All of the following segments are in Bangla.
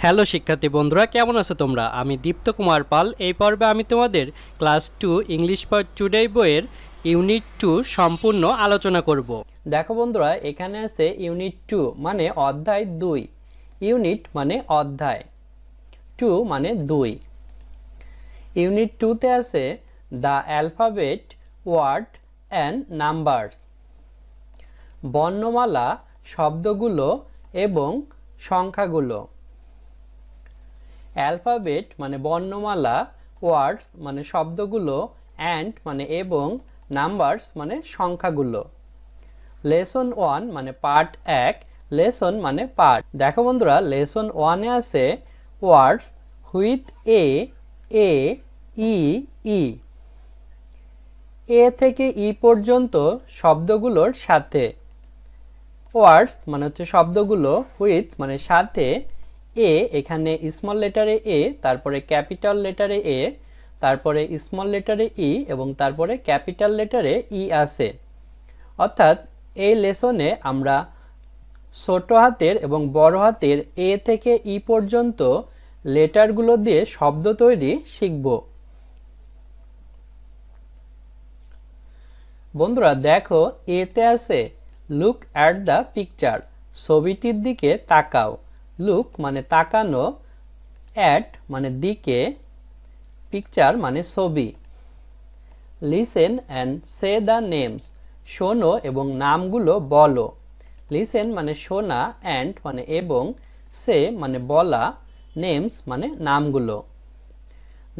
হ্যালো শিক্ষার্থী বন্ধুরা, কেমন আছো তোমরা? আমি দীপ্ত কুমার পাল। এই পর্বে আমি তোমাদের ক্লাস 2 ইংলিশ ফর টুডে বইয়ের ইউনিট 2 সম্পূর্ণ আলোচনা করব। দেখো বন্ধুরা, এখানে আছে ইউনিট 2 মানে অধ্যায় 2, ইউনিট মানে অধ্যায়, 2 মানে 2। ইউনিট 2তে আছে the alphabet, word and numbers, বর্ণমালা, শব্দগুলো এবং সংখ্যাগুলো। অ্যালফাবেট মানে বর্ণমালা, ওয়ার্ডস মানে শব্দগুলো, অ্যান্ড মানে এবং, নাম্বারস মানে সংখ্যাগুলো। লেসন 1 মানে পার্ট 1, লেসন মানে পার্ট। দেখো বন্ধুরা, লেসন 1-এ আছে ওয়ার্ডস হুইথ এ ই ই। এ থেকে ই পর্যন্ত শব্দগুলোর সাথে। ওয়ার্ডস মানে হচ্ছে শব্দগুলো, হুইথ মানে সাথে, এ এখানে স্মল লেটারে এ, তারপরে ক্যাপিটাল লেটারে এ, তারপরে স্মল লেটারে ই এবং তারপরে ক্যাপিটাল লেটারে ই আছে। অর্থাৎ এই লেসনে আমরা ছোট হাতের এবং বড় হাতের এ থেকে ই পর্যন্ত লেটারগুলো দিয়ে শব্দ তৈরি শিখব। বন্ধুরা দেখো, এতে আছে লুক অ্যাট দ্য পিকচার, ছবিটির দিকে তাকাও। লুক মানে তাকানো, অ্যাট মানে দিকে, পিকচার মানে ছবি। Listen and say the names, শোনো এবং নামগুলো বলো। লিসেন মানে শোনা, অ্যান্ড মানে এবং, সে মানে বলা, নেমস মানে নামগুলো।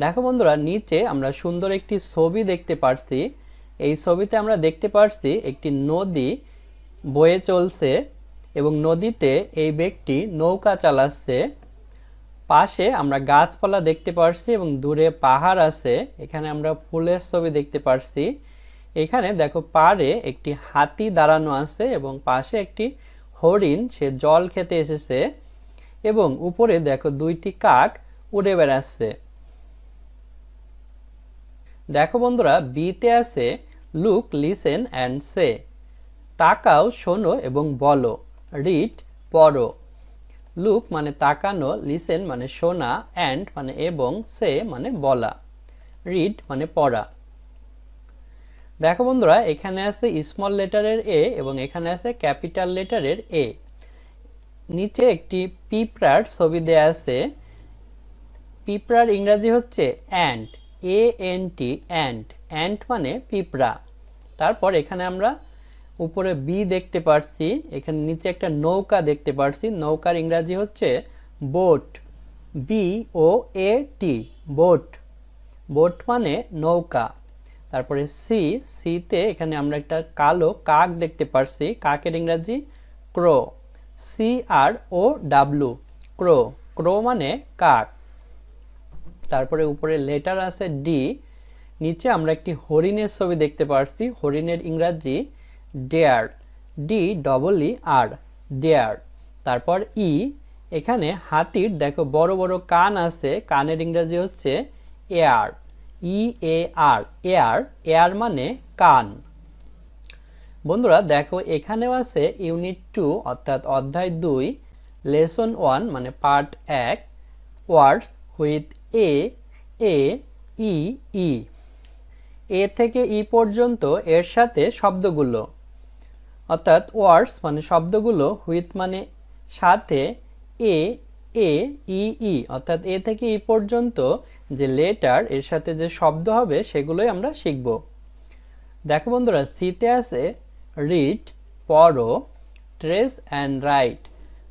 দেখো বন্ধুরা, নিচে আমরা সুন্দর একটি ছবি দেখতে পাচ্ছি। এই ছবিতে আমরা দেখতে পাচ্ছি একটি নদী বয়ে চলছে এবং নদীতে এই ব্যক্তি নৌকা চালাচ্ছে। পাশে আমরা গাছপালা দেখতে পাচ্ছি এবং দূরে পাহাড় আছে। এখানে আমরা ফুলের ছবি দেখতে পাচ্ছি। এখানে দেখো পাড়ে একটি হাতি দাঁড়ানো আছে এবং পাশে একটি হরিণ, সে জল খেতে এসেছে এবং উপরে দেখো দুইটি কাক উড়ে বেড়াচ্ছে। দেখো বন্ধুরা, বিতে আছে লুক, লিসেন অ্যান্ড সে, তাকাও, শোনো এবং বলো। রিড পড়ো। লুক মানে তাকানো, লিসেন মানে শোনা, অ্যান্ড মানে এবং, সে মানে বলা। রিড মানে পড়া। দেখো বন্ধুরা, এখানে আছে স্মল লেটারের এ এবং এখানে আছে ক্যাপিটাল লেটারের এ। নিচে একটি পিঁপড়ার ছবি দেয়া আছে। পিঁপড়ার ইংরাজি হচ্ছে অ্যান্ট, ANT, অ্যান্ট। অ্যান্ট মানে পিঁপড়া। তারপর এখানে আমরা উপরে বি দেখতে পাচ্ছি, এখানে নিচে একটা নৌকা দেখতে পাচ্ছি। নৌকার ইংরাজি হচ্ছে বোট, BOAT, বোট। বোট মানে নৌকা। তারপরে সিতে এখানে আমরা একটা কালো কাক দেখতে পাচ্ছি। কাকের ইংরাজি ক্রো, CROW, ক্রো। ক্রো মানে কাক। তারপরে উপরে লেটার আছে ডি। নিচে আমরা একটি হরিণের ছবি দেখতে পাচ্ছি। হরিণের ইংরাজি ডেয়ার, DEER, ডেয়ার। তারপর ই, এখানে হাতির দেখো বড় বড় কান আছে। কানের ইংরাজি হচ্ছে এয়ার, EAR, এয়ার। এয়ার মানে কান। বন্ধুরা দেখো, এখানেও আছে ইউনিট 2 অর্থাৎ অধ্যায় 2, লেসন 1 মানে পার্ট 1, ওয়ার্ডস হুইথ এ ই। এ থেকে ই পর্যন্ত এর সাথে শব্দগুলো, অর্থাৎ ওয়ার্ডস মানে শব্দগুলো, হুইথ মানে সাথে, এ ই অর্থাৎ এ থেকে ই পর্যন্ত যে লেটার, এর সাথে যে শব্দ হবে সেগুলোই আমরা শিখব। দেখো বন্ধুরা, সিতে আছে রিড পড়ো, ট্রেস অ্যান্ড রাইট,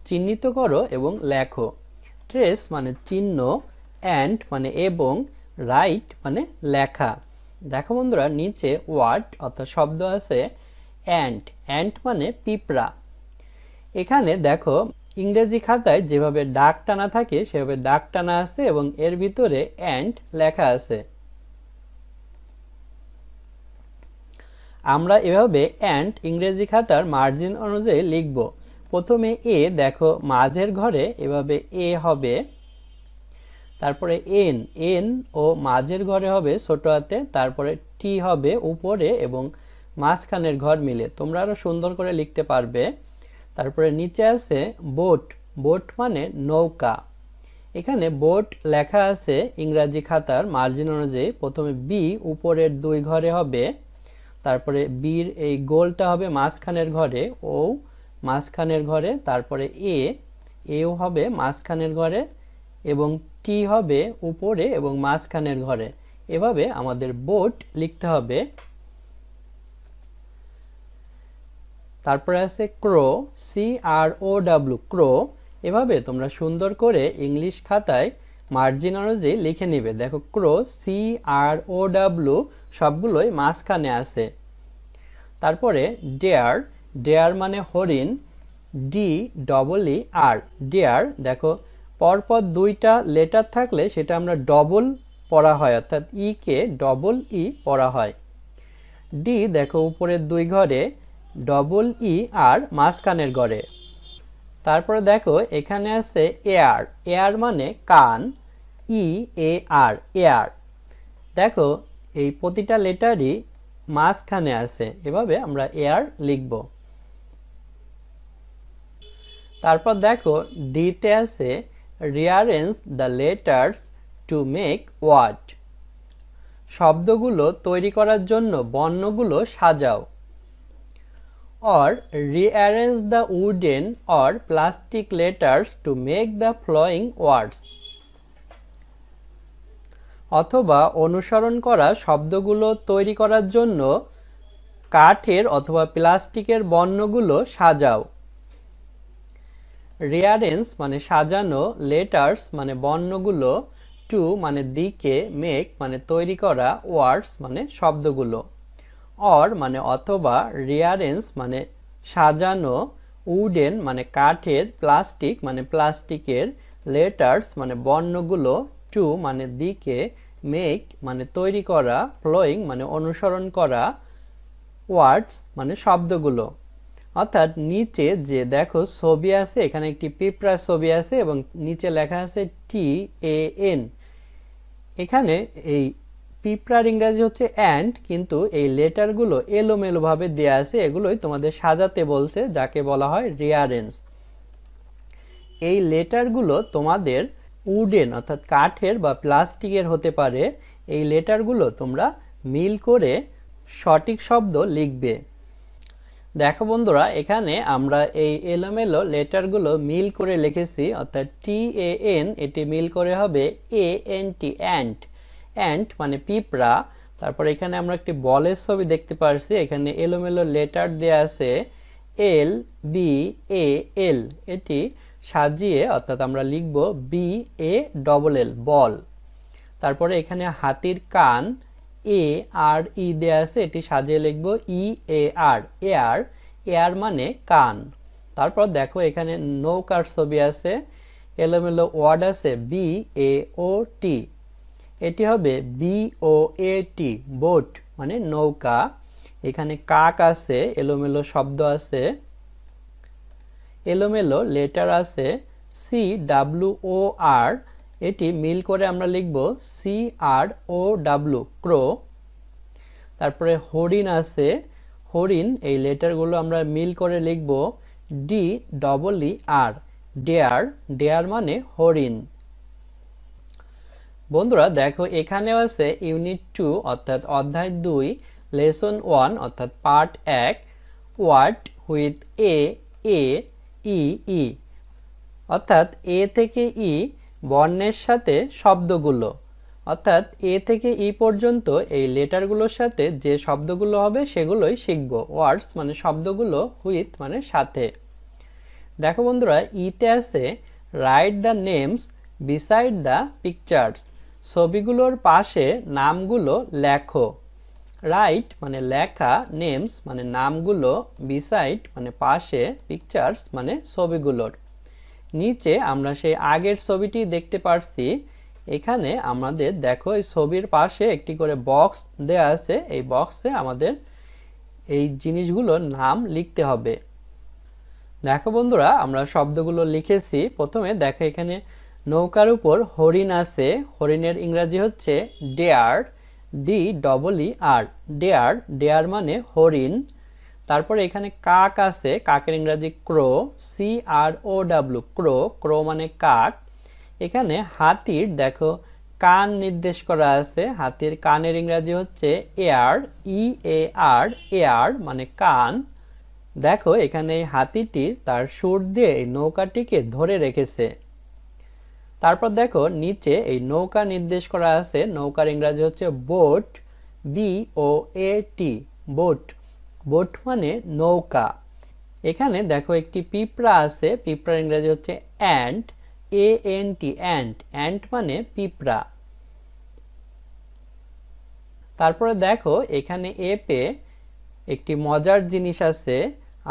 চিহ্নিত করো এবং লেখো। ট্রেস মানে চিহ্ন, অ্যান্ড মানে এবং, রাইট মানে লেখা। দেখো বন্ধুরা, নিচে ওয়ার্ড অর্থাৎ শব্দ আছে অ্যান্ট, অ্যান্ট মানে পিঁপড়া। এখানে দেখো ইংরেজি খাতায় যেভাবে দাগ টানা থাকে সেভাবে দাগ টানা আছে এবং এর ভিতরে অ্যান্ট লেখা আছে। আমরা এভাবে অ্যান্ট ইংরেজি খাতার মার্জিন অনুযায়ী লিখব। প্রথমে এ দেখো মাঝের ঘরে এভাবে এ হবে, তারপরে এন ও মাঝের ঘরে হবে ছোট হাতে, তারপরে টি হবে উপরে এবং মাঝখানের ঘর মিলে। তোমরা আরো সুন্দর করে লিখতে পারবে। তারপরে নিচে আছে বোট, বোট মানে নৌকা, এখানে বোট লেখা আছে ইংরাজি খাতার মার্জিন অনুযায়ী। প্রথমে বি উপরের 2 ঘরে হবে, তারপরে বির এই গোলটা হবে মাঝখানের ঘরে, ও মাঝখানের ঘরে, তারপরে এও হবে মাঝখানের ঘরে, এবং টি হবে উপরে এবং মাঝখানের ঘরে। এভাবে আমাদের বোট লিখতে হবে। তারপরে আছে ক্রো, CROW, ক্রো। এভাবে তোমরা সুন্দর করে ইংলিশ খাতায় মার্জিন অনুযায়ী লিখে নিবে। দেখো ক্রো, CROW সবগুলোই মাঝখানে আছে। তারপরে ডেয়ার, ডেয়ার মানে হরিণ, DEER, ডেয়ার। দেখো পরপর 2টা লেটার থাকলে সেটা আমরা ডবল পড়া হয়, অর্থাৎ ই কে ডবল ই পড়া হয়। ডি দেখো উপরের 2 ঘরে, ডবল ই আর মাঝখানের ঘরে। তারপরে দেখো এখানে আছে এয়ার, এয়ার মানে কান, EAR, এয়ার। দেখো এই প্রতিটা লেটারই মাঝখানে আছে, এভাবে আমরা এয়ার লিখব। তারপর দেখো ডিতে আছে rearrange the letters to make word, শব্দগুলো তৈরি করার জন্য বর্ণগুলো সাজাও। or rearrange the wooden or plastic letters to make the following words, অথবা অনুসরণ করা শব্দগুলো তৈরি করার জন্য কাঠের অথবা প্লাস্টিকের বর্ণগুলো সাজাও। rearrange মানে সাজানো, letters মানে বর্ণগুলো, to মানে দিকে, make মানে তৈরি করা, words মানে শব্দগুলো। or মানে অথবা, rearrange মানে সাজানো, wooden মানে কাঠের, প্লাস্টিক মানে প্লাস্টিকের, letters মানে বর্ণগুলো, to মানে দিকে, make মানে তৈরি করা, following মানে অনুসরণ করা, words মানে শব্দগুলো। অর্থাৎ নিচে যে দেখো ছবি আছে, এখানে একটি পিঁপড়ার ছবি আছে এবং নিচে লেখা আছে TAN। এখানে এই পিঁপড়ার ইংরেজি হচ্ছে অ্যান্ট, কিন্তু এই লেটারগুলো এলোমেলোভাবে দেয়া আছে, এগুলোই তোমাদের সাজাতে বলছে, যাকে বলা হয় রিঅ্যারেঞ্জ। এই লেটারগুলো তোমাদের উডেন অর্থাৎ কাঠের বা প্লাস্টিকের হতে পারে। এই লেটারগুলো তোমরা মিল করে সঠিক শব্দ লিখবে। দেখো বন্ধুরা, এখানে আমরা এই এলোমেলো লেটারগুলো মিল করে লিখেছি, অর্থাৎ TAN এটি মিল করে হবে ANT, অ্যান্ট। অ্যান্ট মানে পিঁপড়া। তারপর এখানে আমরা একটি বলের ছবি দেখতে পাচ্ছি, এখানে এলোমেলো লেটার দেয়া আছে LBAL, এটি সাজিয়ে অর্থাৎ আমরা লিখব BALL, বল। তারপরে এখানে হাতির কান ARE দেয়া আছে, এটি সাজিয়ে লিখব EAR, এয়ার। এয়ার মানে কান। তারপর দেখো এখানে নৌকার ছবি আছে, এলোমেলো ওয়ার্ড আছে BAOT, এটি হবে BOAT, বোট মানে নৌকা। এখানে কাক আছে, এলোমেলো শব্দ আছে, এলোমেলো লেটার আছে CWOR, এটি মিল করে আমরা লিখব CROW, ক্রো। তারপরে হরিণ আছে, হরিণ, এই লেটারগুলো আমরা মিল করে লিখব DEER, ডেয়ার। ডেয়ার মানে হরিণ। বন্ধুরা দেখো এখানেও আছে ইউনিট 2 অর্থাৎ অধ্যায় 2, লেসন 1 অর্থাৎ পার্ট 1, ওয়ার্ড উইথ AE, অর্থাৎ এ থেকে ই বর্ণের সাথে শব্দগুলো, অর্থাৎ এ থেকে ই পর্যন্ত এই লেটারগুলোর সাথে যে শব্দগুলো হবে সেগুলোই শিখব। ওয়ার্ডস মানে শব্দগুলো, উইথ মানে সাথে। দেখো বন্ধুরা, ইতে আছে write the names beside the pictures, ছবিগুলোর পাশে নামগুলো লেখো। রাইট মানে লেখা, নেমস মানে নামগুলো, বিসাইড মানে পাশে, পিকচার্স মানে ছবিগুলোর। নিচে আমরা সেই আগের ছবিটি দেখতে পারছি, এখানে আমাদের দেখো এই ছবির পাশে একটি করে বক্স দেয়া আছে, এই বক্সে আমাদের এই জিনিসগুলোর নাম লিখতে হবে। দেখো বন্ধুরা, আমরা শব্দগুলো লিখেছি। প্রথমে দেখো এখানে নৌকার উপর হরিণ আছে, হরিণের ইংরাজি হচ্ছে ডেয়ার, DEER, ডেয়ার। ডেয়ার মানে হরিণ। তারপরে এখানে কাক আছে, কাকের ইংরাজি ক্রো, CROW, ক্রো। ক্রো মানে কাক। এখানে হাতির দেখো কান নির্দেশ করা আছে। হাতির কানের ইংরেজি হচ্ছে এয়ার, EAR, এয়ার মানে কান। দেখো এখানে হাতিটি তার সুর দিয়ে এই নৌকাটিকে ধরে রেখেছে। তারপর দেখো নিচে এই নৌকা নির্দেশ করা আছে। নৌকার ইংরেজি হচ্ছে বোট, BOAT, বোট। বোট মানে নৌকা। এখানে দেখো একটি পিঁপড়া আছে। পিঁপড়ার ইংরেজি হচ্ছে অ্যান্ট, ANT, অ্যান্ট। অ্যান্ট মানে পিঁপড়া। তারপরে দেখো এখানে এপে একটি মজার জিনিস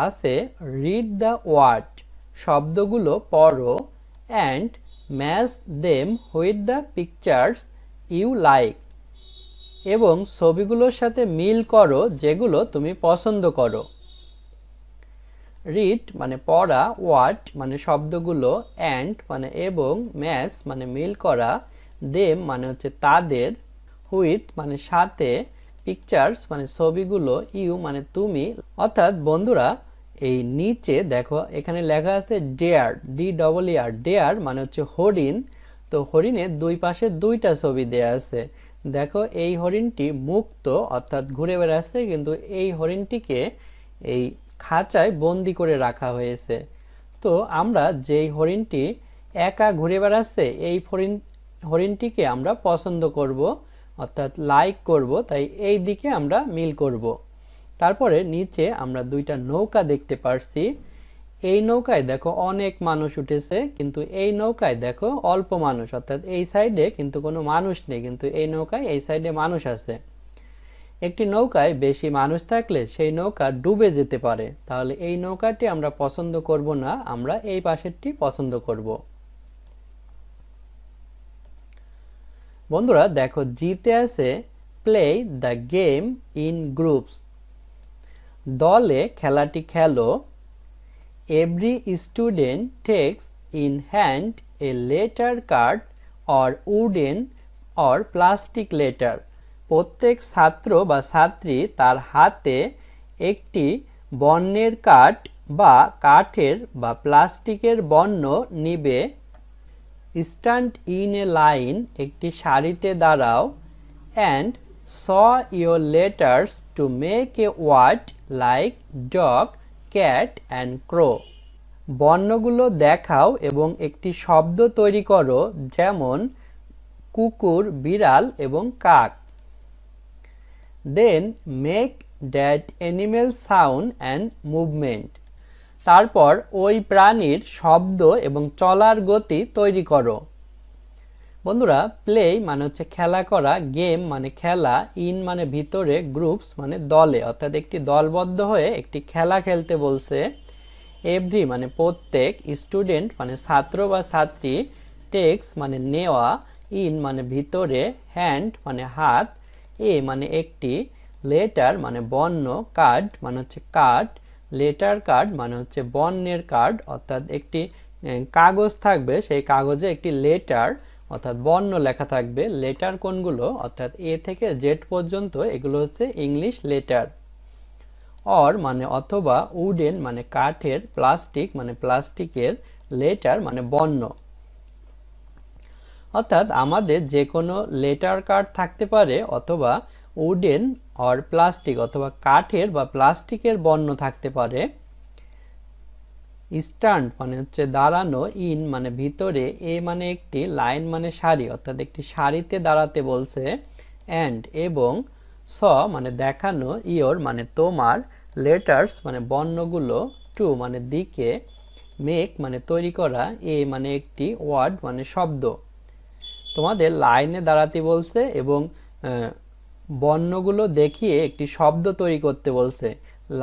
আছে। রিড দ্য ওয়ার্ড, শব্দগুলো পড়ো, and match them with the pictures you like, এবং ছবিগুলোর সাথে মিল করো যেগুলো তুমি পছন্দ করো। রিড মানে পড়া, ওয়ার্ড মানে শব্দগুলো, অ্যান্ড মানে এবং, ম্যাচ মানে মিল করা, দেম মানে হচ্ছে তাদের, হুইথ মানে সাথে, পিকচার্স মানে ছবিগুলো, ইউ মানে তুমি। অর্থাৎ বন্ধুরা এই নিচে দেখো এখানে লেখা আছে ডেয়ার, DEER, ডেয়ার মানে হচ্ছে হরিণ। তো হরিণের দুই পাশে দুইটা ছবি দেয়া আছে। দেখো এই হরিণটি মুক্ত অর্থাৎ ঘুরে বেড়াচ্ছে, কিন্তু এই হরিণটিকে এই খাঁচায় বন্দি করে রাখা হয়েছে। তো আমরা যেই হরিণটি একা ঘুরে বেড়াচ্ছে এই হরিণটিকে আমরা পছন্দ করব অর্থাৎ লাইক করব, তাই এই দিকে আমরা মিল করব। তারপরে নিচে আমরা দুইটা নৌকা দেখতে পারছি। এই নৌকায় দেখো অনেক মানুষ উঠেছে, কিন্তু এই নৌকায় দেখো অল্প মানুষ, অর্থাৎ এই সাইডে কিন্তু কোনো মানুষ নেই, কিন্তু এই নৌকায় এই সাইডে মানুষ আছে। একটি নৌকায় বেশি মানুষ থাকলে সেই নৌকা ডুবে যেতে পারে, তাহলে এই নৌকাটি আমরা পছন্দ করব না, আমরা এই পাশেরটি পছন্দ করব। বন্ধুরা দেখো জিতে আছে play the game in groups, দলে খেলাটি খেলো। Every student takes in hand a letter card or wooden or plastic letter, প্রত্যেক ছাত্র বা ছাত্রী তার হাতে একটি বর্ণের কার্ড বা কাঠের বা প্লাস্টিকের বর্ণ নিবে। স্ট্যান্ড ইন এ লাইন, একটি সারিতে দাঁড়াও। And saw your letters to make a word like dog, cat and crow, বর্ণগুলো দেখাও এবং একটি শব্দ তৈরি করো, যেমন কুকুর, বিড়াল এবং কাক। Then make that animal sound and movement, তারপর ওই প্রাণীর শব্দ এবং চলার গতি তৈরি করো। বন্ধুরা প্লে মানে হচ্ছে খেলা করা, গেম মানে খেলা, ইন মানে ভিতরে, গ্রুপস মানে দলে, অর্থাৎ একটি দলবদ্ধ হয়ে একটি খেলা খেলতে বলছে। এভরি মানে প্রত্যেক, স্টুডেন্ট মানে ছাত্র বা ছাত্রী, টেক্স মানে নেওয়া, ইন মানে ভিতরে, হ্যান্ড মানে হাত, এ মানে একটি, লেটার মানে বর্ণ, কার্ড মানে হচ্ছে কার্ড, লেটার কার্ড মানে হচ্ছে বর্ণের কার্ড, অর্থাৎ একটি কাগজ থাকবে, সেই কাগজে একটি লেটার অর্থাৎ বর্ণ লেখা থাকবে। লেটার কোনগুলো, অর্থাৎ এ থেকে জেড পর্যন্ত, এগুলো হচ্ছে ইংলিশ লেটার। অর মানে অথবা, উডেন মানে কাঠের, প্লাস্টিক মানে প্লাস্টিকের, লেটার মানে বর্ণ। অর্থাৎ আমাদের যে কোনো লেটার কার্ড থাকতে পারে, অথবা উডেন অর প্লাস্টিক অথবা কাঠের বা প্লাস্টিকের বর্ণ থাকতে পারে। স্ট্যান্ড মানে হচ্ছে দাঁড়ানো, ইন মানে ভিতরে, এ মানে একটি, লাইন মানে সারি অর্থাৎ একটি সারিতে দাঁড়াতে বলছে, অ্যান্ড এবং, স মানে দেখানো, ইয়োর মানে তোমার, লেটার্স মানে বর্ণগুলো, টু মানে দিকে, মেক মানে তৈরি করা, এ মানে একটি, ওয়ার্ড মানে শব্দ। তোমাদের লাইনে দাঁড়াতে বলছে এবং বর্ণগুলো দেখিয়ে একটি শব্দ তৈরি করতে বলছে।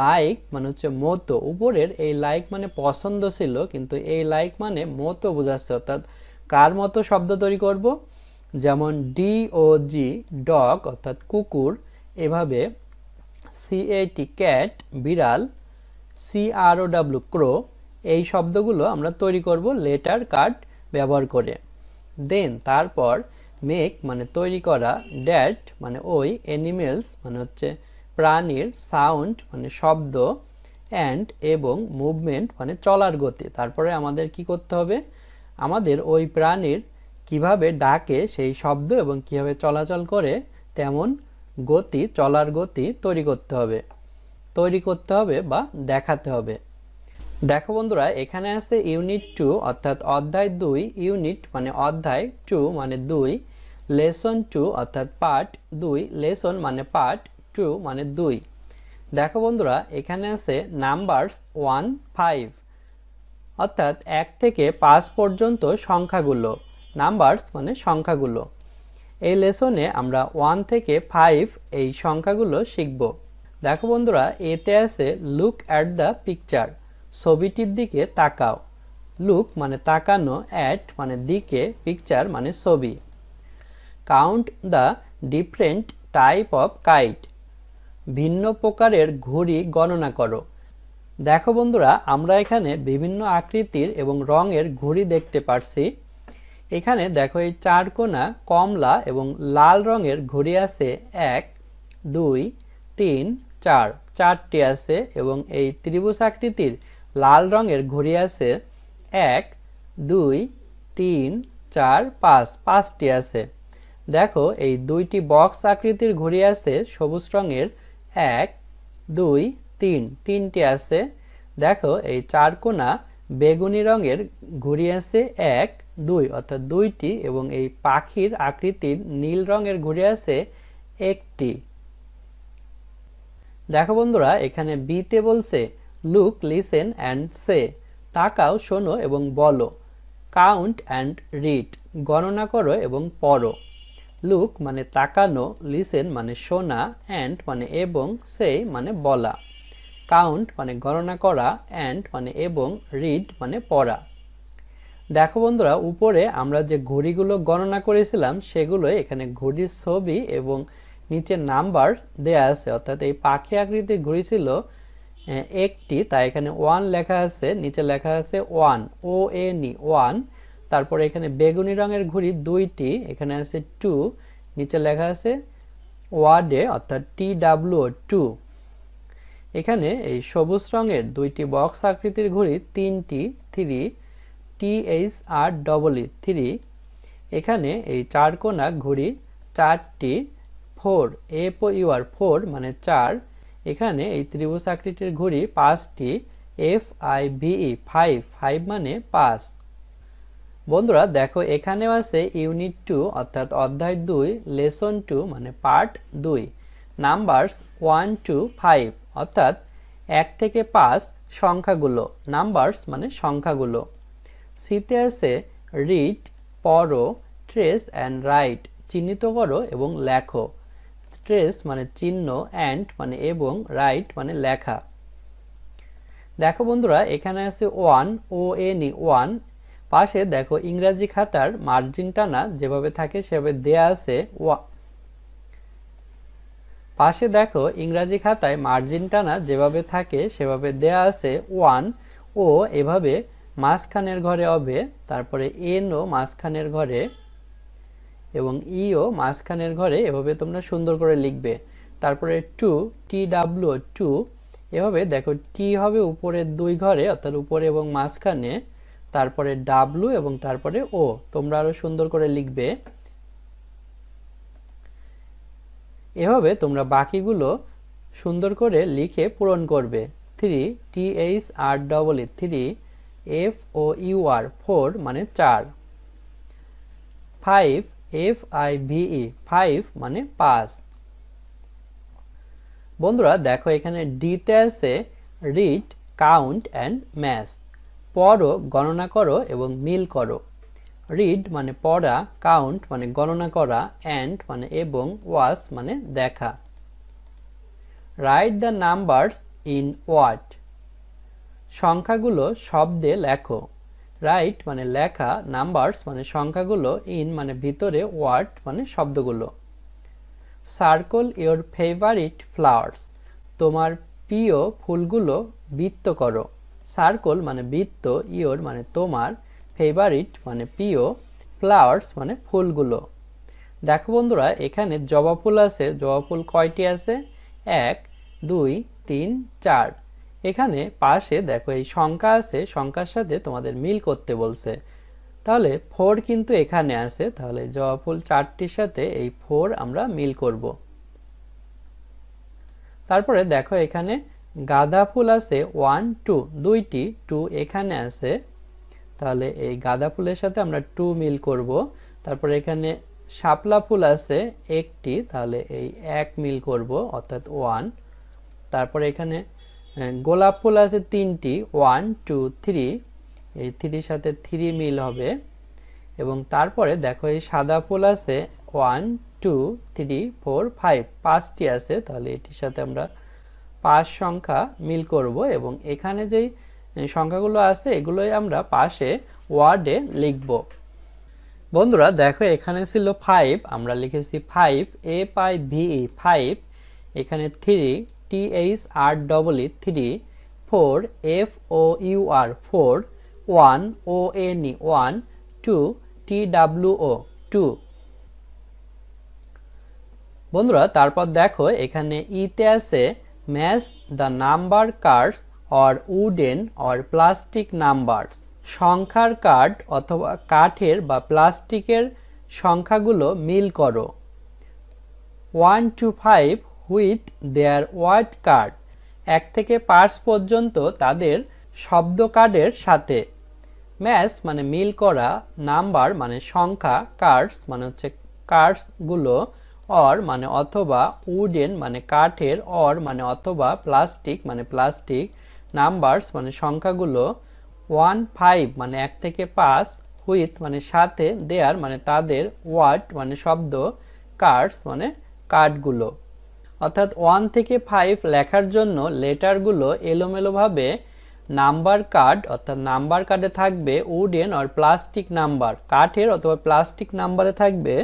লাইক মানে হচ্ছে মতো, উপরের এই লাইক মানে পছন্দ ছিল, কিন্তু এই লাইক মানে মতো বোঝাচ্ছে, অর্থাৎ কার মতো শব্দ তৈরি করব, যেমন DOG ডগ অর্থাৎ কুকুর, এভাবে CAT ক্যাট বিড়াল, CROW ক্রো, এই শব্দগুলো আমরা তৈরি করব লেটার কার্ড ব্যবহার করে। দেন তারপর মেক মানে তৈরি করা, ড্যাট মানে ওই, অ্যানিমেলস মানে হচ্ছে প্রাণীর, সাউন্ড মানে শব্দ, অ্যান্ড এবং মুভমেন্ট মানে চলার গতি। তারপরে আমাদের কি করতে হবে, আমাদের ওই প্রাণীর কিভাবে ডাকে সেই শব্দ এবং কিভাবে চলাচল করে তেমন গতি, চলার গতি তৈরি করতে হবে বা দেখাতে হবে। দেখো বন্ধুরা, এখানে আছে ইউনিট 2 অর্থাৎ অধ্যায় 2, ইউনিট মানে অধ্যায়, 2 মানে 2, লেসন 2 অর্থাৎ পার্ট 2, লেসন মানে পার্ট, 2 মানে 2। দেখো বন্ধুরা, এখানে আছে নাম্বারস 1, 5 অর্থাৎ 1 থেকে 5 পর্যন্ত সংখ্যাগুলো। নাম্বারস মানে সংখ্যাগুলো। এই লেসনে আমরা 1 থেকে 5 এই সংখ্যাগুলো শিখব। দেখো বন্ধুরা, এতে আছে লুক অ্যাট দ্য পিকচার, ছবিটির দিকে তাকাও। লুক মানে তাকানো, অ্যাট মানে দিকে, পিকচার মানে ছবি। Count the different type of kite, ভিন্ন প্রকারের ঘুড়ি গণনা করো। দেখো বন্ধুরা, আমরা এখানে বিভিন্ন আকৃতির এবং রঙের ঘুড়ি দেখতে পাচ্ছি। এখানে দেখো এই 4 কোণা কমলা এবং লাল রঙের ঘুড়ি আছে 1, 2, 3, 4, 4টি আছে, এবং এই ত্রিভুজ আকৃতির লাল রঙের ঘুড়ি আছে 1, 2, 3, 4, 5, 5টি আছে। দেখো এই 2টি বক্স আকৃতির ঘুড়ি আছে সবুজ রঙের 1, 2, 3, 3টি আছে। দেখো এই 4 কোণা বেগুনি রঙের ঘুড়ি আছে 1, 2 অর্থাৎ 2টি, এবং এই পাখির আকৃতির নীল রঙের ঘুড়ি আছে 1টি। দেখো বন্ধুরা, এখানে বিতে বলছে লুক, লিসেন অ্যান্ড সে, তাকাও, শোনো এবং বলো। কাউন্ট অ্যান্ড রিড, গণনা করো এবং পড়ো। লুক মানে তাকানো, লিসেন মানে শোনা, অ্যান্ড মানে এবং, সে মানে বলা। কাউন্ট মানে গণনা করা, অ্যান্ড মানে এবং, রিড মানে পড়া। দেখো বন্ধুরা, উপরে আমরা যে ঘড়িগুলো গণনা করেছিলাম সেগুলো এখানে ঘড়ির ছবি এবং নিচে নাম্বার দেয়া আছে, অর্থাৎ এই পাখি আকৃতির ঘড়ি ছিল 1টি, তাই এখানে 1 লেখা আছে, নিচে লেখা আছে 1, ONE 1। তারপরে এখানে বেগুনি রঙের ঘড়ি 2টি, এখানে আছে 2, নিচে লেখা আছে ওয়ার্ডে অর্থাৎ TWO 2। এখানে এই সবুজ রঙের 2টি বক্স আকৃতির ঘড়ি 3টি, 3, THREE 3। এখানে এই 4 কোণা ঘড়ি 4টি, 4, FOUR 4 মানে 4। এখানে এই ত্রিভুজ আকৃতির ঘড়ি 5টি, FIVE 5, 5 মানে 5। বন্ধুরা দেখো, এখানেও আছে ইউনিট 2 অর্থাৎ অধ্যায় 2, লেসন 2 মানে পার্ট 2, নাম্বারস 1 to 5 অর্থাৎ 1 থেকে 5 সংখ্যাগুলো। নাম্বারস মানে সংখ্যাগুলো। সিতে আছে রিড, পড়ো, ট্রেস অ্যান্ড রাইট, চিহ্নিত করো এবং লেখো। ট্রেস মানে চিহ্ন, অ্যান্ড মানে এবং, রাইট মানে লেখা। দেখো বন্ধুরা, এখানে আছে 1, ONE 1। পাশে দেখো ইংরেজি খাতার মার্জিন টানা যেভাবে থাকে সেভাবে দেয়া আছে। পাশে দেখো ইংরেজি খাতায় মার্জিন টানা যেভাবে থাকে সেভাবে দেয়া আছে 1, ও এভাবে মাঝখানের ঘরে হবে, তারপরে এনও মাঝখানের ঘরে এবং ইও মাঝখানের ঘরে, এভাবে তোমরা সুন্দর করে লিখবে। তারপরে 2, TWO 2, এভাবে দেখো টি হবে উপরের 2 ঘরে অর্থাৎ উপরে এবং মাঝখানে, তারপরে ডাব্লু এবং তারপরে ও, তোমরা আরো সুন্দর করে লিখবে। এভাবে তোমরা বাকিগুলো সুন্দর করে লিখে পূরণ করবে। 3, THREE 3, FOUR 4 মানে 4, 5, FIVE 5 মানে 5। বন্ধুরা দেখো, এখানে ডিতে আছে রিড, কাউন্ট অ্যান্ড ম্যাচ, পড়ো, গণনা করো এবং মিল করো। রিড মানে পড়া, কাউন্ট মানে গণনা করা, অ্যান্ড মানে এবং, ওয়াচ মানে দেখা। Write the numbers in word, সংখ্যাগুলো শব্দে লেখো। রাইট মানে লেখা, নাম্বারস মানে সংখ্যাগুলো, ইন মানে ভিতরে, ওয়ার্ড মানে শব্দগুলো। সার্কেল ইওর ফেভারিট ফ্লাওয়ার্স, তোমার প্রিয় ফুলগুলো বৃত্ত করো। সার্কেল মানে বৃত্ত, ইওর মানে তোমার, ফেভারিট মানে প্রিয়, ফ্লাওয়ার্স মানে ফুলগুলো। দেখো বন্ধুরা, এখানে জবা ফুল আছে। জবা ফুল কয়টি আছে? 1, 2, 3, 4। এখানে পাশে দেখো এই সংখ্যা আছে, সংখ্যার সাথে তোমাদের মিল করতে বলছে। তাহলে 4 কিন্তু এখানে আছে, তাহলে জবা ফুল 4টির সাথে এই 4 আমরা মিল করব। তারপরে দেখো এখানে গাঁদা ফুল আছে 1 2 দুইটি, 2 এখানে আছে, তাহলে এই গাঁদা ফুলের সাথে আমরা 2 মিল করব। তারপরে এখানে শাপলা ফুল আছে একটি, তাহলে এই 1 মিল করব অর্থাৎ 1। তারপরে এখানে গোলাপ ফুল আছে 3টি, 1 2 3, এই 3 সাথে 3 মিল হবে। এবং তারপরে দেখো এই সাদা ফুল আছে 1 2 3 4 5, 5টি আছে, তাহলে এটির সাথে আমরা 5 সংখ্যা মিল করব। এবং এখানে যেই সংখ্যাগুলো আছে এগুলোই আমরা পাশে ওয়ার্ডে লিখব। বন্ধুরা দেখো এখানে ছিল 5, আমরা লিখেছি 5 এ পাই ভি 5, এখানে 3 T H R double E 3, 4 F O U R 4, 1 O N E 1, 2 T W O 2। বন্ধুরা তারপর দেখো এখানে ইতে আছে match the number cards or wooden or plastic numbers, সংখ্যার কার্ড অথবা কাঠের বা প্লাস্টিকের সংখ্যাগুলো মিল করো। 1 to 5 with their word card, 1 থেকে 5 পর্যন্ত তাদের শব্দ কার্ডের সাথে। ম্যাচ মানে মিল করা, নাম্বার মানে সংখ্যা, কার্ডস মানে হচ্ছে কার্ডসগুলো, অর মানে অথবা, উডেন মানে কাঠের, অর মানে অথবা, প্লাস্টিক মানে প্লাস্টিক, নাম্বারস মানে সংখ্যাগুলো, 1 5 মানে 1 থেকে 5, হুইথ মানে সাথে, দেয়ার মানে তাদের, ওয়ার্ড মানে শব্দ, কার্ডস মানে কার্ডগুলো। অর্থাৎ 1 থেকে 5 লেখার জন্য লেটারগুলো এলোমেলোভাবে নাম্বার কার্ড, অর্থাৎ নাম্বার কার্ডে থাকবে উডেন অর প্লাস্টিক নাম্বার, কাঠের অথবা প্লাস্টিক নাম্বারে থাকবে,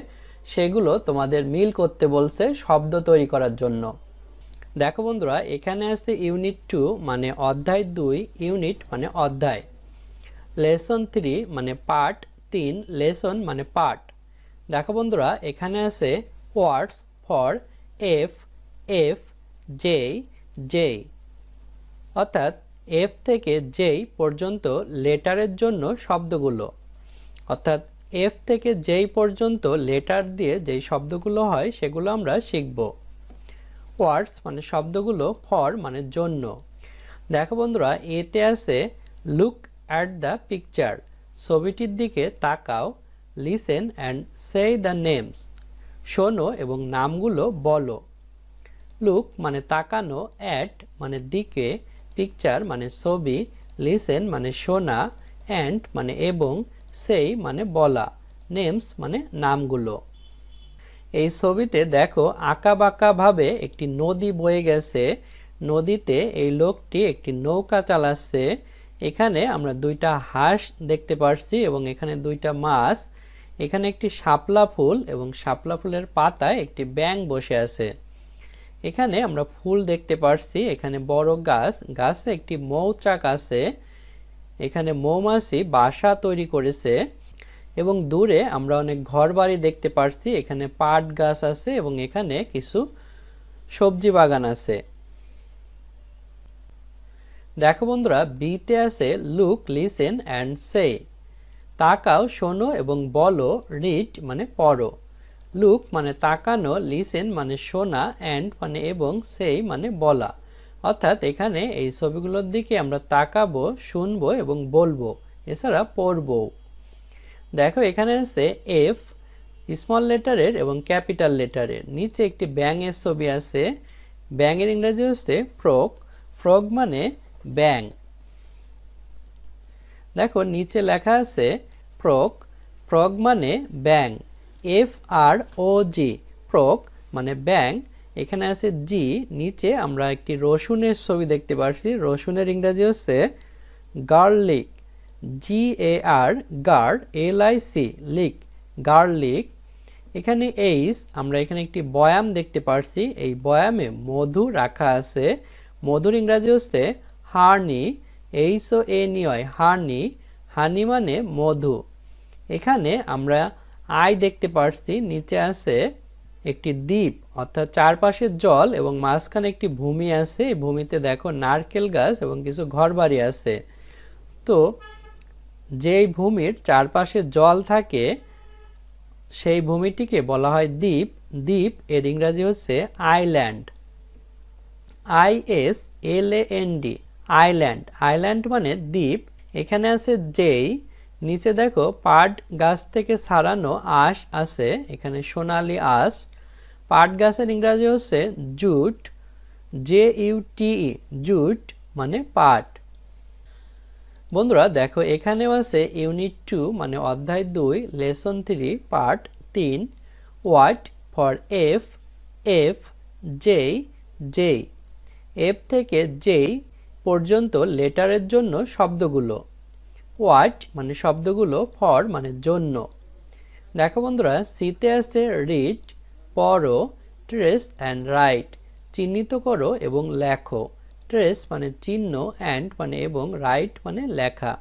সেগুলো তোমাদের মিল করতে বলছে শব্দ তৈরি করার জন্য। দেখো বন্ধুরা এখানে আছে ইউনিট 2 মানে অধ্যায় 2, ইউনিট মানে অধ্যায়, লেসন 3 মানে পার্ট 3, লেসন মানে পার্ট। দেখো বন্ধুরা এখানে আছে words for F F J J, অর্থাৎ এফ থেকে জে পর্যন্ত লেটারের জন্য শব্দগুলো, অর্থাৎ এফ থেকে জে পর্যন্ত লেটার দিয়ে যেই শব্দগুলো হয় সেগুলো আমরা শিখব। ওয়ার্ডস মানে শব্দগুলো, ফর মানে জন্য। দেখো বন্ধুরা এতে আছে লুক অ্যাট দ্য পিকচার, ছবিটির দিকে তাকাও, listen and say the names, শোনো এবং নামগুলো বলো। লুক মানে তাকানো, অ্যাট মানে দিকে, পিকচার মানে ছবি, লিসেন মানে শোনা, অ্যান্ড মানে এবং, সেই মানে বলা, নেমস মানে নামগুলো। এই ছবিতে দেখো আঁকা বাঁকা ভাবে একটি নদী বয়ে গেছে, নদীতে এই লোকটি একটি নৌকা চালাচ্ছে, এখানে আমরা 2টা হাঁস দেখতে পাচ্ছি এবং এখানে 2টা মাছ, এখানে একটি শাপলা ফুল এবং শাপলা ফুলের পাতায় একটি ব্যাঙ বসে আছে, এখানে আমরা ফুল দেখতে পাচ্ছি, এখানে বড় গাছ, গাছে একটি মৌচাক আছে, এখানে মৌমাছি বাসা তৈরি করেছে, এবং দূরে আমরা অনেক ঘরবাড়ি দেখতে পাচ্ছি, এখানে পাট গাছ আছে এবং এখানে কিছু সবজি বাগান আছে। দেখো বন্ধুরা বিতে আছে লুক লিসেন অ্যান্ড সে, তাকাও শোনো এবং বলো, রিড মানে পড়ো। লুক মানে তাকানো, লিসেন মানে শোনা, অ্যান্ড মানে এবং, সেই মানে বলা। অর্থাৎ এখানে এই ছবিগুলোর দিকে আমরা তাকাবো, শুনবো এবং বলবো, এছাড়া পড়বো। দেখো এখানে আছে এফ স্মল লেটারের এবং ক্যাপিটাল লেটারের, নিচে একটি ব্যাঙের ছবি আছে, ব্যাঙের ইংরেজি হচ্ছে ফ্রগ, ফ্রগ মানে ব্যাঙ। দেখো নিচে লেখা আছে ফ্রগ, ফ্রগ মানে ব্যাঙ, এফ আর ও জি, ফ্রগ মানে ব্যাঙ, এখানে আছে জি, নিচে আমরা একটি রসুনের ছবি দেখতে পাচ্ছি, রসুনের ইংরেজি হচ্ছে গার্লিক, জি এ আর গার্ড, এল আই সি লিক, গার্লিক। এখানে এইস, আমরা এখানে একটি বয়াম দেখতে পাচ্ছি, এই বয়ামে মধু রাখা আছে, মধুর ইংরেজি হচ্ছে honey, H O N E Y, honey, honey মানে মধু। এখানে আমরা আই দেখতে পাচ্ছি, নিচে আছে একটি দ্বীপ, অর্থাৎ চারপাশে জল এবং মাঝখানে একটি ভূমি আছে, এই ভূমিতে দেখো নারকেল গাছ এবং কিছু ঘরবাড়ি আছে। তো যেই ভূমির চারপাশে জল থাকে সেই ভূমিটিকে বলা হয় দ্বীপ। দ্বীপ এর ইংরেজি হচ্ছে আইল্যান্ড, ISLAND, আইল্যান্ড। আইল্যান্ড মানে দ্বীপ। এখানে আছে যেই, নিচে দেখো পাট গাছ থেকে ছাড়ানো আঁশ আছে, এখানে সোনালী আঁশ। পাট গাছের ইংরেজি হচ্ছে জুট, JUTE, জুট মানে পাট। বন্ধুরা দেখো এখানেও আছে ইউনিট 2 মানে অধ্যায় 2 lesson 3 part 3 what for F, F, যেই, যেই। এফ থেকে যেই পর্যন্ত লেটারের জন্য শব্দগুলো। হোয়াট মানে শব্দগুলো, ফর মানে জন্য। দেখো বন্ধুরা সিতে আছে রিড, পড়ো, ট্রেস অ্যান্ড রাইট, চিহ্নিত করো এবং লেখো। ট্রেস মানে চিহ্ন, অ্যান্ড মানে এবং, রাইট মানে লেখা।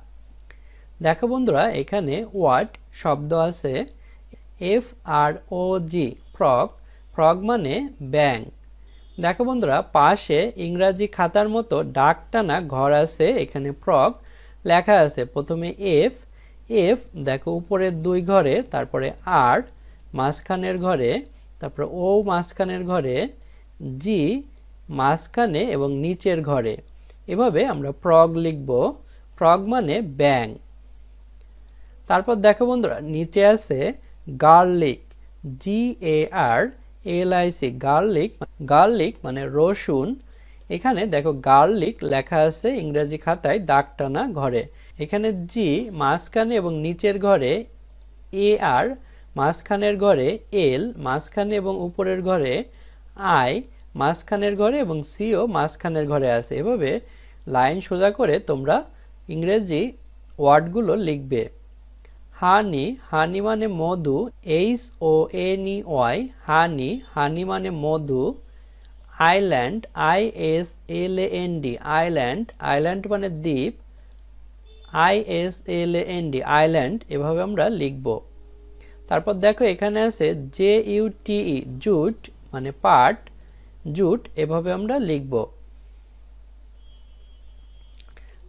দেখো বন্ধুরা এখানে ওয়াট শব্দ আছে, FROG, ফ্রগ। ফ্রগ মানে ব্যাং। দেখো বন্ধুরা পাশে ইংরাজি খাতার মতো ডাক টানা ঘর আছে, এখানে ফ্রগ লেখা আছে। প্রথমে এফ, এফ দেখো উপরের 2 ঘরে, তারপরে আর মাঝখানের ঘরে, তারপরে ও মাঝখানের ঘরে, জি মাঝখানে এবং নিচের ঘরে। এভাবে আমরা ফ্রগ লিখব। ফ্রগ মানে ব্যাং। তারপর দেখো বন্ধুরা নিচে আছে গার্লিক, GARLIC, গার্লিক। গার্লিক মানে রসুন। এখানে দেখো গার্লিক লেখা আছে ইংরেজি খাতায় দাগ টানা ঘরে। এখানে জি মাঝখানে এবং নিচের ঘরে, AR মাঝখানের ঘরে, L মাঝখানে এবং উপরের ঘরে, I মাঝখানের ঘরে এবং সিও মাঝখানের ঘরে আছে। এভাবে লাইন সোজা করে তোমরা ইংরেজি ওয়ার্ডগুলো লিখবে। হানি, হানি মানে মধু, HONEY, হানি, হানি মানে মধু। আইল্যান্ড, ISLAND, আইল্যান্ড, আইল্যান্ড মানে দ্বীপ, ISLAND, আইল্যান্ড। এভাবে আমরা লিখব। তারপর দেখো এখানে আছে JUTE, জুট মানে পাট, জুট। এভাবে আমরা লিখব।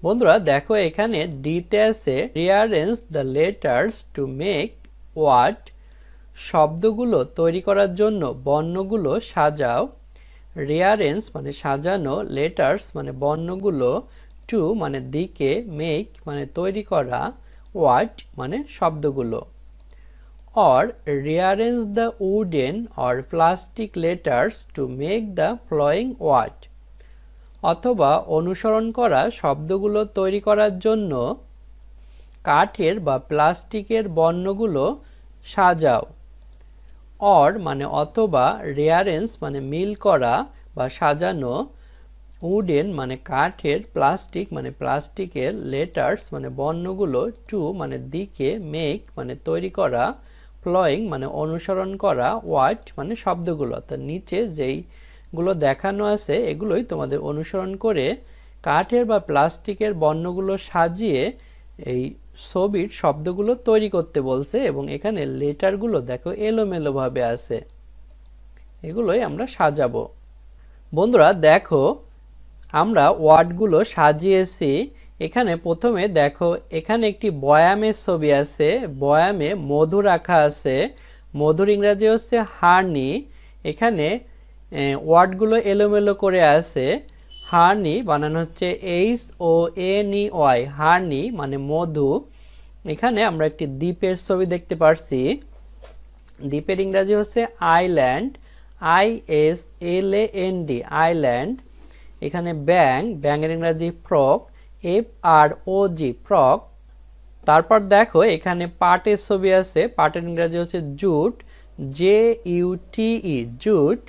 বন্ধুরা দেখো এখানে ডিতে আছে rearrange the letters to make what, শব্দগুলো তৈরি করার জন্য বর্ণগুলো সাজাও। রিঅ্যারেঞ্জ মানে সাজানো, লেটার্স মানে বর্ণগুলো, টু মানে দিকে, মেক মানে তৈরি করা, ওয়াট মানে শব্দগুলো। or rearrange the wooden or plastic letters to make the following word, অথবা অনুসরণ করা শব্দগুলো তৈরি করার জন্য কাঠের বা প্লাস্টিকের বর্ণগুলো সাজাও। or মানে অথবা, rearrange মানে মিল করা বা সাজানো, wooden মানে কাঠের, প্লাস্টিক মানে প্লাস্টিকের, letters মানে বর্ণগুলো, to মানে দিকে, make মানে তৈরি করা, following মানে অনুসরণ করা, word মানে শব্দগুলো। তার নিচে যেইগুলো দেখানো আছে এগুলোই তোমাদের অনুসরণ করে কাঠের বা প্লাস্টিকের বর্ণগুলো সাজিয়ে এই ছবির শব্দগুলো তৈরি করতে বলছে। এবং এখানে লেটারগুলো দেখো এলোমেলোভাবে আছে, এগুলোই আমরা সাজাবো। বন্ধুরা দেখো আমরা ওয়ার্ডগুলো সাজিয়েছি। এখানে প্রথমে দেখো এখানে একটি বয়ামের ছবি আছে, বয়ামে মধু রাখা আছে। মধুর ইংরেজি হচ্ছে হানি। এখানে ওয়ার্ডগুলো এলোমেলো করে আছে। হানি বানানো হচ্ছে HONEY, হানি মানে মধু। এখানে আমরা একটি দ্বীপের ছবি দেখতে পাচ্ছি। দ্বীপের ইংরেজি হচ্ছে আইল্যান্ড, ISLAND, আইল্যান্ড। এখানে ব্যাং, ব্যাঙের ইংরেজি ফ্রগ, FROG, ফ্রগ। তারপর দেখো এখানে পাটের ছবি আছে, পাটের ইংরেজি হচ্ছে জুট, JUTE, জুট।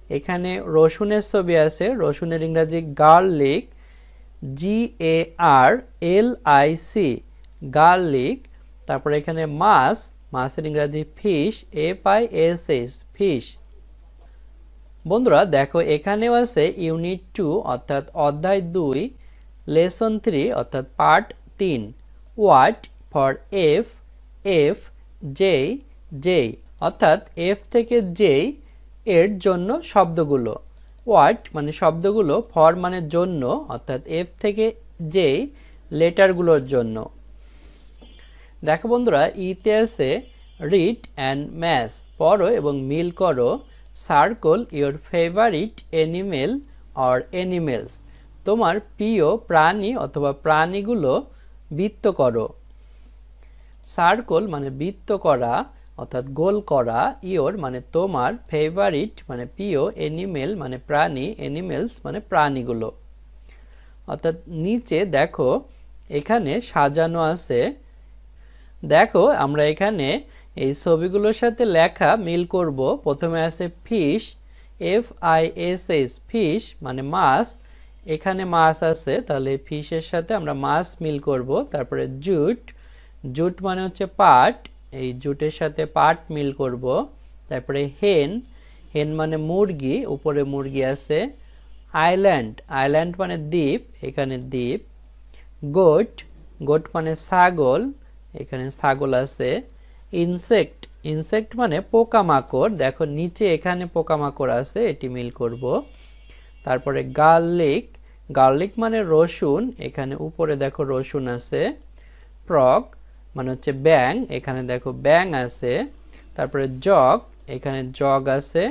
এখানে রসুনের ছবি আছে, রসুনের ইংরেজি গার্লিক, GARLIC, গার্লিক। তারপর এখানে মাছ, মাছের ইংরেজি ফিশ, FISH, ফিশ। বন্ধুরা দেখো এখানেও আছে ইউনিট 2 অর্থাৎ অধ্যায় 2 লেসন 3 অর্থাৎ part 3 what for F, F, যেই, যেই অর্থাৎ এফ থেকে যেই এর জন্য শব্দগুলো। হোয়াট মানে শব্দগুলো, ফর মানে জন্য অর্থাৎ এফ থেকে যেই লেটারগুলোর জন্য। দেখো বন্ধুরা, ইতে আছে রিড অ্যান্ড ম্যাচ, পড়ো এবং মিল করো। Circle your favourite animal or animals, তোমার প্রিয় প্রাণী অথবা প্রাণীগুলো বৃত্ত করো। সার্কল মানে বৃত্ত করা অর্থাৎ গোল করা, ইওর মানে তোমার, ফেভারিট মানে প্রিয়, অ্যানিমেল মানে প্রাণী, অ্যানিমেলস মানে প্রাণীগুলো। অর্থাৎ নিচে দেখো এখানে সাজানো আছে। দেখো আমরা এখানে এই ছবিগুলোর সাথে লেখা মিল করব। প্রথমে আছে ফিশ, FISH, ফিশ মানে মাছ, এখানে মাছ আছে, তাহলে ফিশের সাথে আমরা মাছ মিল করব। তারপরে জুট, জুট মানে হচ্ছে পাট, এই জুটের সাথে পাট মিল করব। তারপরে হেন, হেন মানে মুরগি, উপরে মুরগি আছে। আইল্যান্ড, আইল্যান্ড মানে দ্বীপ, এখানে দ্বীপ। গোট, গোট মানে ছাগল, এখানে ছাগল আছে। ইনসেক্ট, ইনসেক্ট মানে পোকামাকড়, দেখো নিচে এখানে পোকামাকড় আছে, এটি মিল করব। তারপরে গার্লিক, গার্লিক মানে রসুন, এখানে উপরে দেখো রসুন আছে। ফ্রগ মানে হচ্ছে ব্যাং, এখানে দেখো ব্যাং আছে। তারপরে জগ, এখানে জগ আছে।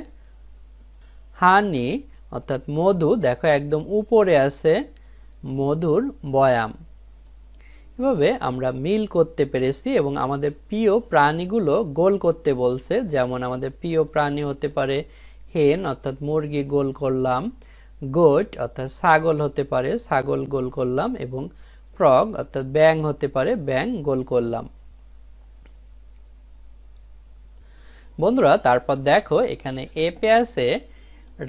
হানি অর্থাৎ মধু, দেখো একদম উপরে আছে মধুর বয়াম। এভাবে আমরা মিল করতে পেরেছি এবং আমাদের প্রিয় প্রাণীগুলো গোল করতে বলছে। যেমন আমাদের প্রিয় প্রাণী হতে পারে হেন অর্থাৎ মুরগি, গোল করলাম। গোট অর্থাৎ ছাগল হতে পারে, ছাগল গোল করলাম। এবং ফ্রগ অর্থাৎ ব্যাং হতে পারে, ব্যাং গোল করলাম। বন্ধুরা তারপর দেখো এখানে এপে আছে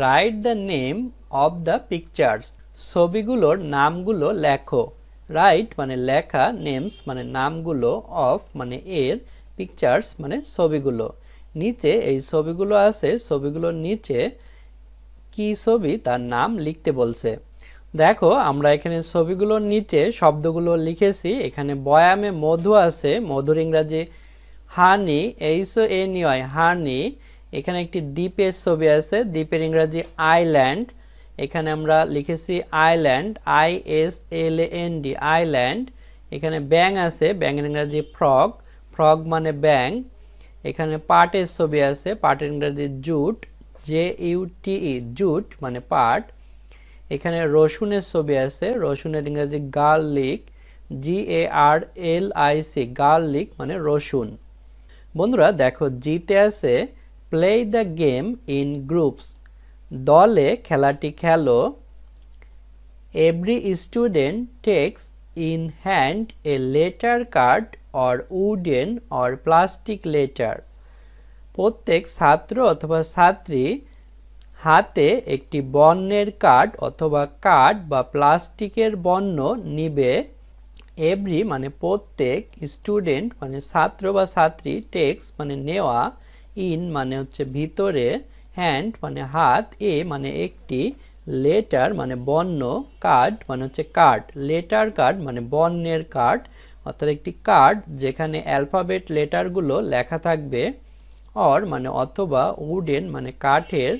write the name of the pictures, ছবিগুলোর নামগুলো লেখো। রাইট মানে লেখা, নেমস মানে নামগুলো, অফ মানে এর, পিকচার্স মানে ছবিগুলো। নিচে এই ছবিগুলো আছে, ছবিগুলোর নিচে কি ছবি তার নাম লিখতে বলছে। দেখো আমরা এখানে ছবিগুলোর নিচে শব্দগুলো লিখেছি। এখানে বয়ামে মধু আছে, মধুর ইংরাজি হানি, HONY, হানি। এখানে একটি দ্বীপের ছবি আছে, দ্বীপের ইংরাজি আইল্যান্ড, এখানে আমরা লিখেছি আইল্যান্ড, ISLAND, আইল্যান্ড। এখানে ব্যাং আছে, ব্যাঙের ইংরাজি ফ্রগ, ফ্রগ মানে ব্যাং। এখানে পাটের ছবি আছে, পাটের ইংরাজি জুট, JUTE, জুট মানে পাট। এখানে রসুনের ছবি আছে, রসুনের ইংরাজি গার্লিক, GARLIC, গার্লিক মানে রসুন। বন্ধুরা দেখো জিতে আছে play the game in groups, দলে খেলাটি খেলো। Every student takes in hand a letter card or wooden or plastic letter, প্রত্যেক ছাত্র অথবা ছাত্রী হাতে একটি বর্ণের কার্ড অথবা কার্ড বা প্লাস্টিকের বর্ণ নিবে। এভরি মানে প্রত্যেক, স্টুডেন্ট মানে ছাত্র বা ছাত্রী, টেক্স মানে নেওয়া, ইন মানে হচ্ছে ভিতরে, হ্যান্ড মানে হাত, এ মানে একটি, লেটার মানে বর্ণ, কার্ড মানে হচ্ছে কার্ড, লেটার কার্ড মানে বর্ণের কার্ড, অর্থাৎ একটি কার্ড যেখানে অ্যালফাবেট লেটারগুলো লেখা থাকবে। অর মানে অথবা, উডেন মানে কাঠের,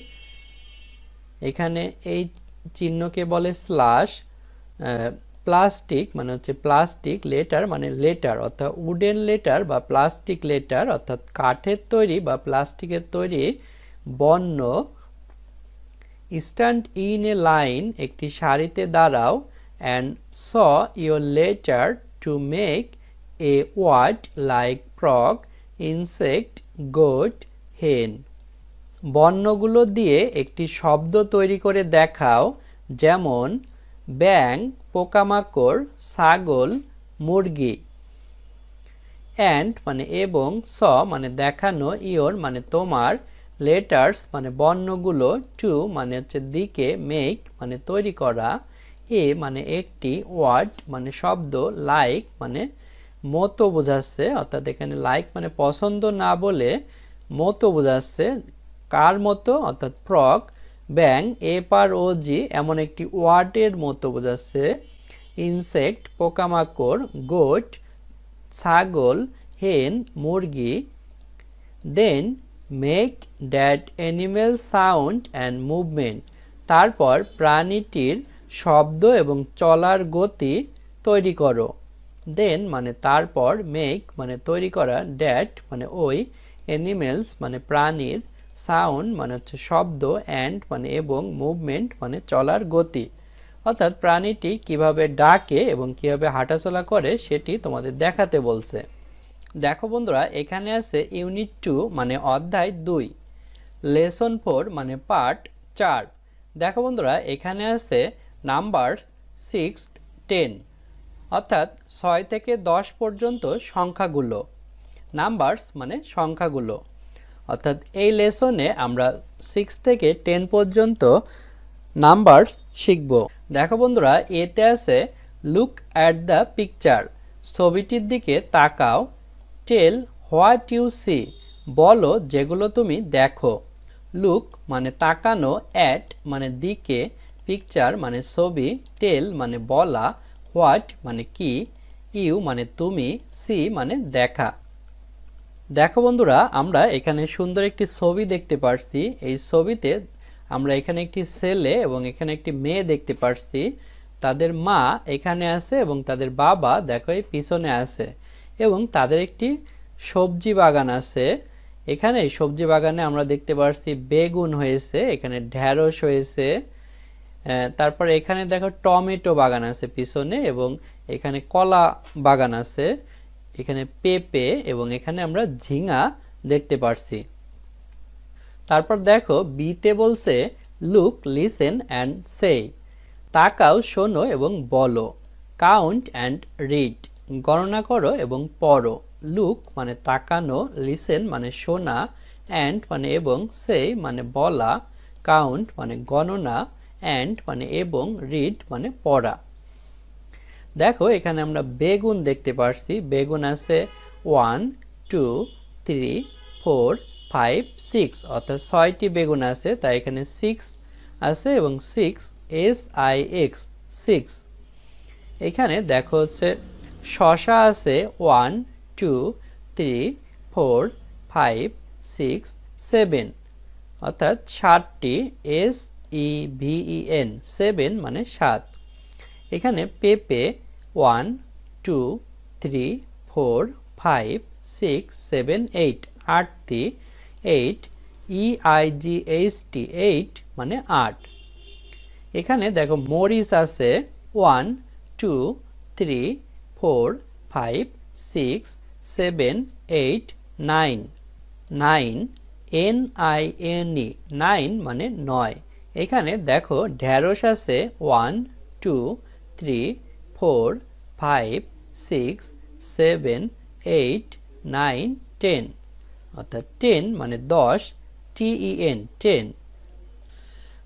এখানে এই চিহ্নকে বলে স্ল্যাশ। প্লাস্টিক মানে হচ্ছে প্লাস্টিক, লেটার মানে লেটার, অর্থাৎ উডেন লেটার বা প্লাস্টিক লেটার, অর্থাৎ কাঠের তৈরি বা প্লাস্টিকের তৈরি বর্ণ। স্ট্যান্ড ইন এ লাইন, একটি সারিতে দাঁড়াও। And saw your letter to make a word like frog, insect, goat, hen, বর্ণগুলো দিয়ে একটি শব্দ তৈরি করে দেখাও। যেমন ব্যাং পোকামাকড়, ছাগল, মুরগি। অ্যান্ড মানে এবং, স মানে দেখানো, ইয়োর মানে তোমার, লেটার্স মানে বর্ণগুলো, টু মানে হচ্ছে দিকে, মেক মানে তৈরি করা, এ মানে একটি, ওয়ার্ড মানে শব্দ, লাইক মানে মতো বোঝাচ্ছে, অর্থাৎ এখানে লাইক মানে পছন্দ না বলে মতো বোঝাচ্ছে, কার মতো, অর্থাৎ ফ্রগ। ব্যাং FROG এমন একটি ওয়ার্ডের মতো বোঝাচ্ছে। ইনসেক্ট পোকামাকড়, গোট ছাগল, হেন মুরগি। Then make that animal sound and movement, তারপর প্রাণীটির শব্দ এবং চলার গতি তৈরি করো। দেন মানে তারপর, মেক মানে তৈরি করা, ড্যাট মানে ওই, অ্যানিমেলস মানে প্রাণীর, সাউন্ড মানে হচ্ছে শব্দ, অ্যান্ড মানে এবং, মুভমেন্ট মানে চলার গতি। অর্থাৎ প্রাণীটি কিভাবে ডাকে এবং কিভাবে হাঁটাচলা করে সেটি তোমাদের দেখাতে বলছে। দেখো বন্ধুরা, এখানে আছে ইউনিট 2 মানে অধ্যায় 2, লেসন 4 মানে পার্ট 4। দেখো বন্ধুরা, এখানে আছে নাম্বারস 6, 10, অর্থাৎ 6 থেকে 10 পর্যন্ত সংখ্যাগুলো। নাম্বারস মানে সংখ্যাগুলো, অর্থাৎ এই লেসনে আমরা 6 থেকে 10 পর্যন্ত নাম্বারস শিখব। দেখো বন্ধুরা, এতে আছে লুক অ্যাট দ্য পিকচার, ছবিটির দিকে তাকাও, টেল হোয়াট ইউ সি, বলো যেগুলো তুমি দেখো। লুক মানে তাকানো, অ্যাট মানে দিকে, পিকচার মানে ছবি, টেল মানে বলা, হোয়াট মানে কি, ইউ মানে তুমি, সি মানে দেখা। দেখো বন্ধুরা, আমরা এখানে সুন্দর একটি ছবি দেখতে পাচ্ছি। এই ছবিতে আমরা এখানে একটি ছেলে এবং এখানে একটি মেয়ে দেখতে পাচ্ছি। তাদের মা এখানে আছে এবং তাদের বাবা দেখো এই পিছনে আছে, এবং তাদের একটি সবজি বাগান আছে। এখানে সবজি বাগানে আমরা দেখতে পাচ্ছি বেগুন হয়েছে, এখানে ঢেঁড়স হয়েছে, তারপর এখানে দেখো টমেটো বাগান আছে পিছনে, এবং এখানে কলা বাগান আছে, এখানে পেঁপে, এবং এখানে আমরা ঝিঙা দেখতে পাচ্ছি। তারপর দেখো বিতে বলছে লুক, লিসেন অ্যান্ড সে, তাকাও, শোনো এবং বলো। কাউন্ট অ্যান্ড রিড, গণনা করো এবং পড়ো। লুক মানে তাকানো, লিসেন মানে শোনা, অ্যান্ড মানে এবং, সে মানে বলা, কাউন্ট মানে গণনা, অ্যান্ড মানে এবং, রিড মানে পড়া। দেখো এখানে আমরা বেগুন দেখতে পাচ্ছি। বেগুন আছে 1, 2, 3, 4, 5, 6, অর্থাৎ 6টি বেগুন আছে, তাই এখানে 6 আছে, এবং 6 SIX 6। এখানে দেখো হচ্ছে শসা আছে 1, 2, 3, 4, 5, 6, 7, অর্থাৎ 7টি, SEVEN 7 মানে 7। এখানে পেঁপে 1, 2, 3, 4, 5, 6, 7, 8, 8টি, 8 EIGHT 8 মানে 8। এখানে দেখো মরিচ আছে 1, 2, 3, 4, 5, 6, 7, 8, 9, 9 NINE 9 মানে 9। এখানে দেখো ঢেঁড়স আছে 1, 2, 3, 4, 5, 6, 7, 8, 9, 10, অর্থাৎ 10 মানে 10, TEN 10।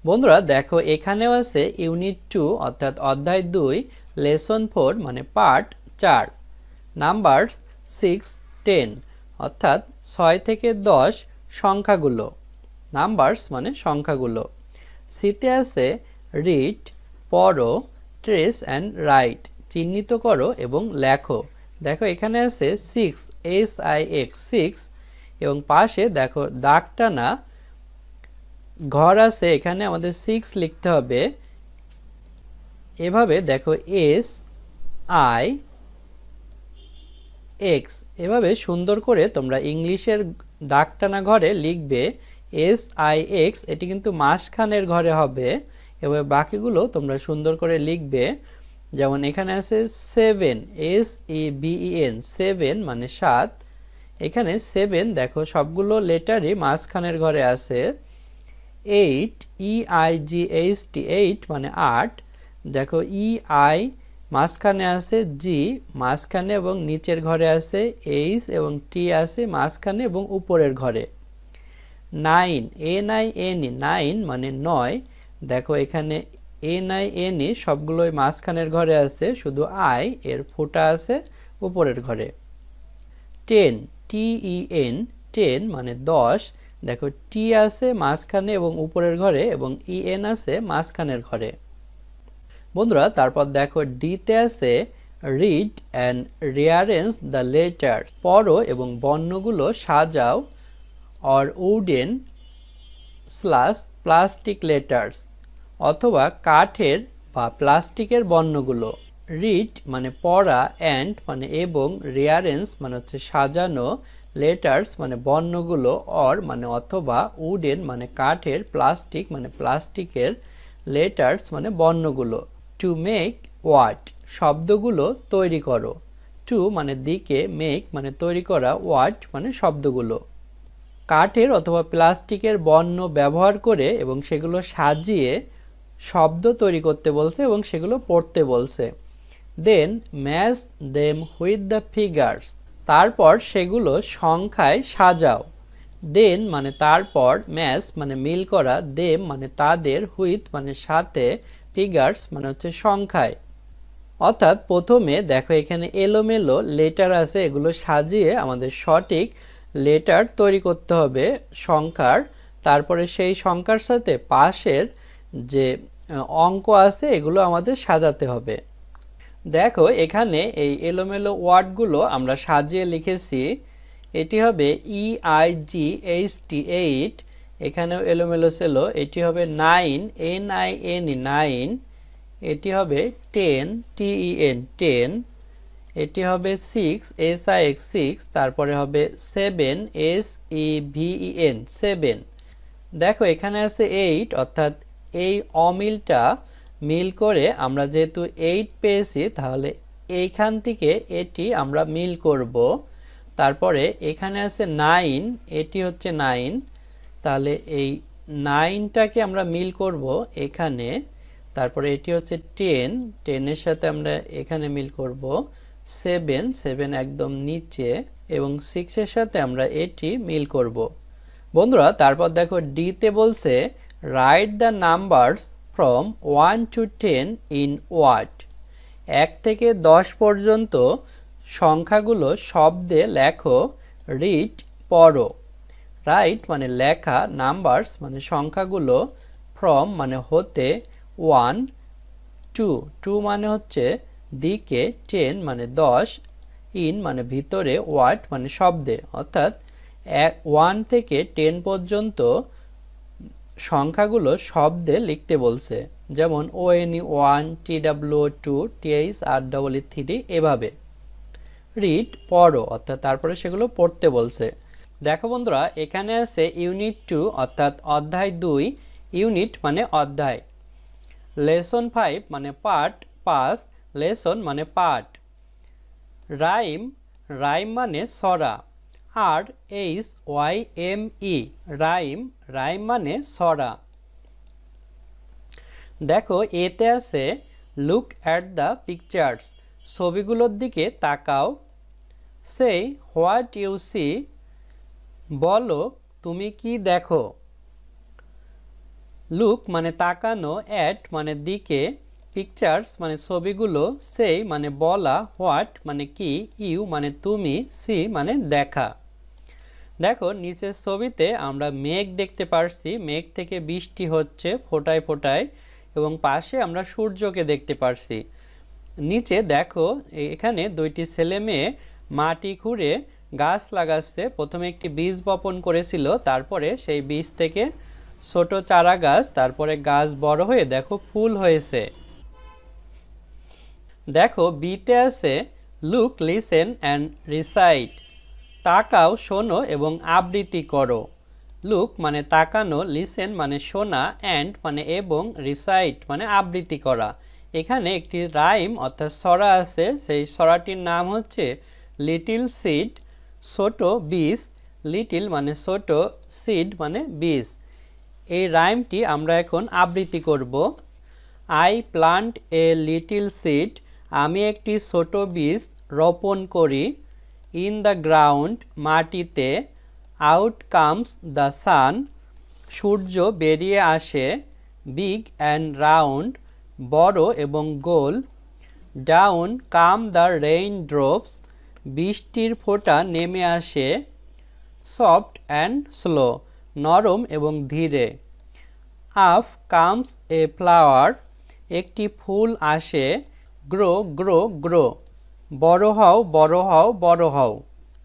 বন্ধুরা দেখো এখানেও আছে ইউনিট 2 অর্থাৎ অধ্যায় 2, লেসন 4 মানে পার্ট 4, নাম্বারস 6, 10, অর্থাৎ 6 থেকে 10 সংখ্যাগুলো। নাম্বারস মানে সংখ্যাগুলো। সিতে আছে রিড, পড়ো, ট্রেস অ্যান্ড রাইট, চিহ্নিত করো এবং লেখো। দেখো এখানে আছে 6 SIX 6, এবং পাশে দেখো দাগ টানা ঘর আছে, এখানে আমাদের 6 লিখতে হবে। এভাবে দেখো SIX, এভাবে সুন্দর করে তোমরা ইংলিশের দাগ টানা ঘরে লিখবে SIX, এটি কিন্তু মাঝখানের ঘরে হবে, এবং বাকিগুলো তোমরা সুন্দর করে লিখবে। যেমন এখানে আছে 7 SEVEN 7 মানে 7, এখানে 7 দেখো সবগুলো লেটারই মাঝখানের ঘরে আছে। 8 EIGHT 8 মানে 8, দেখো EI মাঝখানে আছে, G মাঝখানে এবং নিচের ঘরে আছে, H এবং T আছে মাঝখানে এবং উপরের ঘরে। 9 NINE 9 মানে 9, দেখো এখানে NINE সবগুলোই মাঝখানের ঘরে আছে, শুধু I এর ফোঁটা আছে উপরের ঘরে। 10 TEN 10 মানে 10, দেখো T আছে মাঝখানে এবং উপরের ঘরে, এবং EN আছে মাঝখানের ঘরে। বন্ধুরা তারপর দেখো ডিতে আছে read and rearrange the letter, পড়ো এবং বর্ণগুলো সাজাও, or wooden slash plastic letters, অথবা কাঠের বা প্লাস্টিকের বর্ণগুলো। রিড মানে পড়া, অ্যান্ড মানে এবং, রিয়ারেঞ্জ মানে হচ্ছে সাজানো, লেটার্স মানে বর্ণগুলো, অর মানে অথবা, উডেন মানে কাঠের, প্লাস্টিক মানে প্লাস্টিকের, লেটার্স মানে বর্ণগুলো। টু মেক ওয়াট শব্দগুলো তৈরি করো। টু মানে দিকে, মেক মানে তৈরি করা, ওয়াট মানে শব্দগুলো। কাঠের অথবা প্লাস্টিকের বর্ণ ব্যবহার করে এবং সেগুলো সাজিয়ে শব্দ তৈরি করতে বলছে এবং সেগুলো পড়তে বলছে। Then match them with the figures তারপর সেগুলো সংখ্যায় সাজাও। দেন মানে তারপর, ম্যাচ মানে মিল করা, দেম মানে তাদের, হুইথ মানে সাথে, ফিগার্স মানে হচ্ছে সংখ্যায়। অর্থাৎ প্রথমে দেখো এখানে এলোমেলো লেটার আছে, এগুলো সাজিয়ে আমাদের সঠিক লেটার তৈরি করতে হবে সংখ্যার। তারপরে সেই সংখ্যার সাথে পাশের যে অঙ্ক আছে এগুলো আমাদের সাজাতে হবে। দেখো এখানে এই এলোমেলো ওয়ার্ডগুলো আমরা সাজিয়ে লিখেছি। এটি হবে EIGHT 8, এখানেও এলোমেলো ছিল। এটি হবে 9 NINE 9, এটি হবে 10 TEN 10, এটি হবে 6 SIX 6, তারপরে হবে 7 SEVEN 7। দেখো এখানে আছে 8, অর্থাৎ এই অমিলটা মিল করে আমরা যেহেতু 8 পেয়েছি তাহলে এইখান থেকে এটি আমরা মিল করব। তারপরে এখানে আছে 9, এটি হচ্ছে 9, তাহলে এই 9টাকে আমরা মিল করব এখানে। তারপরে এটি হচ্ছে 10, 10 এর সাথে আমরা এখানে মিল করব 7, 7 একদম নিচে, এবং 6 এর সাথে আমরা এটি মিল করব। বন্ধুরা তারপর দেখো ডিতে বলছে write the numbers from 1 to 10 in word. 1 থেকে 10 পর্যন্ত সংখ্যাগুলো শব্দে লেখো। রিড পড়ো। রাইট মানে লেখা, নাম্বারস মানে সংখ্যাগুলো, ফ্রম মানে হতে, 1 টু মানে হচ্ছে দিকে, 10 মানে 10, ইন মানে ভিতরে, ওয়ার্ড মানে শব্দে। অর্থাৎ 1 থেকে 10 পর্যন্ত সংখ্যাগুলো শব্দে লিখতে বলছে, যেমন ONE 1, TWO 2, THREE 3, এভাবে। রিড পড়ো, অর্থাৎ তারপরে সেগুলো পড়তে বলছে। দেখো বন্ধুরা এখানে আছে ইউনিট 2 অর্থাৎ অধ্যায় 2। ইউনিট মানে অধ্যায়। লেসন 5 মানে পার্ট, 5 লেসন মানে পাঠ। রাইম, রাইম মানে ছড়া। RHYME রাইম, রাইম মানে ছড়া। দেখো এতে আছে লুক অ্যাট দ্য পিকচার্স ছবিগুলোর দিকে তাকাও। সেই হোয়াট ইউ সি বলো তুমি কি দেখো। লুক মানে তাকানো, অ্যাট মানে দিকে, পিকচার্স মানে ছবিগুলো, সেই মানে বলা, হোয়াট মানে কি, ইউ মানে তুমি, সি মানে দেখা। দেখো নিচের ছবিতে আমরা মেঘ দেখতে পারছি, মেঘ থেকে বৃষ্টি হচ্ছে ফোটায় ফোটায়, এবং পাশে আমরা সূর্যকে দেখতে পারছি। নিচে দেখো এখানে দুইটি ছেলে মেয়ে মাটি খুঁড়ে গাছ লাগাচ্ছে। প্রথমে একটি বীজ বপন করেছিল, তারপরে সেই বীজ থেকে ছোট চারা গাছ, তারপরে গাছ বড় হয়ে দেখো ফুল হয়েছে। দেখো বিতে আছে লুক, লিসেন অ্যান্ড রিসাইট তাকাও, শোনো এবং আবৃত্তি করো। লুক মানে তাকানো, লিসেন মানে শোনা, অ্যান্ড মানে এবং, রিসাইট মানে আবৃত্তি করা। এখানে একটি রাইম অর্থাৎ ছড়া আছে, সেই ছড়াটির নাম হচ্ছে লিটিল সিড, ছোট বীজ। লিটিল মানে ছোট, সিড মানে বীজ। এই রাইমটি আমরা এখন আবৃত্তি করব। I plant a little seed আমি একটি ছোট বীজ রোপণ করি। ইন দ্য গ্রাউন্ড মাটিতে। আউট কামস দ্য সান সূর্য বেরিয়ে আসে। বিগ অ্যান্ড রাউন্ড বড় এবং গোল। Down come the rain drops বৃষ্টির ফোঁটা নেমে আসে। সফট অ্যান্ড স্লো নরম এবং ধীরে। আপ কামস এ ফ্লাওয়ার একটি ফুল আসে। গ্রো গ্রো গ্রো বড় হও বড় হও বড় হও।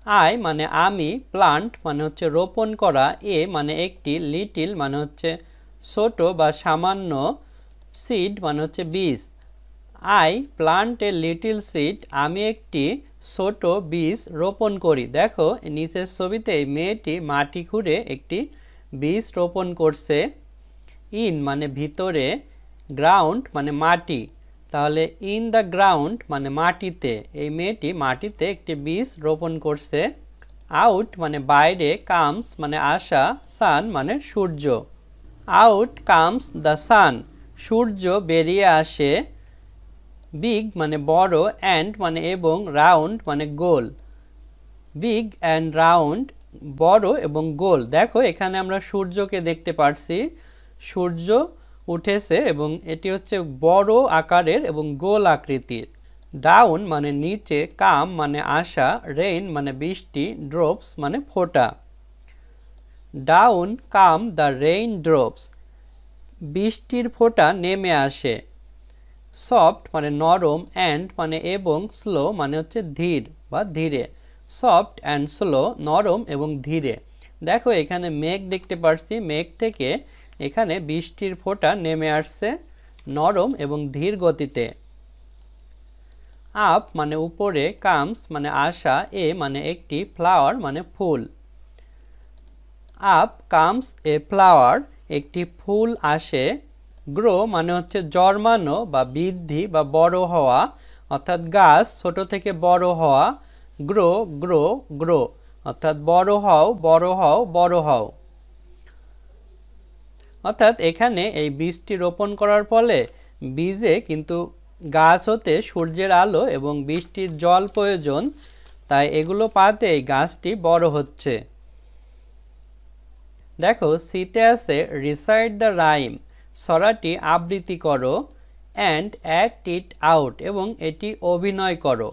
আই মানে আমি, প্লান্ট মানে হচ্ছে রোপণ করা, এ মানে একটি, লিটিল মানে হচ্ছে ছোট বা সামান্য, সিড মানে হচ্ছে বীজ। I plant a little seed, আমি একটি ছোট বীজ রোপণ করি। দেখো নিচের ছবিতে এই মেয়েটি মাটি খুঁড়ে একটি বীজ রোপণ করছে। ইন মানে ভিতরে, গ্রাউন্ড মানে মাটি, তাহলে ইন দ্য গ্রাউন্ড মানে মাটিতে, এই মেয়েটি মাটিতে একটি বীজ রোপণ করছে। আউট মানে বাইরে, কামস মানে আসা, সান মানে সূর্য। আউট কামস দ্য সান, সূর্য বেরিয়ে আসে। বিগ মানে বড়, অ্যান্ড মানে এবং, রাউন্ড মানে গোল। বিগ অ্যান্ড রাউন্ড, বড় এবং গোল। দেখো এখানে আমরা সূর্যকে দেখতে পাচ্ছি, সূর্য উঠেছে এবং এটি হচ্ছে বড় আকারের এবং গোল আকৃতির। ডাউন মানে নিচে, কাম মানে আসা, রেইন মানে বৃষ্টি, ড্রপস মানে ফোঁটা। Down come the rain drops, বৃষ্টির ফোঁটা নেমে আসে। সফট মানে নরম, অ্যান্ড মানে এবং, স্লো মানে হচ্ছে ধীর বা ধীরে। সফট অ্যান্ড স্লো, নরম এবং ধীরে। দেখো এখানে মেঘ দেখতে পাচ্ছি, মেঘ থেকে এখানে বৃষ্টির ফোঁটা নেমে আসছে নরম এবং ধীর গতিতে। আপ মানে উপরে, কামস মানে আসা, এ মানে একটি, ফ্লাওয়ার মানে ফুল। আপ কামস এ ফ্লাওয়ার, একটি ফুল আসে। গ্রো মানে হচ্ছে জন্মানো বা বৃদ্ধি বা বড় হওয়া, অর্থাৎ গাছ ছোট থেকে বড় হওয়া। গ্রো গ্রো গ্রো, অর্থাৎ বড় হও বড় হও বড় হও। অর্থাৎ এখানে এই বীজটি রোপণ করার ফলে বীজে কিন্তু গাছ হতে সূর্যের আলো এবং বৃষ্টির জল প্রয়োজন, তাই এগুলো পাতেই গাছটি বড় হচ্ছে। দেখো সিতে আছে রিসাইট দ্য রাইম, ছড়াটি আবৃত্তি করো। অ্যান্ড অ্যাক্ট ইট আউট, এবং এটি অভিনয় করো।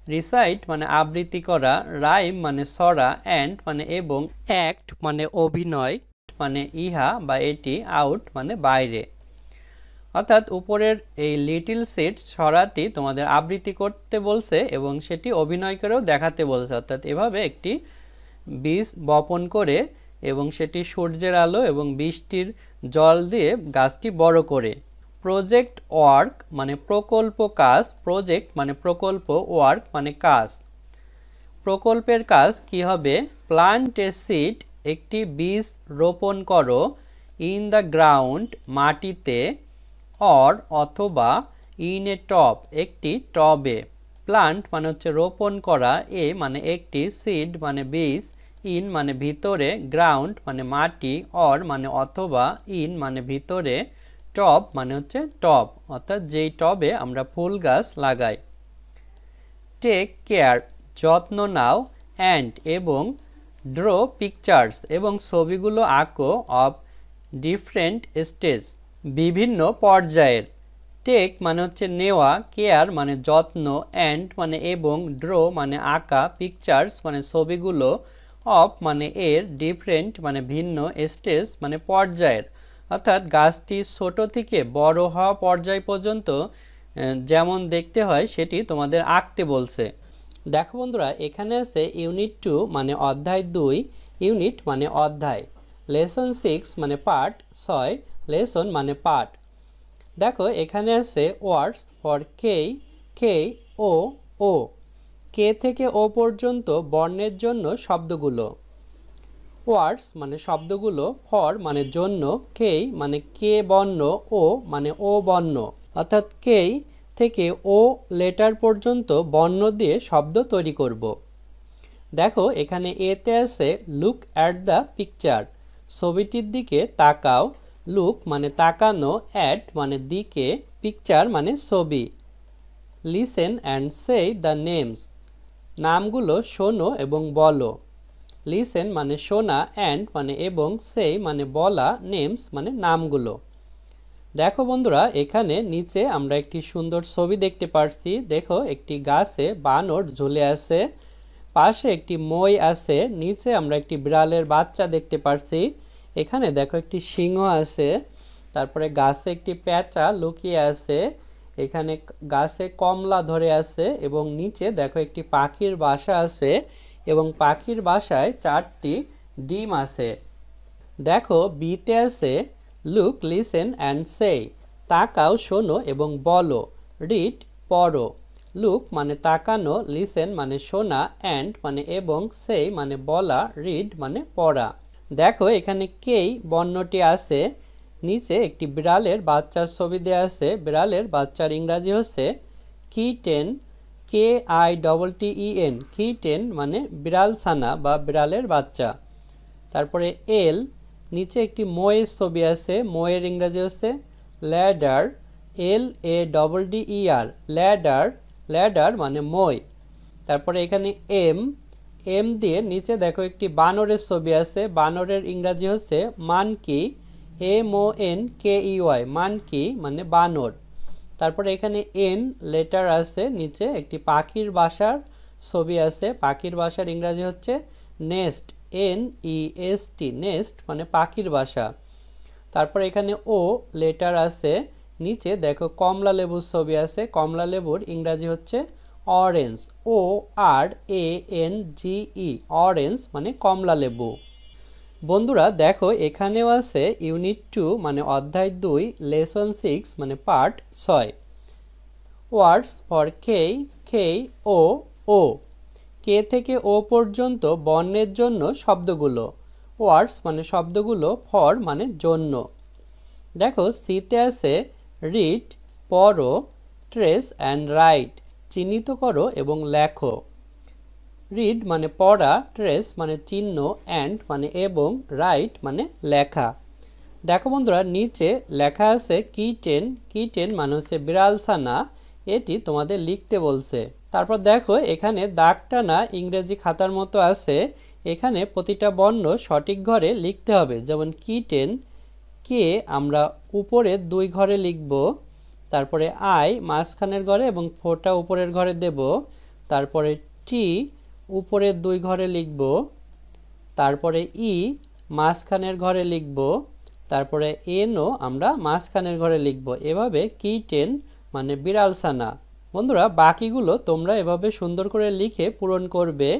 রিসাইট মানে আবৃত্তি করা, রাইম মানে ছড়া, অ্যান্ড মানে এবং, অ্যাক্ট মানে অভিনয় মানে ইহা বা এটি, আউট মানে বাইরে। অর্থাৎ উপরের এই লিটল সিড ছড়াটি তোমাদের আবৃত্তি করতে বলছে এবং সেটি অভিনয় করেও দেখাতে বলছে। অর্থাৎ এভাবে একটি বীজ বপন করে এবং সেটি সূর্যের আলো এবং বৃষ্টির জল দিয়ে গাছটি বড় করে। প্রজেক্ট ওয়ার্ক মানে প্রকল্প কাজ, প্রজেক্ট মানে প্রকল্প, ওয়ার্ক মানে কাজ। প্রকল্পের কাজ কি হবে? প্লান্ট এ সিড, একটি বীজ রোপণ করো। ইন দ্য গ্রাউন্ড, মাটিতে। অর অথবা, ইন এ টব, একটি টবে। প্লান্ট মানে হচ্ছে রোপণ করা, এ মানে একটি, সিড মানে বীজ, ইন মানে ভিতরে, গ্রাউন্ড মানে মাটি, অর মানে অথবা, ইন মানে ভিতরে, টব মানে হচ্ছে টব, অর্থাৎ যেই টবে আমরা ফুল গাছ লাগাই। টেক কেয়ার, যত্ন নাও। অ্যান্ড এবং, ড্র পিকচার্স, এবং ছবিগুলো আঁকো। অফ ডিফারেন্ট স্টেজ, বিভিন্ন পর্যায়ের। টেক মানে হচ্ছে নেওয়া, কেয়ার মানে যত্ন, অ্যান্ড মানে এবং, ড্র মানে আঁকা, পিকচার্স মানে ছবিগুলো, অফ মানে এর, ডিফারেন্ট মানে ভিন্ন, স্টেজ মানে পর্যায়ের। অর্থাৎ গাছটি ছোট থেকে বড় হওয়া পর্যায় পর্যন্ত যেমন দেখতে হয় সেটি তোমাদের আঁকতে বলছে। দেখো বন্ধুরা, এখানে আছে ইউনিট 2 মানে অধ্যায় 2, ইউনিট মানে অধ্যায়, লেসন 6 মানে পার্ট 6, লেসন মানে পাঠ। দেখো এখানে আছে ওয়ার্ডস ফর কে, কে ও ও, কে থেকে ও পর্যন্ত বর্ণের জন্য শব্দগুলো। ওয়ার্ডস মানে শব্দগুলো, ফর মানে জন্য, কে মানে কে বর্ণ, ও মানে ও বর্ণ। অর্থাৎ কে থেকে ও লেটার পর্যন্ত বর্ণ দিয়ে শব্দ তৈরি করব। দেখো এখানে এতে আছে লুক অ্যাট দ্য পিকচার, ছবিটির দিকে তাকাও। লুক মানে তাকানো, অ্যাট মানে দিকে, পিকচার মানে ছবি। Listen and say the names, নামগুলো শোনো এবং বলো। লিসেন মানে শোনা, অ্যান্ড মানে এবং, সে মানে বলা, নেমস মানে নামগুলো। দেখো বন্ধুরা, এখানে নিচে আমরা একটি সুন্দর ছবি দেখতে পাচ্ছি। দেখো একটি গাছে বানর ঝুলে আছে, পাশে একটি মই আছে, নিচে আমরা একটি বিড়ালের বাচ্চা দেখতে পাচ্ছি। এখানে দেখো একটি সিংহ আছে, তারপরে গাছে একটি পেঁচা লুকিয়ে আছে, এখানে গাছে কমলা ধরে আছে এবং নিচে দেখো একটি পাখির বাসা আছে এবং পাখির বাসায় 4টি ডিম আছে। দেখো বিতে আছে লুক, লিসেন অ্যান্ড সে, তাকাও, শোনো এবং বলো। রিড পড়ো, লুক মানে তাকানো, লিসেন মানে শোনা, অ্যান্ড মানে এবং, সেই মানে বলা, রিড মানে পড়া। দেখো এখানে কেই বর্ণটি আছে, নিচে একটি বিড়ালের বাচ্চার ছবি দেওয়া আছে। বিড়ালের বাচ্চার ইংরাজি হচ্ছে কিটেন, KITTEN, কিটেন মানে বিড়াল ছানা বা বিড়ালের বাচ্চা। তারপরে এল, নিচে একটি ময়ের ছবি আছে, ময়ের ইংরাজি হচ্ছে ল্যাডার, LADDER, ল্যাডার, ল্যাডার মানে মই। তারপরে এখানে এম, এম দিয়ে নিচে দেখো একটি বানরের ছবি আছে, বানরের ইংরাজি হচ্ছে মানকি, MONKEY, মানকি মানে বানর। তারপরে এখানে এন লেটার আছে, নিচে একটি পাখির বাসার ছবি আছে, পাখির বাসার ইংরাজি হচ্ছে নেস্ট, NEST, নেস্ট মানে পাখির বাসা। তারপর এখানে ও লেটার আছে, নিচে দেখো কমলা লেবুর ছবি আছে, কমলা লেবুর ইংরাজি হচ্ছে অরেঞ্জ, ORANGE, অরেঞ্জ মানে কমলা লেবু। বন্ধুরা দেখো এখানেও আছে ইউনিট 2 মানে অধ্যায় 2, লেসন 6 মানে পার্ট 6, ওয়ার্ডস ফর KO, কে থেকে ও পর্যন্ত বর্ণের জন্য শব্দগুলো, ওয়ার্ডস মানে শব্দগুলো, ফর মানে জন্য। দেখো সিতে আছে রিড পড়ো, ট্রেস অ্যান্ড রাইট চিহ্নিত করো এবং লেখো। রিড মানে পড়া, ট্রেস মানে চিহ্ন, অ্যান্ড মানে এবং, রাইট মানে লেখা। দেখো বন্ধুরা নিচে লেখা আছে কিটেন, কিটেন মানে হচ্ছে বিড়াল ছানা, এটি তোমাদের লিখতে বলছে। তারপর দেখো এখানে দাগ টানা ইংরেজি খাতার মতো আছে, এখানে প্রতিটা বর্ণ সঠিক ঘরে লিখতে হবে। যেমন কিটেন, কে আমরা উপরে 2 ঘরে লিখব, তারপরে আই মাঝখানের ঘরে এবং ফোটা উপরের ঘরে দেব, তারপরে টি উপরে 2 ঘরে লিখব, তারপরে ই মাঝখানের ঘরে লিখব, তারপরে এনও আমরা মাঝখানের ঘরে লিখব। এভাবে কিটেন মানে বিড়াল ছানা। বন্ধুরা বাকিগুলো তোমরা এভাবে সুন্দর করে লিখে পূরণ করবে।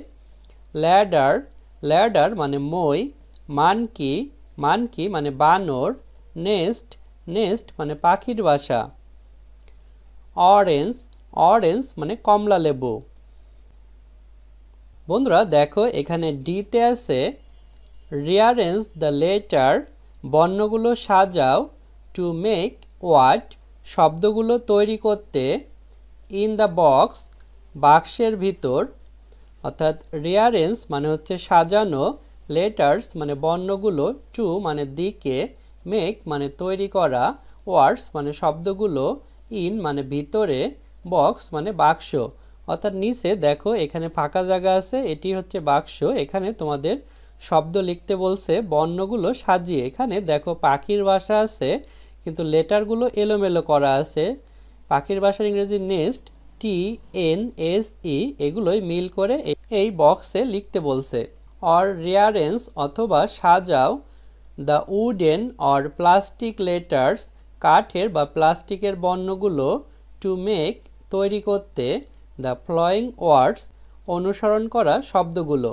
ল্যাডার, ল্যাডার মানে মই, মানকি, মানকি মানে বানর, নেস্ট, নেস্ট মানে পাখির বাসা, অরেঞ্জ, অরেঞ্জ মানে কমলা লেবু। বন্ধুরা দেখো এখানে ডিতে আছে রিয়ারেঞ্জ দ্য লেটার, বর্ণগুলো সাজাও, টু মেক ওয়ার্ড, শব্দগুলো তৈরি করতে, ইন দ্য বক্স, বাক্সের ভিতর। অর্থাৎ রিয়ারেঞ্জ মানে হচ্ছে সাজানো, লেটার্স মানে বর্ণগুলো, টু মানে দিকে, মেক মানে তৈরি করা, ওয়ার্ডস মানে শব্দগুলো, ইন মানে ভিতরে, বক্স মানে বাক্স। অর্থাৎ নিচে দেখো এখানে ফাঁকা জায়গা আছে, এটি হচ্ছে বাক্স, এখানে তোমাদের শব্দ লিখতে বলছে বর্ণগুলো সাজিয়ে। এখানে দেখো পাখির বাসা আছে কিন্তু লেটারগুলো এলোমেলো করা আছে। পাখির বাসার ইংরেজি নেস্ট, TNSE, এগুলোই মিল করে এই বক্সে লিখতে বলছে। অর রিয়ারেঞ্জ অথবা সাজাও the wooden or plastic letters, কাঠের বা প্লাস্টিকের বর্ণগুলো, টু মেক তৈরি করতে, দ্য ফলোয়িং ওয়ার্ডস অনুসরণ করা শব্দগুলো।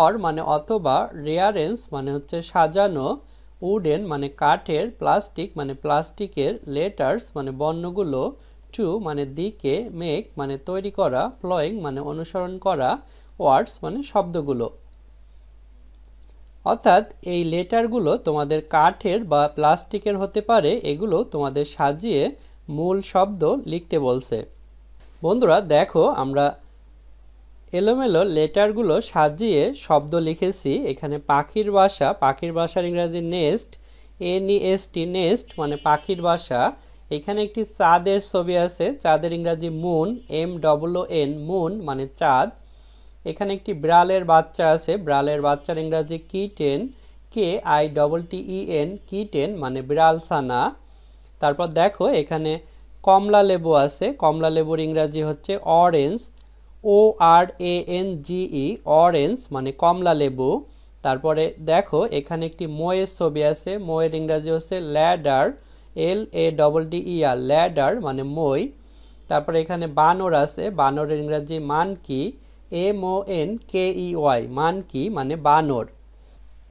অর মানে অথবা, রিয়ারেঞ্জ মানে হচ্ছে সাজানো, উডেন মানে কাঠের, প্লাস্টিক মানে প্লাস্টিকের, লেটার্স মানে বর্ণগুলো, টু মানে দিকে, মেক মানে তৈরি করা, ফলোয়িং মানে অনুসরণ করা, ওয়ার্ডস মানে শব্দগুলো। অর্থাৎ এই লেটারগুলো তোমাদের কাঠের বা প্লাস্টিকের হতে পারে, এগুলো তোমাদের সাজিয়ে মূল শব্দ লিখতে বলছে। বন্ধুরা দেখো আমরা এলোমেলো লেটারগুলো সাজিয়ে শব্দ লিখেছি। এখানে পাখির বাসা, পাখির বাসার ইংরেজি নেস্ট, NEST, নেস্ট মানে পাখির বাসা। এখানে একটি চাঁদের ছবি আছে, চাঁদের ইংরাজি মুন, MOON, মুন মানে চাঁদ। এখানে একটি বিড়ালের বাচ্চা আছে, বিড়ালের বাচ্চার ইংরাজি কিটেন, KITTEN, কিটেন মানে বিড়াল ছানা। তারপর দেখো এখানে কমলা লেবু আছে, কমলা লেবুর ইংরাজি হচ্ছে অরেঞ্জ, ORANGE, অরেঞ্জ মানে কমলা লেবু। তারপরে দেখো এখানে একটি ময়ের ছবি আছে, ময়ের ইংরাজি হচ্ছে ল্যাডার, LADDER, ল্যাডার মানে মই। তারপরে এখানে বানর আছে, বানরের ইংরাজি মানকি, MONKEY, মানকি মানে বানর।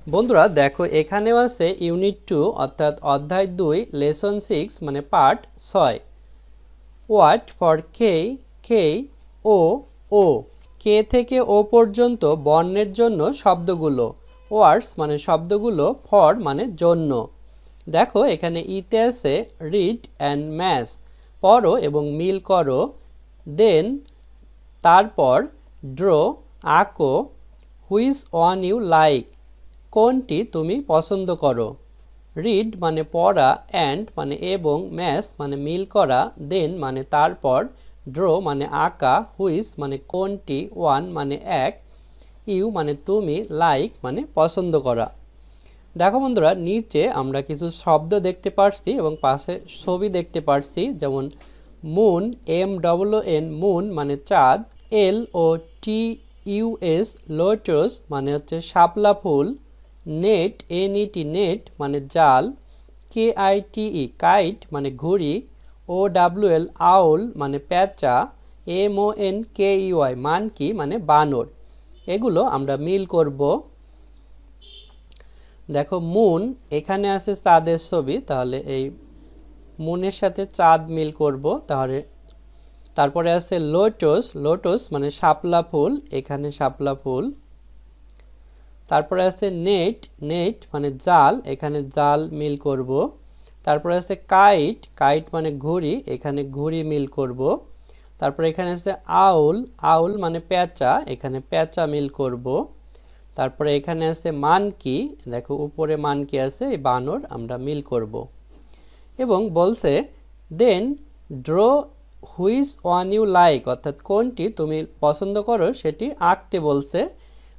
বন্ধুরা দেখো এখানেও আছে ইউনিট 2 অর্থাৎ অধ্যায় 2, লেসন 6 মানে পার্ট 6, ওয়াট ফর কে, কে ও ও, কে থেকে ও পর্যন্ত বর্ণের জন্য শব্দগুলো, ওয়ার্ডস মানে শব্দগুলো, ফর মানে জন্য। দেখো এখানে ইতে আছে রিড অ্যান্ড ম্যাচ, পড়ো এবং মিল করো। দেন তারপর ড্র আঁকো, হুইচ ওয়ান ইউ লাইক কোনটি তুমি পছন্দ করো। রিড মানে পড়া, অ্যান্ড মানে এবং, ম্যাচ মানে মিল করা, দেন মানে তারপর, ড্র মানে আঁকা, হুইচ মানে কোনটি, ওয়ান মানে এক, ইউ মানে তুমি, লাইক মানে পছন্দ করা। দেখো বন্ধুরা নিচে আমরা কিছু শব্দ দেখতে পারছি এবং পাশে ছবি দেখতে পারছি, যেমন মুন, MOON মুন মানে চাঁদ, LOTUS লোটাস মানে হচ্ছে শাপলা ফুল, নেট NET নেট মানে জাল, KITE কাইট মানে ঘুড়ি, OWL আউল মানে পেঁচা, MONKEY মানকি মানে বানর। এগুলো আমরা মিল করব। দেখো মুন, এখানে আছে চাঁদের ছবি, তাহলে এই মুনের সাথে চাঁদ মিল করব। তারপরে আছে লোটাস, লোটাস মানে শাপলা ফুল, এখানে শাপলা ফুল। তারপরে আছে নেট, নেট মানে জাল, এখানে জাল মিল করব। তারপরে আছে কাইট, কাইট মানে ঘুড়ি, এখানে ঘুড়ি মিল করব। তারপরে এখানে আছে আউল, আউল মানে পেঁচা, এখানে পেঁচা মিল করব। তারপরে এখানে আছে মানকি, দেখো উপরে মানকি আছে, এই বানর আমরা মিল করব। এবং বলছে then draw which one you like, অর্থাৎ কোনটি তুমি পছন্দ করো সেটি আঁকতে বলছে,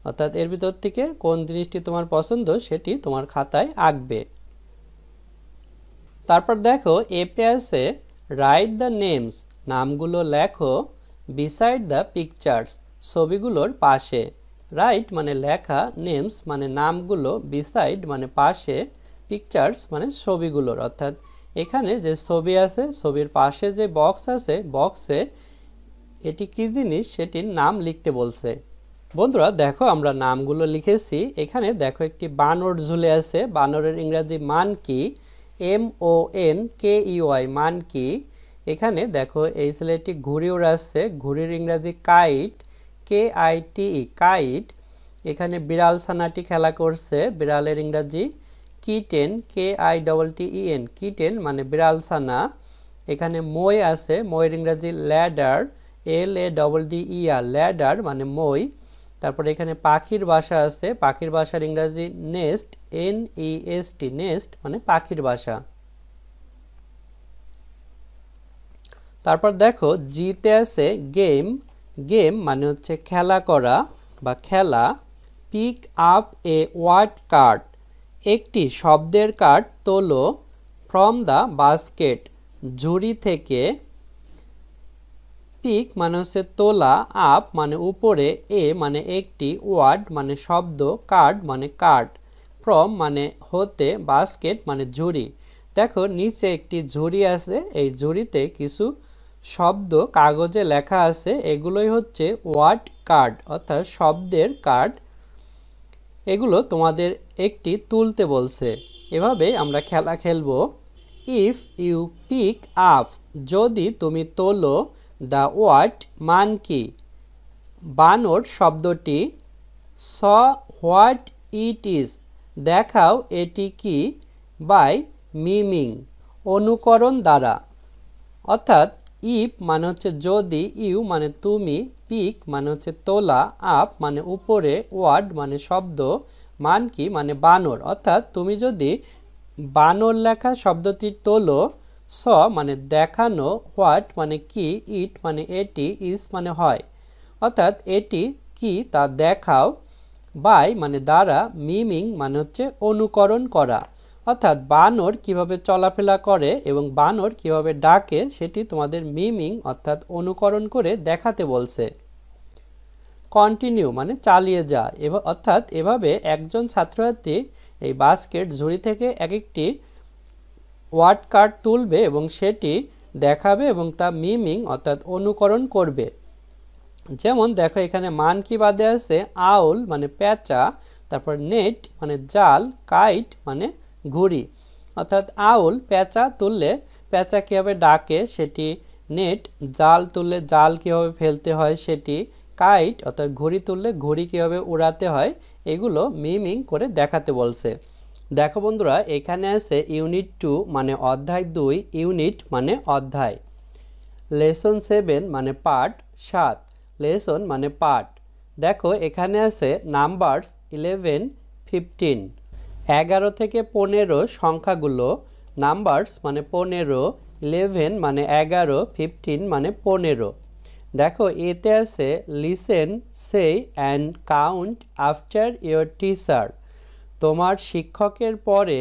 অর্থাৎ এর ভিতর থেকে কোন জিনিসটি তোমার পছন্দ সেটি তোমার খাতায় আঁকবে। তারপর দেখো এপে আছে রাইট দ্য নেমস, নামগুলো লেখো, বিসাইড দ্য পিকচার্স, ছবিগুলোর পাশে। রাইট মানে লেখা, নেমস মানে নামগুলো, বিসাইড মানে পাশে, পিকচার্স মানে ছবিগুলোর, অর্থাৎ এখানে যে ছবি আছে ছবির পাশে যে বক্স আছে বক্সে এটি কি জিনিস সেটির নাম লিখতে বলছে। বন্ধুরা দেখো আমরা নামগুলো লিখেছি। এখানে দেখো একটি বানর ঝুলে আছে, বানরের ইংরাজি মানকি, MONKEY মানকি। এখানে দেখো এই ছেলেটি ঘুড়ি উড়াচ্ছে, ঘুড়ির ইংরাজি কাইট, KITE কাইট। এখানে বিড়াল ছানাটি খেলা করছে, বিড়ালের ইংরাজি কিটেন, KITTEN কিটেন মানে বিড়াল ছানা। এখানে মই আছে, মইয়ের ইংরাজি ল্যাডার, LADDER ল্যাডার মানে মই। তারপরে এখানে পাখির বাসা আছে, পাখির বাসার ইংরাজি নেস্ট, NEST নেস্ট মানে পাখির বাসা। তারপর দেখো জিতে আছে গেম, গেম মানে হচ্ছে খেলা করা বা খেলা। Pick up a word card, একটি শব্দের কার্ড তোলো, ফ্রম দ্য বাস্কেট ঝুড়ি থেকে। পিক মানে হচ্ছে তোলা, আপ মানে উপরে, এ মানে একটি, ওয়ার্ড মানে শব্দ, কার্ড মানে কার্ড, ফ্রম মানে হতে, বাস্কেট মানে ঝুড়ি। দেখো নিচে একটি ঝুড়ি আছে, এই ঝুড়িতে কিছু শব্দ কাগজে লেখা আছে, এগুলোই হচ্ছে ওয়ার্ড কার্ড অর্থাৎ শব্দের কার্ড। এগুলো তোমাদের একটি তুলতে বলছে। এভাবে আমরা খেলা খেলবো। ইফ ইউ পিক আপ, যদি তুমি তোলো, দ্য ওয়ার্ড মানকি বানর শব্দটি, স হোয়াট ইট ইজ দেখাও এটি কি, বাই মিমিং অনুকরণ দ্বারা। অর্থাৎ ইফ মানে হচ্ছে যদি, ইউ মানে তুমি, পিক মানে হচ্ছে তোলা, আপ মানে উপরে, ওয়ার্ড মানে শব্দ, মানকি মানে বানর। অর্থাৎ তুমি যদি বানর লেখা শব্দটি তোলো, স মানে দেখানো, হোয়াট মানে কি, ইট মানে এটি, ইজ মানে হয়, অর্থাৎ এটি কি তা দেখাও, বাই মানে দ্বারা, মিমিং মানে হচ্ছে অনুকরণ করা, অর্থাৎ বানর কিভাবে চলাফেরা করে এবং বানর কিভাবে ডাকে সেটি তোমাদের মিমিং অর্থাৎ অনুকরণ করে দেখাতে বলছে। কন্টিনিউ মানে চালিয়ে যা, অর্থাৎ এভাবে একজন ছাত্রছাত্রী এই বাস্কেট ঝুড়ি থেকে এক একটি ওয়ার্ড কার্ড তুলবে এবং সেটি দেখাবে এবং তা মিমিং অর্থাৎ অনুকরণ করবে। যেমন দেখো এখানে মানকি বাদে আছে আউল মানে পেঁচা, তারপর নেট মানে জাল, কাইট মানে ঘুড়ি। অর্থাৎ আউল পেঁচা তুললে পেঁচা কীভাবে ডাকে সেটি নেট জাল তুললে জাল কীভাবে ফেলতে হয় সেটি, কাইট অর্থাৎ ঘুড়ি তুললে ঘুড়ি কীভাবে উড়াতে হয় এগুলো মিমিং করে দেখাতে বলছে। দেখো বন্ধুরা, এখানে আছে ইউনিট 2 মানে অধ্যায় 2, ইউনিট মানে অধ্যায়, লেসন 7 মানে পাঠ 7, লেসন মানে পাঠ। দেখো এখানে আছে নাম্বারস 11, 15, 11 থেকে 15 সংখ্যাগুলো, নাম্বারস মানে 15, 11 মানে 11, 15 মানে 15। দেখো এতে আছে listen, say and count after your teacher, তোমার শিক্ষকের পরে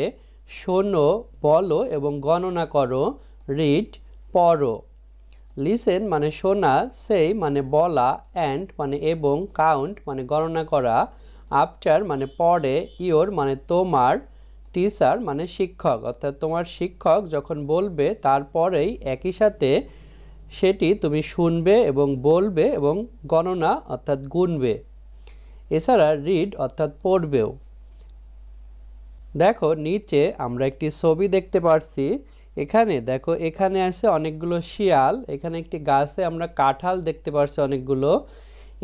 শোনো, বলো এবং গণনা করো, রিড পড়ো। লিসেন মানে শোনা, সেই মানে বলা, অ্যান্ড মানে এবং, কাউন্ট মানে গণনা করা, আফটার মানে পরে, ইয়োর মানে তোমার, টিচার মানে শিক্ষক, অর্থাৎ তোমার শিক্ষক যখন বলবে তারপরেই একই সাথে সেটি তুমি শুনবে এবং বলবে এবং গণনা অর্থাৎ গুনবে। এছাড়া রিড অর্থাৎ পড়বেও। দেখো নিচে আমরা একটি ছবি দেখতে পাচ্ছি। এখানে দেখো এখানে আছে অনেকগুলো শিয়াল, এখানে একটি গাছে আমরা কাঁঠাল দেখতে পাচ্ছি অনেকগুলো,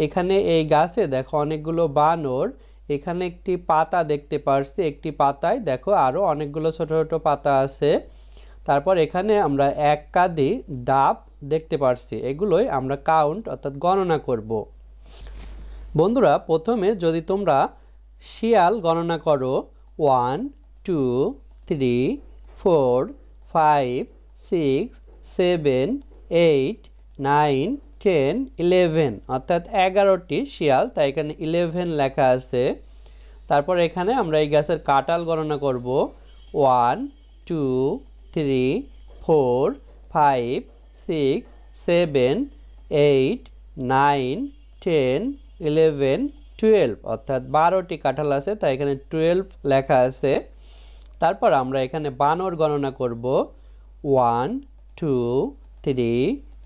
এখানে এই গাছে দেখো অনেকগুলো বানর, এখানে একটি পাতা দেখতে পাচ্ছি, একটি পাতায় দেখো আরও অনেকগুলো ছোট ছোট পাতা আছে। তারপর এখানে আমরা এক কাঁদি ডাব দেখতে পাচ্ছি, এগুলোই আমরা কাউন্ট অর্থাৎ গণনা করব। বন্ধুরা প্রথমে যদি তোমরা শিয়াল গণনা করো 1, 2, 3, 4, 5, 6, 7, 8, 9, 10, 11 অর্থাৎ 11টি শিয়াল, তাই এখানে 11 লেখা আছে। তারপর এখানে আমরা এই গাছের কাঁঠাল গণনা করব 1, 2, 3, 4, 5, 6, 7, 8, 9, 10, 11, 12 অর্থাৎ 12টি কাঁঠাল আছে, তাই এখানে 12 লেখা আছে। তারপর আমরা এখানে বানর গণনা করব 1, 2, 3,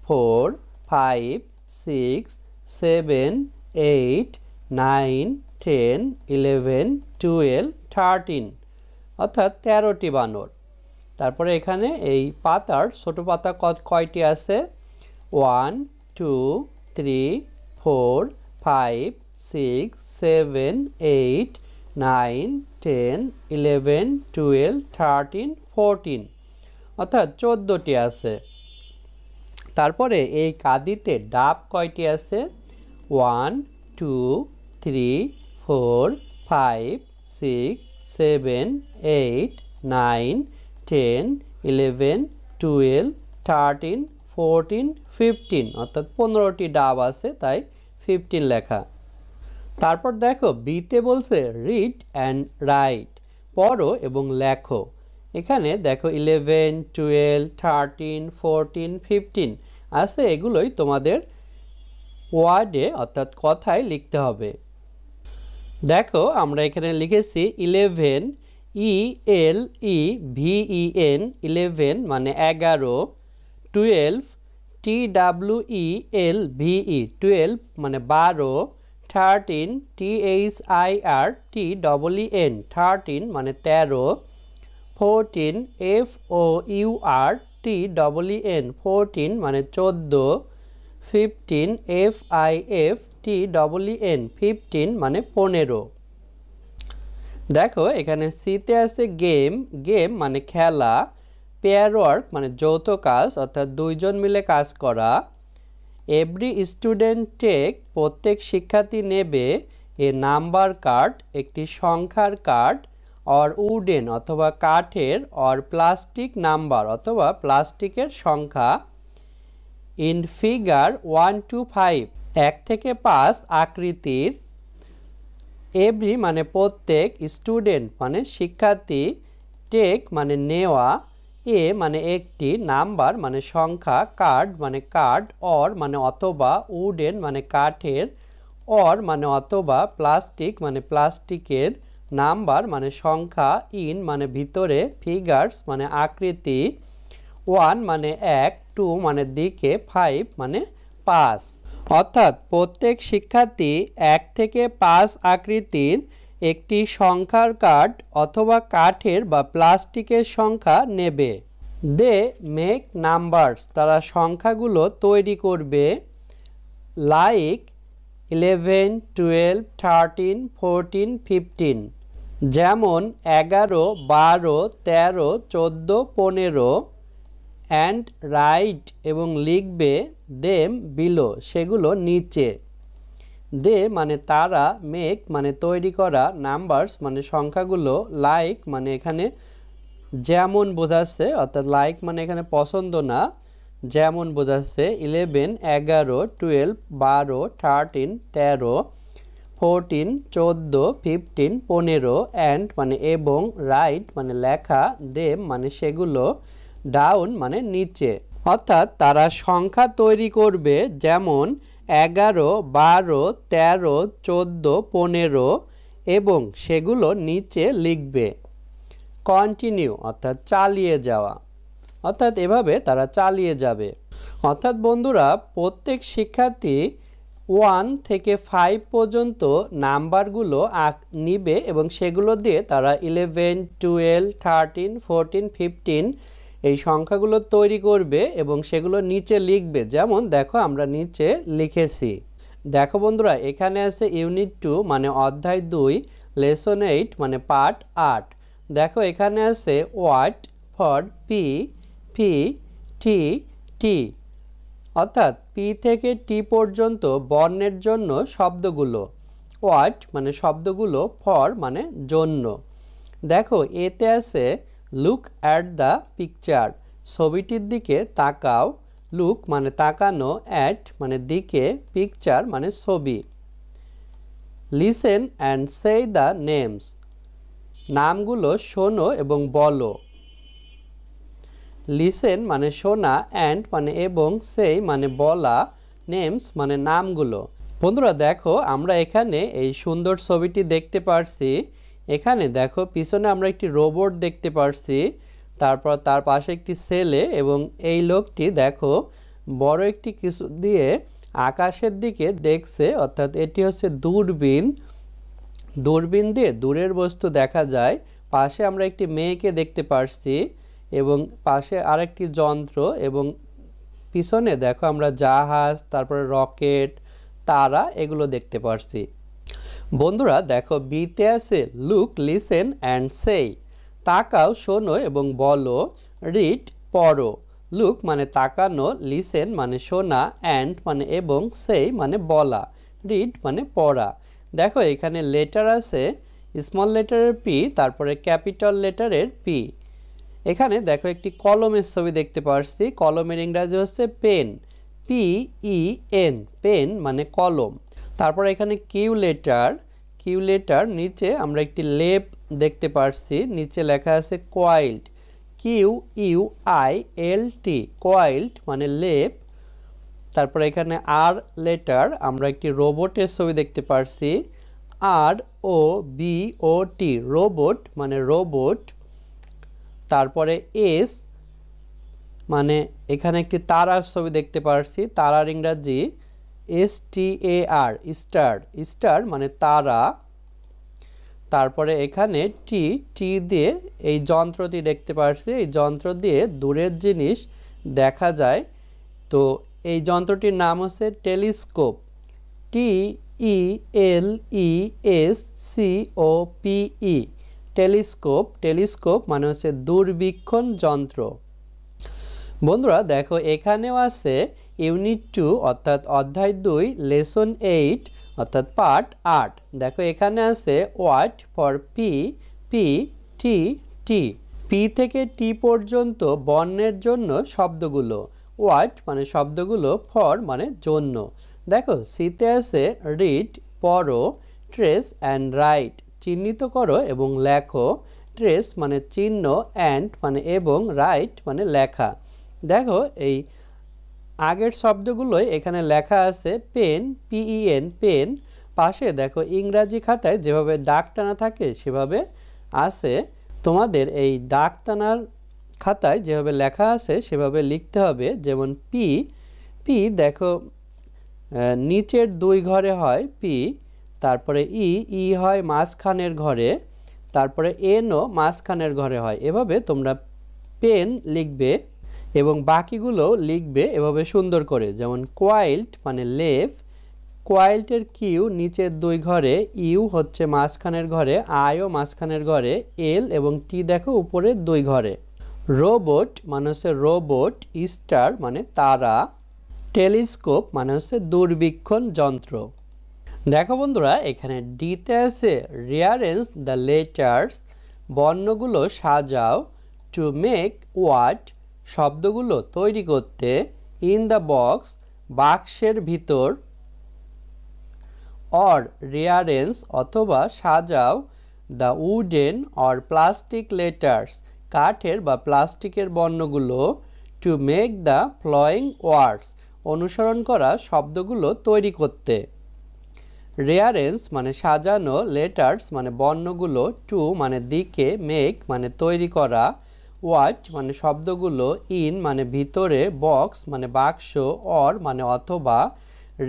4, 5, 6, 7, 8, 9, 10, 11, 12, 13 অর্থাৎ 13টি বানর। তারপরে এখানে এই পাতার ছোট পাতা কয়টি আছে 1, 2, 3, 4, 5, 6, 7, 8, 9, 10, 11, 12, 13, 14 অর্থাৎ 14টি আছে। তারপরে এই কাঁদিতে ডাব কয়টি আছে 1, 2, 3, 4, 5, 6, 7, 8, 9, 10, 11, 12, 13, 14, 15 অর্থাৎ 15টি ডাব আছে, তাই 15 লেখা। তারপর দেখো বিতে বলছে রিড অ্যান্ড রাইট, পড়ো এবং লেখো। এখানে দেখো 11, 12, 13, 14, 15 আছে, এগুলোই তোমাদের ওয়ার্ডে অর্থাৎ কথায় লিখতে হবে। দেখো আমরা এখানে লিখেছি 11, ELEVEN 11 মানে 11, 12, TWELVE 12 মানে 12, 13, THIRTEN 13 মানে 13, 14, FOURTEN 14 মানে 14, 15, FIFTEN 15 মানে 15। দেখো এখানে সিতে আছে গেম, গেম মানে খেলা, পেয়ার ওয়ার্ক মানে যৌথ কাজ অর্থাৎ দুইজন মিলে কাজ করা, এভরি স্টুডেন্ট টেক প্রত্যেক শিক্ষার্থী নেবে, এ নাম্বার কার্ড একটি সংখ্যার কার্ড, অর উডেন অথবা কাঠের, অর প্লাস্টিক নাম্বার অথবা প্লাস্টিকের সংখ্যা, ইন ফিগার 1 to 5 1 থেকে 5 আকৃতির, এভরি মানে প্রত্যেক, স্টুডেন্ট মানে শিক্ষার্থী, টেক মানে নেওয়া, এ মানে একটি, নাম্বার মানে সংখ্যা, কার্ড মানে কার্ড, অর মানে অথবা, উডেন মানে কাঠের, অর মানে অথবা, প্লাস্টিক মানে প্লাস্টিকের, নাম্বার মানে সংখ্যা, ইন মানে ভিতরে, ফিগার্স মানে আকৃতি, 1 মানে 1, 2 মানে দিকে, 5 মানে 5 অর্থাৎ প্রত্যেক শিক্ষার্থী 1 থেকে 5 আকৃতির একটি সংখ্যার কার্ড অথবা কাঠের বা প্লাস্টিকের সংখ্যা নেবে। দে মেক নাম্বারস, তারা সংখ্যাগুলো তৈরি করবে। লাইক 11, 12, 13, 14, 15, যেমন 11, 12, 13, 14, 15। অ্যান্ড রাইট, এবং লিখবে দেম বিলো, সেগুলো নিচে। দে মানে তারা, মেক মানে তৈরি করা, নাম্বারস মানে সংখ্যাগুলো, লাইক মানে এখানে যেমন বোঝাচ্ছে, অর্থাৎ লাইক মানে এখানে পছন্দ না, যেমন বোঝাচ্ছে। 11, 11, 12, 12, 13, 13, 14, 14, 15, 15। অ্যান্ড মানে এবং, রাইট মানে লেখা, দেম মানে সেগুলো, ডাউন মানে নিচে। অর্থাৎ তারা সংখ্যা তৈরি করবে, যেমন 11, 12, 13, 14, 15, এবং সেগুলো নিচে লিখবে। কন্টিনিউ অর্থাৎ চালিয়ে যাওয়া, অর্থাৎ এভাবে তারা চালিয়ে যাবে। অর্থাৎ বন্ধুরা, প্রত্যেক শিক্ষার্থী 1 থেকে 5 পর্যন্ত নাম্বারগুলো নিবে এবং সেগুলো দিয়ে তারা 11, 12, 13, 14, 15 এই সংখ্যাগুলো তৈরি করবে এবং সেগুলো নিচে লিখবে। যেমন দেখো আমরা নিচে লিখেছি। দেখো বন্ধুরা, এখানে আছে ইউনিট 2 মানে অধ্যায় 2, লেসন 8 মানে পার্ট 8। দেখো এখানে আছে what for P, P, T, টি, অর্থাৎ পি থেকে টি পর্যন্ত বর্ণের জন্য শব্দগুলো। ওয়াট মানে শব্দগুলো, ফর মানে জন্য। দেখো এতে আছে লুক অ্যাট দ্য পিকচার, ছবিটির দিকে তাকাও। লুক মানে তাকানো, অ্যাট মানে দিকে, পিকচার মানে ছবি। Listen and say the names, নামগুলো শোনো এবং বলো। লিসেন মানে শোনা, অ্যান্ড মানে এবং, সেই মানে বলা, নেমস মানে নামগুলো। বন্ধুরা দেখো আমরা এখানে এই সুন্দর ছবিটি দেখতে পারছি। এখানে দেখো পিছনে আমরা একটি রোবট দেখতে পারছি, তারপর তার পাশে একটি ছেলে, এবং এই লোকটি দেখো বড় একটি কিছু দিয়ে আকাশের দিকে দেখছে, অর্থাৎ এটি হচ্ছে দূরবীন। দূরবীন দিয়ে দূরের বস্তু দেখা যায়। পাশে আমরা একটি মেয়েকে দেখতে পারছি এবং পাশে আরেকটি যন্ত্র, এবং পিছনে দেখো আমরা জাহাজ, তারপরে রকেট, তারা, এগুলো দেখতে পারছি। বন্ধুরা দেখো বিতে আছে লুক, লিসেন অ্যান্ড সেই, তাকাও, শোনো এবং বলো। রিড পড়ো। লুক মানে তাকানো, লিসেন মানে শোনা, অ্যান্ড মানে এবং, সেই মানে বলা, রিড মানে পড়া। দেখো এখানে লেটার আছে, স্মল লেটারের পি, তারপরে ক্যাপিটাল লেটারের পি। এখানে দেখো একটি কলমের ছবি দেখতে পাচ্ছি। কলমের ইংরাজি হচ্ছে pen, P E N, pen মানে কলম। তারপর এখানে কিউ লেটার, কিউ লেটার নিচে আমরা একটি লেপ দেখতে পাচ্ছি, নিচে লেখা আছে quilt, Q U I L T, quilt মানে লেপ। তারপর এখানে আর লেটার, আমরা একটি রোবটের ছবি দেখতে পাচ্ছি, আর ও বি ও টি, রোবট মানে রোবট। তারপরে এস মানে এখানে একটি তারার ছবি দেখতে পাচ্ছি, তারার ইংরাজি STAR, স্টার, স্টার মানে তারা। তারপরে এখানে টি, টি দিয়ে এই যন্ত্রটি দেখতে পাচ্ছি, এই যন্ত্র দিয়ে দূরের জিনিস দেখা যায়। তো এই যন্ত্রটির নাম হচ্ছে টেলিস্কোপ, TELESCOPE, টেলিস্কোপ। টেলিস্কোপ মানে হচ্ছে দূরবীক্ষণ যন্ত্র। বন্ধুরা দেখো এখানেও আছে ইউনিট 2 অর্থাৎ অধ্যায় 2, লেসন 8 অর্থাৎ পার্ট 8। দেখো এখানে আছে what for P, P, T, T, P থেকে টি পর্যন্ত বর্ণের জন্য শব্দগুলো। ওয়াট মানে শব্দগুলো, ফর মানে জন্য। দেখো সিতে আছে রিড পড়ো, ট্রেস অ্যান্ড রাইট চিহ্নিত করো এবং লেখো। ট্রেস মানে চিহ্ন, অ্যান্ড মানে এবং, রাইট মানে লেখা। দেখো এই আগের শব্দগুলোই এখানে লেখা আছে, পেন, PEN, পেন। পাশে দেখো ইংরাজি খাতায় যেভাবে দাগ টানা থাকে সেভাবে আছে। তোমাদের এই দাগ টানার খাতায় যেভাবে লেখা আছে সেভাবে লিখতে হবে। যেমন পি, পি দেখো নিচের 2 ঘরে হয় পি, তারপরে ই হয় মাঝখানের ঘরে, তারপরে এনও মাঝখানের ঘরে হয়। এভাবে তোমরা পেন লিখবে এবং বাকিগুলো লিখবে এভাবে সুন্দর করে, যেমন কোয়াইল্ট মানে লেফ, কোয়াইল্টের কিউ নিচের 2 ঘরে, ইউ হচ্ছে মাঝখানের ঘরে, আইও মাঝখানের ঘরে, এল এবং টি দেখো উপরে 2 ঘরে। রোবট মানে হচ্ছে রোবট, স্টার মানে তারা, টেলিস্কোপ মানে হচ্ছে দূরবীক্ষণ যন্ত্র। দেখো বন্ধুরা এখানে ডিতে আছে রিয়ারেঞ্জ দ্য লেটার্স, বর্ণগুলো সাজাও, টু মেক ওয়াট, শব্দগুলো তৈরি করতে, ইন দ্য বক্স, বাক্সের ভিতর, অর রিয়ারেঞ্জ অথবা সাজাও, the wooden or plastic letters, কাঠের বা প্লাস্টিকের বর্ণগুলো, to make the flowing words, অনুসরণ করা শব্দগুলো তৈরি করতে। রিয়ারেঞ্জ মানে সাজানো, লেটার্স মানে বর্ণগুলো, টু মানে দিকে, মেক মানে তৈরি করা, ওয়াট মানে শব্দগুলো, ইন মানে ভিতরে, বক্স মানে বাক্স, অর মানে অথবা,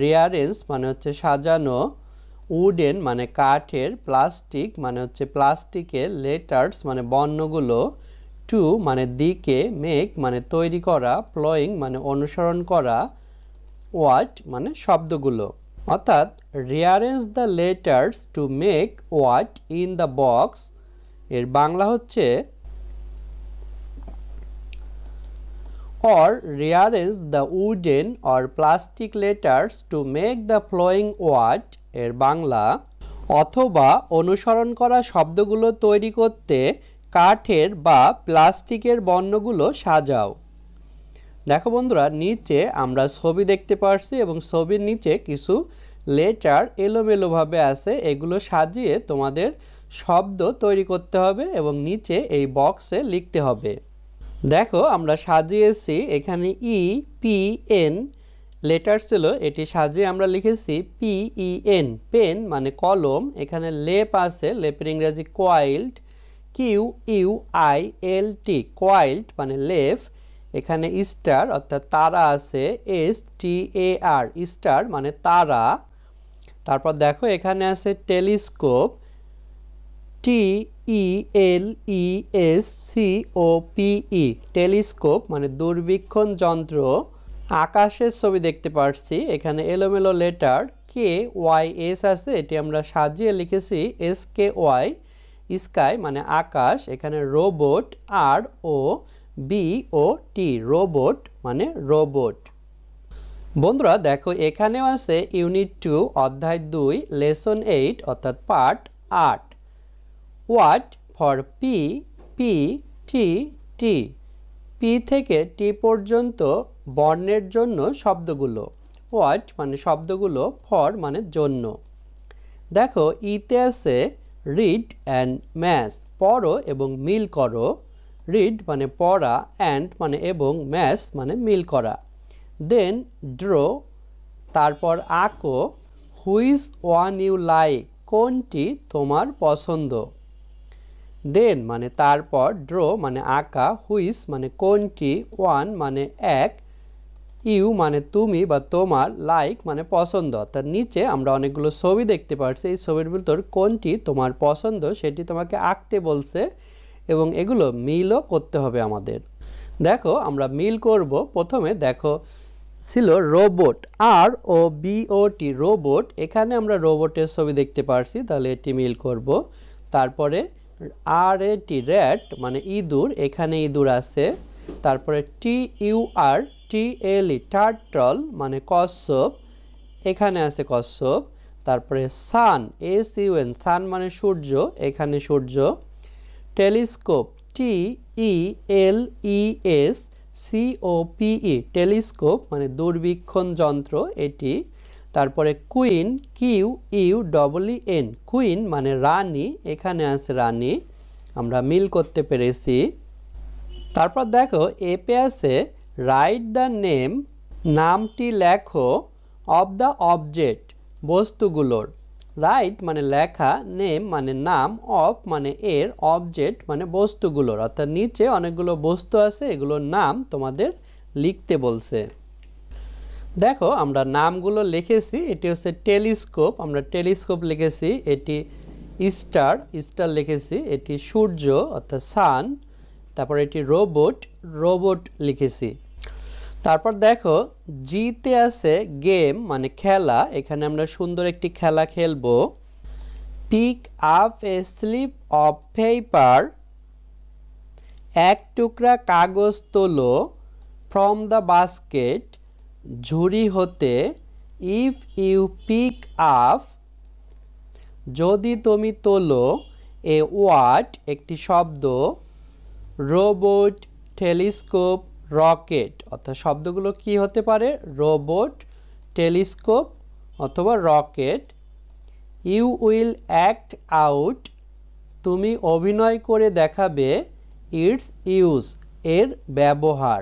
রিয়ারেঞ্জ মানে হচ্ছে সাজানো, উডেন মানে কাঠের, প্লাস্টিক মানে হচ্ছে প্লাস্টিকের, লেটার্স মানে বর্ণগুলো, টু মানে দিকে, মেক মানে তৈরি করা, ফ্লোয়িং মানে অনুসরণ করা, ওয়াট মানে শব্দগুলো। অর্থাৎ rearrange the letters to make what in the box, এর বাংলা হচ্ছে or rearrange the wooden or plastic letters to make the flowing word, এর বাংলা অথবা অনুসরণ করা শব্দগুলো তৈরি করতে কাঠের বা প্লাস্টিকের বর্ণগুলো সাজাও। দেখো বন্ধুরা নিচে আমরা ছবি দেখতে পারছি এবং ছবির নিচে কিছু লেটার এলোমেলোভাবে আছে, এগুলো সাজিয়ে তোমাদের শব্দ তৈরি করতে হবে এবং নিচে এই বক্সে লিখতে হবে। দেখো আমরা সাজিয়েছি, এখানে ই পি এন লেটার ছিল, এটি সাজিয়ে আমরা লিখেছি পি ই এন, পেন মানে কলম, এখানে লেপ আছে, লেপের ইংরেজি কোয়াইল্ট, কিউ ইউ আই এল টি, কোয়াইল্ট মানে লেফ, এখানে স্টার অর্থাৎ তারা আছে, এস টি এ আর, স্টার মানে তারা। তারপর দেখো এখানে আছে telescope, T E L E S C O P E, telescope মানে দূরবীক্ষণ যন্ত্র। আকাশের ছবি দেখতে পাচ্ছি, এখানে এলোমেলো লেটার, কে ওয়াই এস আছে, এটি আমরা সাজিয়ে লিখেছি এস কে ওয়াই, স্কাই মানে আকাশ, এখানে রোবট আর ও বি ও টি, রোবট মানে রোবট। বন্ধুরা দেখো এখানেও আছে ইউনিট 2 অধ্যায় 2 লেসন 8 অর্থাৎ part 8, what for P P T T, P থেকে টি পর্যন্ত বর্ণের জন্য শব্দগুলো, ওয়াট মানে শব্দগুলো, ফর মানে জন্য। দেখো ইতে আছে রিড অ্যান্ড ম্যাচ, পড়ো এবং মিল করো, রিড মানে পড়া, অ্যান্ড মানে এবং, ম্যাচ মানে মিল করা। দেন ড্র তারপর আঁকো, হুইচ ওয়ান ইউ লাইক কোনটি তোমার পছন্দ। দেন মানে তারপর, ড্র মানে আঁকা, হুইচ মানে কোনটি, ওয়ান মানে এক, ইউ মানে তুমি বা তোমার, লাইক মানে পছন্দ। তার নিচে আমরা অনেকগুলো ছবি দেখতে পাচ্ছি, এই ছবির ভিতর কোনটি তোমার পছন্দ সেটি তোমাকে আঁকতে বলছে এবং এগুলো মিলও করতে হবে আমাদের। দেখো আমরা মিল করব। প্রথমে দেখো ছিল রোবট, আর ও বি ও টি, রোবট, এখানে আমরা রোবটের ছবি দেখতে পাচ্ছি, তাহলে এটি মিল করব। তারপরে আর এ টি, র্যাট মানে ইঁদুর, এখানে ইঁদুর আছে। তারপরে টি ইউ আর টি এল ই, টার্টল মানে কচ্ছপ, এখানে আছে কচ্ছপ। তারপরে sun S U N, sun মানে সূর্য, এখানে সূর্য। Telescope T E L E S C O P E, telescope মানে দূরবীক্ষণ যন্ত্র এটি। তারপরে queen Q U double E N, queen মানে রানী, এখানে আছে রানী, আমরা মিল করতে পেরেছি। তারপর দেখো এপে আছে রাইট দ্য নেম, নামটি লেখো, অব দ্য অবজেক্ট বস্তুগুলোর, রাইট মানে লেখা, নেম মানে নাম, অফ মানে এর, অবজেক্ট মানে বস্তুগুলোর। অর্থাৎ নিচে অনেকগুলো বস্তু আছে, এগুলোর নাম তোমাদের লিখতে বলছে। দেখো আমরা নামগুলো লিখেছি, এটি হচ্ছে টেলিস্কোপ, আমরা টেলিস্কোপ লিখেছি। এটি স্টার, স্টার লিখেছি। এটি সূর্য অর্থাৎ সান, তারপর এটি রোবট, রোবট লিখেছি। তারপর দেখো জিতে আছে গেম মানে খেলা, এখানে আমরা সুন্দর একটি খেলা খেলবো। Pick up a slip of paper, এক টুকরা কাগজ তোলো, ফ্রম দ্য বাস্কেট, ঝুড়ি হতে, ইফ ইউ পিক আপ, যদি তুমি তোলো, এ ওয়ার্ড একটি শব্দ, রোবট, টেলিস্কোপ, রকেট, অর্থাৎ শব্দগুলো কি হতে পারে, রোবট, টেলিস্কোপ অথবা rocket. You will act out, তুমি অভিনয় করে দেখাবে, ইটস ইউজ, এর ব্যবহার।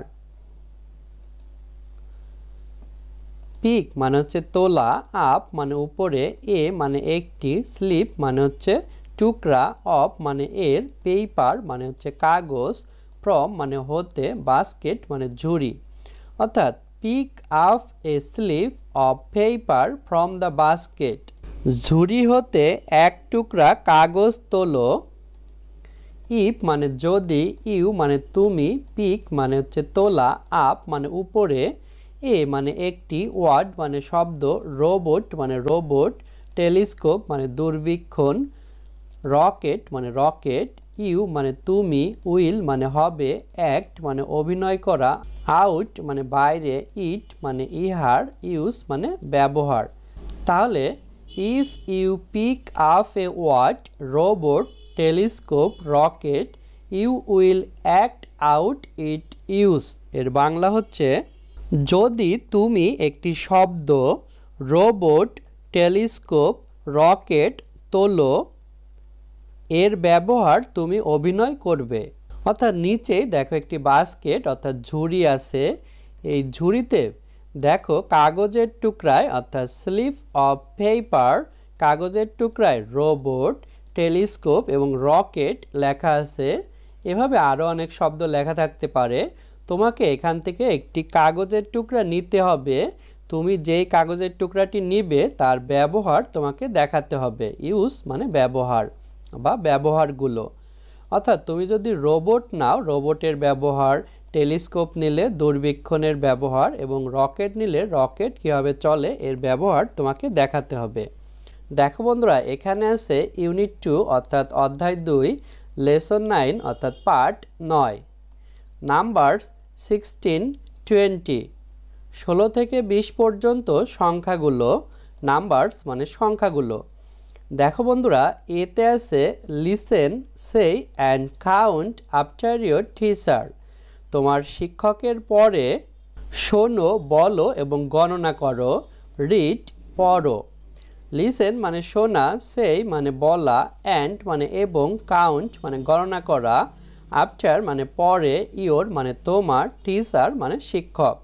পিক মানে হচ্ছে তোলা, আপ মানে উপরে, এ মানে একটি, স্লিপ মানে হচ্ছে টুকরা, অফ মানে এর, পেপার মানে হচ্ছে কাগজ, ফ্রম মানে হতে, বাস্কেট মানে ঝুড়ি। অর্থাৎ pick up a slip of paper from the basket, ঝুড়ি হতে এক টুকরা কাগজ তোলো। ইফ মানে যদি, ইউ মানে তুমি, পিক মানে হচ্ছে তোলা, আপ মানে উপরে, এ মানে একটি, ওয়ার্ড মানে শব্দ, রোবট মানে রোবট, টেলিস্কোপ মানে দূরবীক্ষণ, রকেট মানে রকেট, ইউ মানে তুমি, উইল মানে হবে, অ্যাক্ট মানে অভিনয় করা, আউট মানে বাইরে, ইট মানে ইহার, ইউজ মানে ব্যবহার। তাহলে if you pick up a word, robot, telescope, rocket, you will act out it use. এর বাংলা হচ্ছে, যদি তুমি একটি শব্দ, রোবট, টেলিস্কোপ, রকেট তোলো, এর ব্যবহার তুমি অভিনয় করবে। অর্থাৎ নিচেই দেখো একটি বাস্কেট অর্থাৎ ঝুড়ি আছে, এই ঝুড়িতে দেখো কাগজের টুকরায় অর্থাৎ স্লিপ অফ পেপার, কাগজের টুকরায় রোবট, টেলিস্কোপ এবং রকেট লেখা আছে। এভাবে আরও অনেক শব্দ লেখা থাকতে পারে। তোমাকে এখান থেকে একটি কাগজের টুকরা নিতে হবে, তুমি যেই কাগজের টুকরাটি নিবে তার ব্যবহার তোমাকে দেখাতে হবে। ইউজ মানে ব্যবহার বা ব্যবহারগুলো। অর্থাৎ তুমি যদি রোবট নাও, রোবটের ব্যবহার, টেলিস্কোপ নিলে দূরবীক্ষণের ব্যবহার এবং রকেট নিলে রকেট কীভাবে চলে এর ব্যবহার তোমাকে দেখাতে হবে। দেখো বন্ধুরা, এখানে আছে ইউনিট 2 অর্থাৎ অধ্যায় 2, লেসন 9 অর্থাৎ পার্ট 9, নাম্বারস 16, 20, 16 থেকে 20 পর্যন্ত সংখ্যাগুলো, নাম্বারস মানে সংখ্যাগুলো। দেখো বন্ধুরা, এতে আছে listen, say and count after your teacher, তোমার শিক্ষকের পরে শোনো, বলো এবং গণনা করো। রিড পড়ো। লিসেন মানে শোনা, সেই মানে বলা, অ্যান্ড মানে এবং, কাউন্ট মানে গণনা করা, আফটার মানে পরে, ইয়োর মানে তোমার, টিচার মানে শিক্ষক।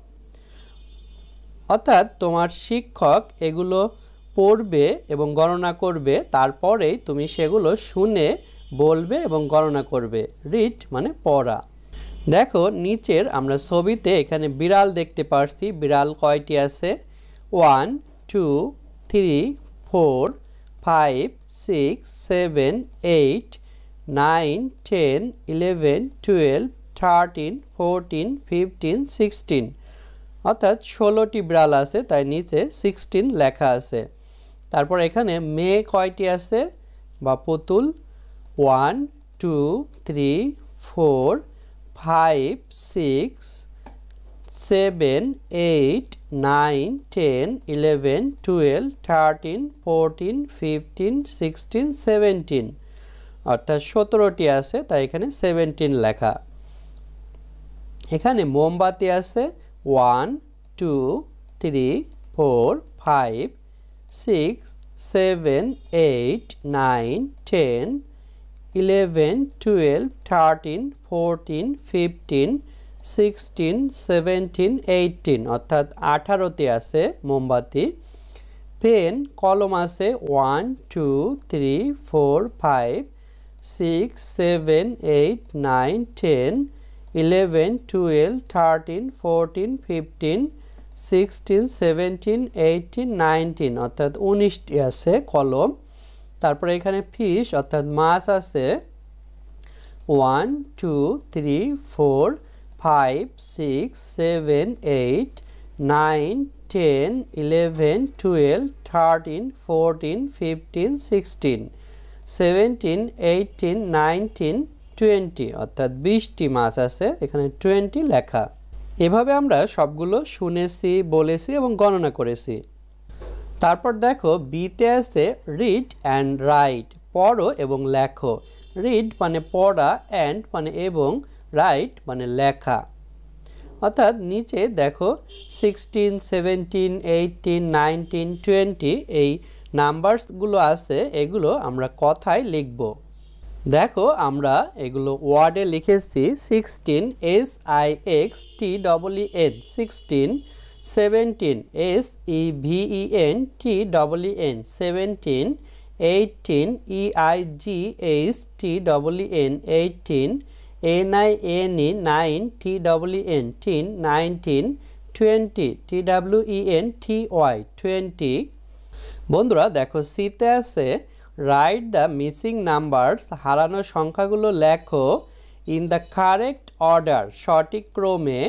অর্থাৎ তোমার শিক্ষক এগুলো পড়বে এবং গণনা করবে, তারপরেই তুমি সেগুলো শুনে বলবে এবং গণনা করবে। রিড মানে পড়া। দেখো নিচের আমরা ছবিতে এখানে বিড়াল দেখতে পাচ্ছি। বিড়াল কয়টি আছে? 1, 2, 3, 4, 5, 6, 7, 8, 9, 10, 11, 12, 13, 14, 15, 16, অর্থাৎ 16টি বিড়াল আছে, তাই নিচে 16 লেখা আছে। তারপর এখানে মেয়ে কয়টি আছে বা পুতুল? 1, 2, 3, 4, 5, 6, 7, 8, 9, 10, 11, 12, 13, 14, 15, 16, 17, অর্থাৎ 17টি আছে, তাই এখানে 17 লেখা। এখানে মোমবাতি আছে 1, 2, 3, 4, 5, 6, 7, 8, 9, 10, 11, 12, 13, 14, 15, 16, 17, 18, অর্থাৎ 18টি আছে মোমবাতি। পেন কলম আছে 1, 2, 3, 4, 5, 6, 7, 8, 9, 10, 11, 12, 13, 14, 15, 16, 17, 18, 19, অর্থাৎ 19টি আছে কলম। তারপরে এখানে ফিশ অর্থাৎ মাছ আছে 1 2 3 4 5 6 7 8 9 10 11 12 13 14 15 16 17 18 19 20 অর্থাৎ 20টি মাছ আছে, এখানে 20 লেখা। এভাবে আমরা সবগুলো শুনেছি, বলেছি এবং গণনা করেছি। তারপর দেখো বিতে আছে রিড অ্যান্ড রাইট, পড়ো এবং লেখো। রিড মানে পড়া, অ্যান্ড মানে এবং, রাইট মানে লেখা। অর্থাৎ নিচে দেখো 16 17 18 19 20 এই নাম্বারসগুলো আছে, এগুলো আমরা কথায় লিখব। দেখো আমরা এগুলো ওয়ার্ডে লিখেছি 16 SIXTEEN 16, 17 SEVENTEEN 17, 18 EIGHTEEN 18, NINE 9 TEEN 19, 20 TWENTY 20। বন্ধুরা দেখো সিতে আছে রাইট দ্য মিসিং নাম্বারস, হারানো সংখ্যাগুলো লেখো ইন দ্য কারেক্ট অর্ডার, সঠিক ক্রমে।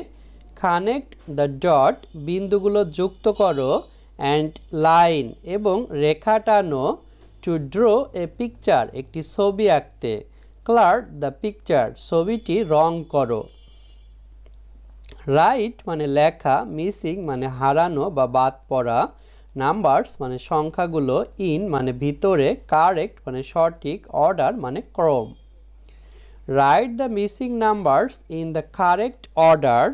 কানেক্ট দ্য ডট, বিন্দুগুলো যুক্ত করো। অ্যান্ড লাইন, এবং রেখা টানো। টু ড্র এ পিকচার, একটি ছবি আঁকতে। কালার দ্য পিকচার, ছবিটি রং করো। রাইট মানে লেখা, মিসিং মানে হারানো বা বাদ পড়া, নাম্বারস মানে সংখ্যাগুলো, ইন মানে ভিতরে, কারেক্ট মানে সঠিক, অর্ডার মানে ক্রম। Write the missing numbers in the correct order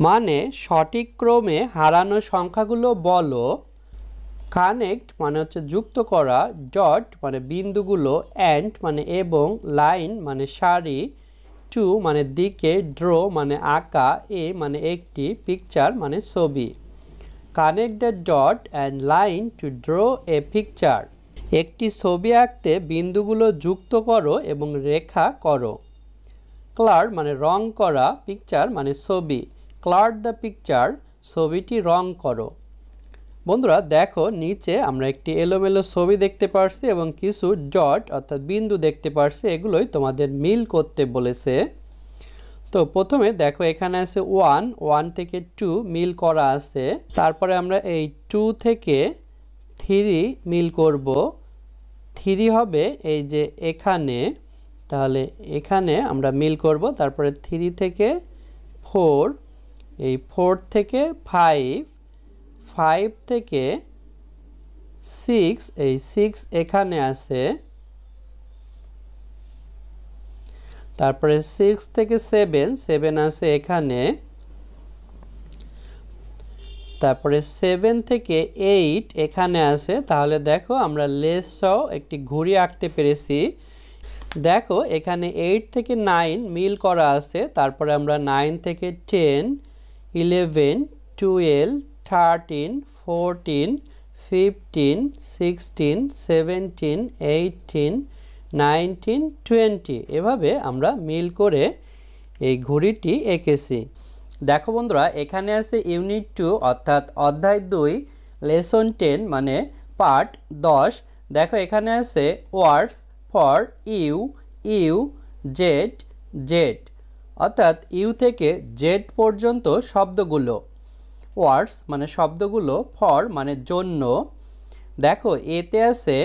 মানে সঠিক ক্রমে হারানো সংখ্যাগুলো বলো। কানেক্ট মানে হচ্ছে যুক্ত করা, ডট মানে বিন্দুগুলো, অ্যান্ড মানে এবং, লাইন মানে সারি, টু মানে দিকে, ড্র মানে আঁকা, এ মানে একটি, পিকচার মানে ছবি। Connect the dot and line to draw a picture, একটি ছবি আঁকতে বিন্দুগুলো যুক্ত করো এবং রেখা করো। কালার মানে রং করা, পিকচার মানে ছবি। কালার দ্য পিকচার, ছবিটি রং করো। বন্ধুরা দেখো নিচে আমরা একটি এলোমেলো ছবি দেখতে পারছি এবং কিছু ডট অর্থাৎ বিন্দু দেখতে পারছি, এগুলোই তোমাদের মিল করতে বলেছে। তো প্রথমে দেখো এখানে আছে 1, 1 থেকে 2 মিল করা আছে। তারপরে আমরা এই 2 থেকে 3 মিল করব। 3 হবে এই যে এখানে, তাহলে এখানে আমরা মিল করব। তারপরে 3 থেকে 4, এই 4 থেকে 5, 5 থেকে 6, এই 6 এখানে আছে। তারপরে 6 থেকে 7, 7 আছে এখানে। তারপরে 7 থেকে 8 এখানে আছে। তাহলে দেখো আমরা লেস সহ একটি ঘুড়ি আঁকতে পেরেছি। দেখো এখানে 8 থেকে 9 মিল করা আছে। তারপরে আমরা 9 থেকে 10, 11, 12, 13, 14, 15, 16, 17, 18, 19, 20 এভাবে আমরা মিল করে এই ঘড়িটি এঁকেছি। দেখো বন্ধুরা এখানে আছে ইউনিট 2 অর্থাৎ অধ্যায় 2 লেসন 10 মানে পার্ট 10। দেখো এখানে আছে words for U, U, Z, Z অর্থাৎ ইউ থেকে জেড পর্যন্ত শব্দগুলো। ওয়ার্ডস মানে শব্দগুলো, ফর মানে জন্য। দেখো এতে আছে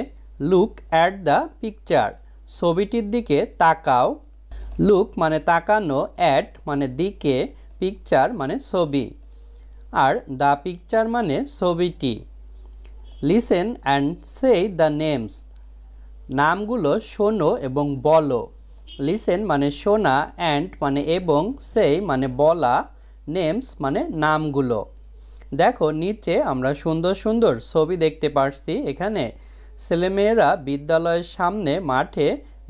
লুক অ্যাট দ্য পিকচার, ছবিটির দিকে তাকাও। লুক মানে তাকানো, অ্যাট মানে দিকে, পিকচার মানে ছবি, আর দ্য পিকচার মানে ছবিটি। Listen and say the names, নামগুলো শোনো এবং বলো। লিসেন মানে শোনা, অ্যান্ড মানে এবং, সে মানে বলা, নেমস মানে নামগুলো। দেখো নিচে আমরা সুন্দর সুন্দর ছবি দেখতে পারছি। এখানে ছেলেমেয়েরা বিদ্যালয়ের সামনে মাঠে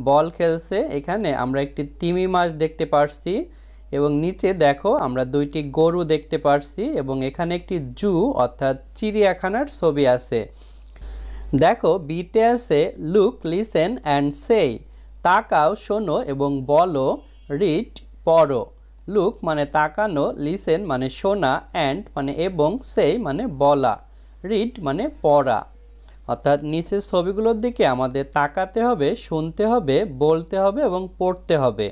বল খেলছে। এখানে আমরা একটি তিমি মাছ দেখতে পারছি এবং নিচে দেখো আমরা দুইটি গরু দেখতে পারছি এবং এখানে একটি জু অর্থাৎ চিড়িয়াখানার ছবি আছে। দেখো বিতে আছে লুক, লিসেন অ্যান্ড সে, তাকাও, শোনো এবং বলো। রিড পড়ো। লুক মানে তাকানো, লিসেন মানে শোনা, অ্যান্ড মানে এবং, সে মানে বলা, রিড মানে পড়া। অর্থাৎ নিচের ছবিগুলোর দিকে আমাদের তাকাতে হবে, শুনতে হবে, বলতে হবে এবং পড়তে হবে।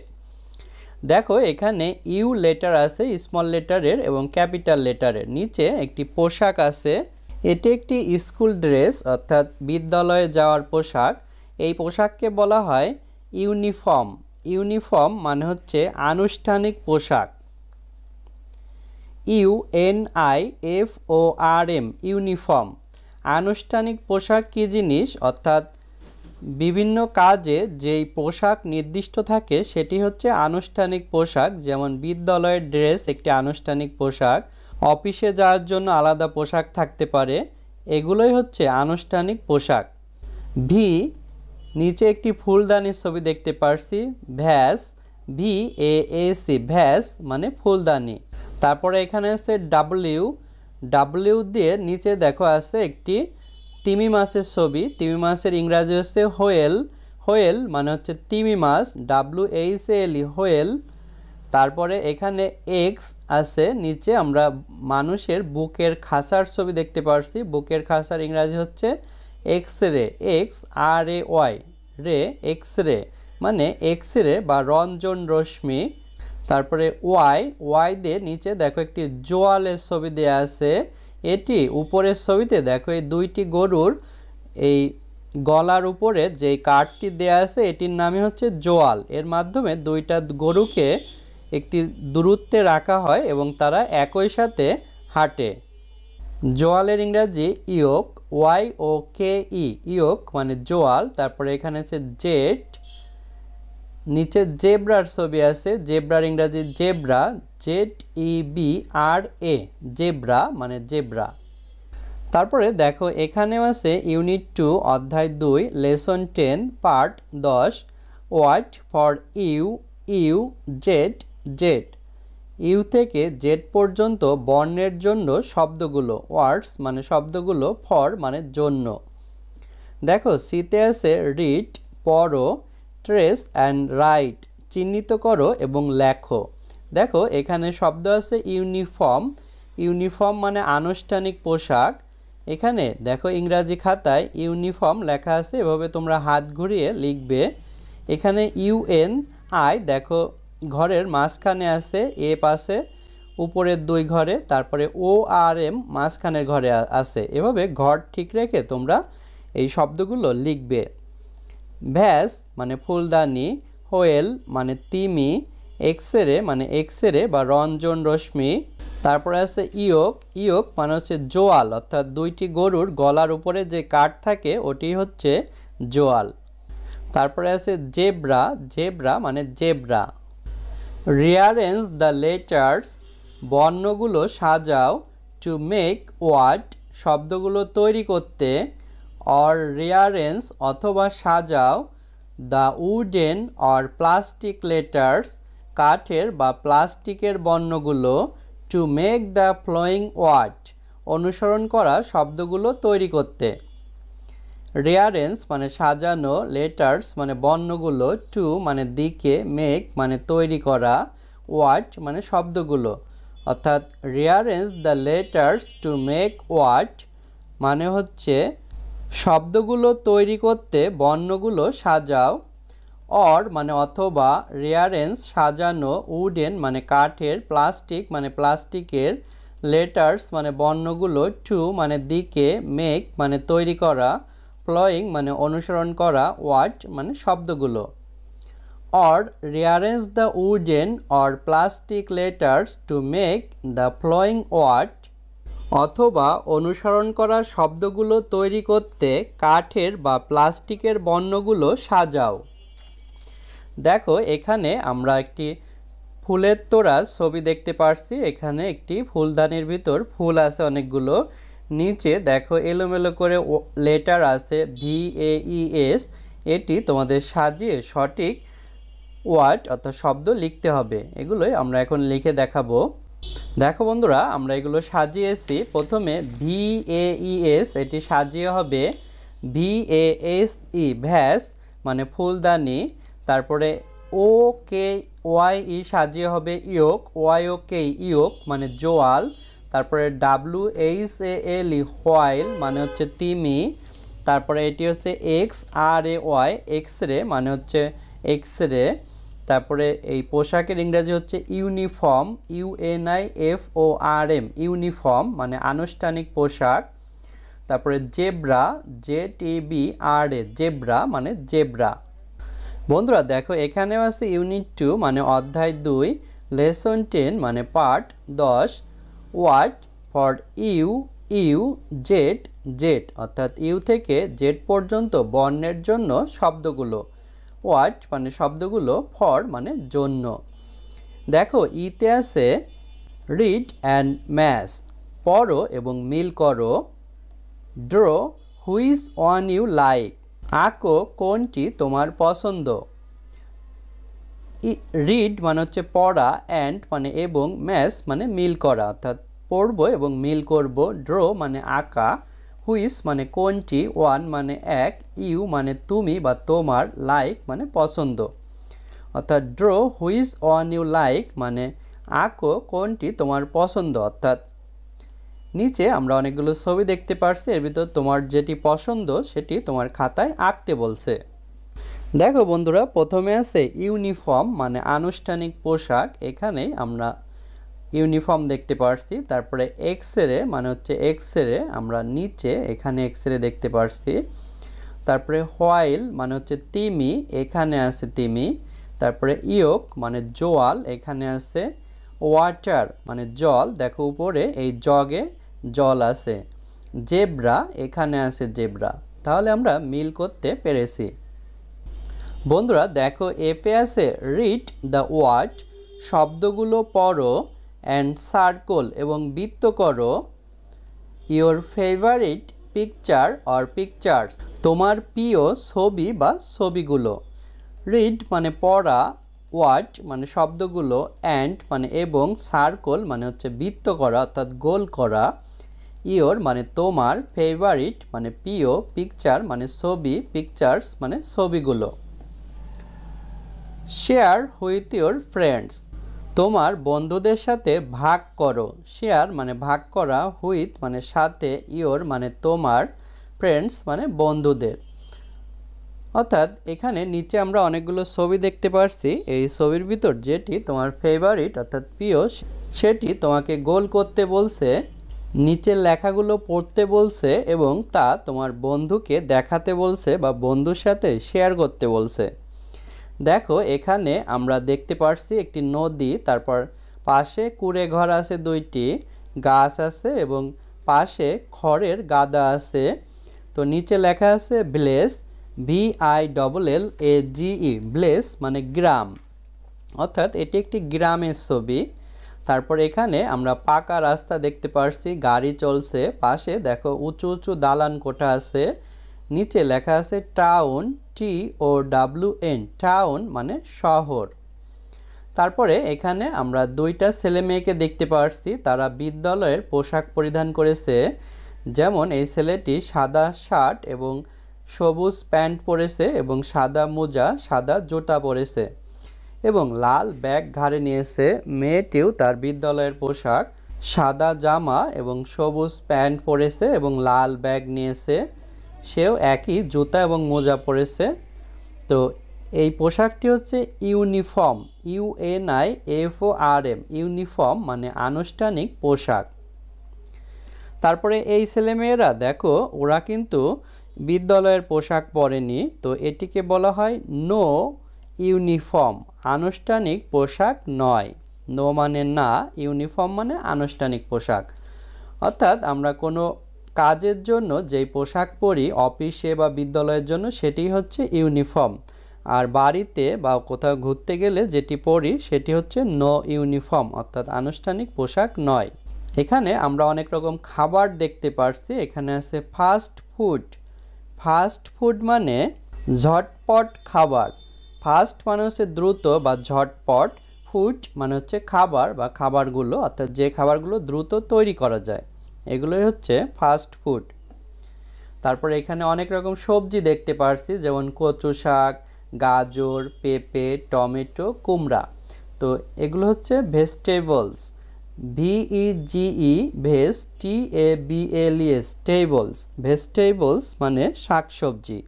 দেখো এখানে ইউ লেটার আছে স্মল লেটারের এবং ক্যাপিটাল লেটারের। নিচে একটি পোশাক আছে, এটি একটি স্কুল ড্রেস অর্থাৎ বিদ্যালয়ে যাওয়ার পোশাক। এই পোশাককে বলা হয় ইউনিফর্ম। ইউনিফর্ম মানে হচ্ছে আনুষ্ঠানিক পোশাক। UNIFORM uniform. আনুষ্ঠানিক পোশাক কী জিনিস? অর্থাৎ বিভিন্ন কাজে যেই পোশাক নির্দিষ্ট থাকে সেটি হচ্ছে আনুষ্ঠানিক পোশাক। যেমন বিদ্যালয়ের ড্রেস একটি আনুষ্ঠানিক পোশাক, অফিসে যাওয়ার জন্য আলাদা পোশাক থাকতে পারে, এগুলোই হচ্ছে আনুষ্ঠানিক পোশাক। ভি, নিচে একটি ফুলদানির ছবি দেখতে পারছি, ভ্যাস, VAS, ভ্যাস মানে ফুলদানি। তারপরে এখানে আছে ডাব্লিউ, ডাব্লিউ দিয়ে নিচে দেখো আছে একটি তিমি মাছের ছবি। তিমি মাছের ইংরাজি হচ্ছে হোয়েল। হোয়েল মানে হচ্ছে তিমি মাছ, WHALE হোয়েল। তারপরে এখানে এক্স আছে, নিচে আমরা মানুষের বুকের খাঁচার ছবি দেখতে পারছি। বুকের খাঁচার ইংরাজি হচ্ছে এক্স রে, XRAY, রে এক্স রে মানে এক্স রে বা রঞ্জন রশ্মি। তারপরে ওয়াই, ওয়াই দিয়ে নিচে দেখো একটি জোয়ালের ছবি দেওয়া আছে। এটি উপরের ছবিতে দেখো এই দুইটি গরুর এই গলার উপরে যে কাঠটি দেওয়া আছে এটির নামই হচ্ছে জোয়াল। এর মাধ্যমে দুইটা গরুকে একটি দূরত্বে রাখা হয় এবং তারা একই সাথে হাঁটে। জোয়ালের ইংরাজি ইয়োক, YOKE, ইয়োক মানে জোয়াল। তারপরে এখানে আছে জেট, নিচে জেব্রার ছবি আছে। জেব্রার ইংরাজি জেব্রা, ZEBRA, জেব্রা মানে জেব্রা। তারপরে দেখো এখানেও আছে ইউনিট 2 অধ্যায় 2 lesson 10 part 10 word for U, U, Z, Z. U থেকে জেড পর্যন্ত বর্ণের জন্য শব্দগুলো, ওয়ার্ডস মানে শব্দগুলো, ফর মানে জন্য। দেখো সিতে আছে রিড পড়ো, ট্রেস অ্যান্ড রাইট চিহ্নিত করো এবং লেখো। দেখো এখানে শব্দ আছে ইউনিফর্ম। ইউনিফর্ম মানে আনুষ্ঠানিক পোশাক। এখানে দেখো ইংরাজি খাতায় ইউনিফর্ম লেখা আছে, এভাবে তোমরা হাত ঘুরিয়ে লিখবে। এখানে UNI দেখো ঘরের মাঝখানে আছে, এ পাশে উপরের দুই ঘরে, তারপরে ORM মাঝখানের ঘরে আছে। এভাবে ঘর ঠিক রেখে তোমরা এই শব্দগুলো লিখবে। ভ্যাস মানে ফুলদানি, হোয়েল মানে তিমি, এক্সরে মানে এক্সরে বা রঞ্জন রশ্মি। তারপরে আছে ইয়োক, ইয়োক মানে হচ্ছে জোয়াল, অর্থাৎ দুইটি গরুর গলার উপরে যে কাঠ থাকে ওটি হচ্ছে জোয়াল। তারপরে আছে জেব্রা, জেব্রা মানে জেব্রা। রিয়ারেঞ্জ দ্য লেটার্স বর্ণগুলো সাজাও, টু মেক ওয়ার্ড শব্দগুলো তৈরি করতে, অর রিয়ারেঞ্জ অথবা সাজাও, the wooden or plastic letters কাঠের বা প্লাস্টিকের বর্ণগুলো, to make the flowing word অনুসরণ করা শব্দগুলো তৈরি করতে। রিয়ারেঞ্জ মানে সাজানো, লেটার্স মানে বর্ণগুলো, টু মানে দিকে, মেক মানে তৈরি করা, ওয়ার্ড মানে শব্দগুলো। অর্থাৎ rearrange the letters to make word মানে হচ্ছে শব্দগুলো তৈরি করতে বর্ণগুলো সাজাও, অর মানে অথবা, রিয়ারেঞ্জ সাজানো, উডেন মানে কাঠের, প্লাস্টিক মানে প্লাস্টিকের, লেটার্স মানে বর্ণগুলো, টু মানে দিকে, মেক মানে তৈরি করা, ফ্লোয়িং মানে অনুসরণ করা, ওয়ার্ড মানে শব্দগুলো। Or rearrange the wooden or plastic letters to make the flowing word অথবা অনুসরণ করা শব্দগুলো তৈরি করতে কাঠের বা প্লাস্টিকের বর্ণগুলো সাজাও। দেখো এখানে আমরা একটি ফুলের তোড়ার ছবি দেখতে পারছি। এখানে একটি ফুলদানির ভিতর ফুল আছে অনেকগুলো। নিচে দেখো এলোমেলো করে লেটার আছে VAES। এটি তোমাদের সাজিয়ে সঠিক ওয়ার্ড অর্থাৎ শব্দ লিখতে হবে। এগুলোই আমরা এখন লিখে দেখাবো। দেখো বন্ধুরা আমরা এগুলো সাজিয়েছি। প্রথমে VAES এটি সাজিয়ে হবে VASE ভ্যাস মানে ফুলদানি। তারপরে OKYE সাজিয়ে হবে ইয়োক, YOK ইয়োক মানে জোয়াল। তারপরে WHALE হোয়াইল মানে হচ্ছে তিমি। তারপরে এটি হচ্ছে x R A Y, X ray মানে হচ্ছে এক্স রে। তারপরে এই পোশাকের ইংরেজি হচ্ছে ইউনিফর্ম, UNIFORM, ইউনিফর্ম মানে আনুষ্ঠানিক পোশাক। তারপরে জেব্রা, JEBRA, জেব্রা মানে জেব্রা। বন্ধুরা দেখো এখানেও আছে ইউনিট 2 মানে অধ্যায় 2, লেসন 10 মানে part 10, word for U Z Z, অর্থাৎ ইউ থেকে জেড পর্যন্ত বর্ণের জন্য শব্দগুলো। ওয়ার্ড মানে শব্দগুলো, ফর মানে জন্য। দেখো ইতে আছে রিড অ্যান্ড ম্যাচ, পড়ো এবং মিল করো। Draw which one you like, আঁকো কোনটি তোমার পছন্দ। রিড মানে হচ্ছে পড়া, অ্যান্ড মানে এবং, ম্যাচ মানে মিল করা, অর্থাৎ পড়বো এবং মিল করব। ড্র মানে আঁকা, হুইচ মানে কোনটি, ওয়ান মানে এক, ইউ মানে তুমি বা তোমার, লাইক মানে পছন্দ। অর্থাৎ draw which one you like মানে আঁকো কোনটি তোমার পছন্দ। অর্থাৎ নিচে আমরা অনেকগুলো ছবি দেখতে পারছি, এর ভিতর তোমার যেটি পছন্দ সেটি তোমার খাতায় আঁকতে বলছে। দেখো বন্ধুরা প্রথমে আছে ইউনিফর্ম মানে আনুষ্ঠানিক পোশাক, এখানে আমরা ইউনিফর্ম দেখতে পারছি। তারপরে এক্স রে মানে হচ্ছে এক্স রে, আমরা নিচে এখানে এক্স রে দেখতে পারছি। তারপরে হোয়াইল মানে হচ্ছে তিমি, এখানে আছে তিমি। তারপরে ইয়োক মানে জোয়াল, এখানে আছে। ওয়াটার মানে জল, দেখো উপরে এই জগে জল আছে। জেব্রা, এখানে আছে জেব্রা। তাহলে আমরা মিল করতে পেরেছি। বন্ধুরা দেখো এফে আছে রিড দ্য ওয়ার্ড, শব্দগুলো পড়ো, অ্যান্ড সার্কল এবং বৃত্ত করো your favourite picture or pictures, তোমার প্রিয় ছবি বা ছবিগুলো। রিড মানে পড়া, ওয়ার্ড মানে শব্দগুলো, অ্যান্ড মানে এবং, সার্কল মানে হচ্ছে বৃত্ত করা অর্থাৎ গোল করা, ইয়োর মানে তোমার, ফেভারিট মানে প্রিয়, পিকচার মানে ছবি, পিকচার্স মানে ছবিগুলো। শেয়ার হুইথ ইয়োর ফ্রেন্ডস, তোমার বন্ধুদের সাথে ভাগ করো। শেয়ার মানে ভাগ করা, হুইথ মানে সাথে, ইয়োর মানে তোমার, ফ্রেন্ডস মানে বন্ধুদের। অর্থাৎ এখানে নিচে আমরা অনেকগুলো ছবি দেখতে পাচ্ছি, এই ছবির ভিতর যেটি তোমার ফেভারিট অর্থাৎ প্রিয় সেটি তোমাকে গোল করতে বলছে, নিচের লেখাগুলো পড়তে বলছে এবং তা তোমার বন্ধুকে দেখাতে বলছে বা বন্ধুর সাথে শেয়ার করতে বলছে। দেখো এখানে আমরা দেখতে পাচ্ছি একটি নদী, তারপর পাশে কুড়ে ঘর আছে, দুইটি গাছ আছে এবং পাশে খড়ের গাদা আছে। তো নিচে লেখা আছে ভিলেজ, VILLAGE, ভিলেজ মানে গ্রাম, অর্থাৎ এটি একটি গ্রামের ছবি। তারপর এখানে আমরা পাকা রাস্তা দেখতে পাচ্ছি, গাড়ি চলছে, পাশে দেখো উঁচু উঁচু দালান কোঠা আছে। নিচে লেখা আছে টাউন, TOWN, টাউন মানে শহর। তারপরে এখানে আমরা দুইটা ছেলে মেয়েকে দেখতে পাচ্ছি, তারা বিদ্যালয়ের পোশাক পরিধান করেছে। যেমন এই ছেলেটি সাদা শার্ট এবং সবুজ প্যান্ট পরেছে এবং সাদা মোজা, সাদা জুতা পরেছে এবং লাল ব্যাগ ঘাড়ে নিয়েছে। মেয়েটিও তার বিদ্যালয়ের পোশাক, সাদা জামা এবং সবুজ প্যান্ট পরেছে এবং লাল ব্যাগ নিয়েছে, সেও একই জুতা এবং মোজা পরেছে। তো এই পোশাকটি হচ্ছে ইউনিফর্ম, UNIFORM, ইউনিফর্ম মানে আনুষ্ঠানিক পোশাক। তারপরে এই ছেলেমেয়েরা দেখো ওরা কিন্তু বিদ্যালয়ের পোশাক পরেনি, তো এটিকে বলা হয় নো ইউনিফর্ম, আনুষ্ঠানিক পোশাক নয়। নো মানে না, ইউনিফর্ম মানে আনুষ্ঠানিক পোশাক। অর্থাৎ আমরা কোনো কাজের জন্য যেই পোশাক পরি অফিসে বা বিদ্যালয়ের জন্য সেটি হচ্ছে ইউনিফর্ম, আর বাড়িতে বা কোথাও ঘুরতে গেলে যেটি পরি সেটি হচ্ছে নো ইউনিফর্ম, অর্থাৎ আনুষ্ঠানিক পোশাক নয়। এখানে আমরা অনেক রকম খাবার দেখতে পাচ্ছি, এখানে আছে ফাস্ট ফুড। ফাস্ট ফুড মানে ঝটপট খাবার, ফাস্ট মানে হচ্ছে দ্রুত বা ঝটপট, ফুড মানে হচ্ছে খাবার বা খাবারগুলো, অর্থাৎ যে খাবারগুলো দ্রুত তৈরি করা যায় এগুলোই হচ্ছে ফাস্ট ফুড। তারপরে এখানে অনেক রকম সবজি দেখতে পাচ্ছি, যেমন কচু শাক, গাজর, পেঁপে, টমেটো, কুমড়া। তো এগুলো হচ্ছে vegetables, VEGE veg TABLES tables vegetables মানে শাকসবজি।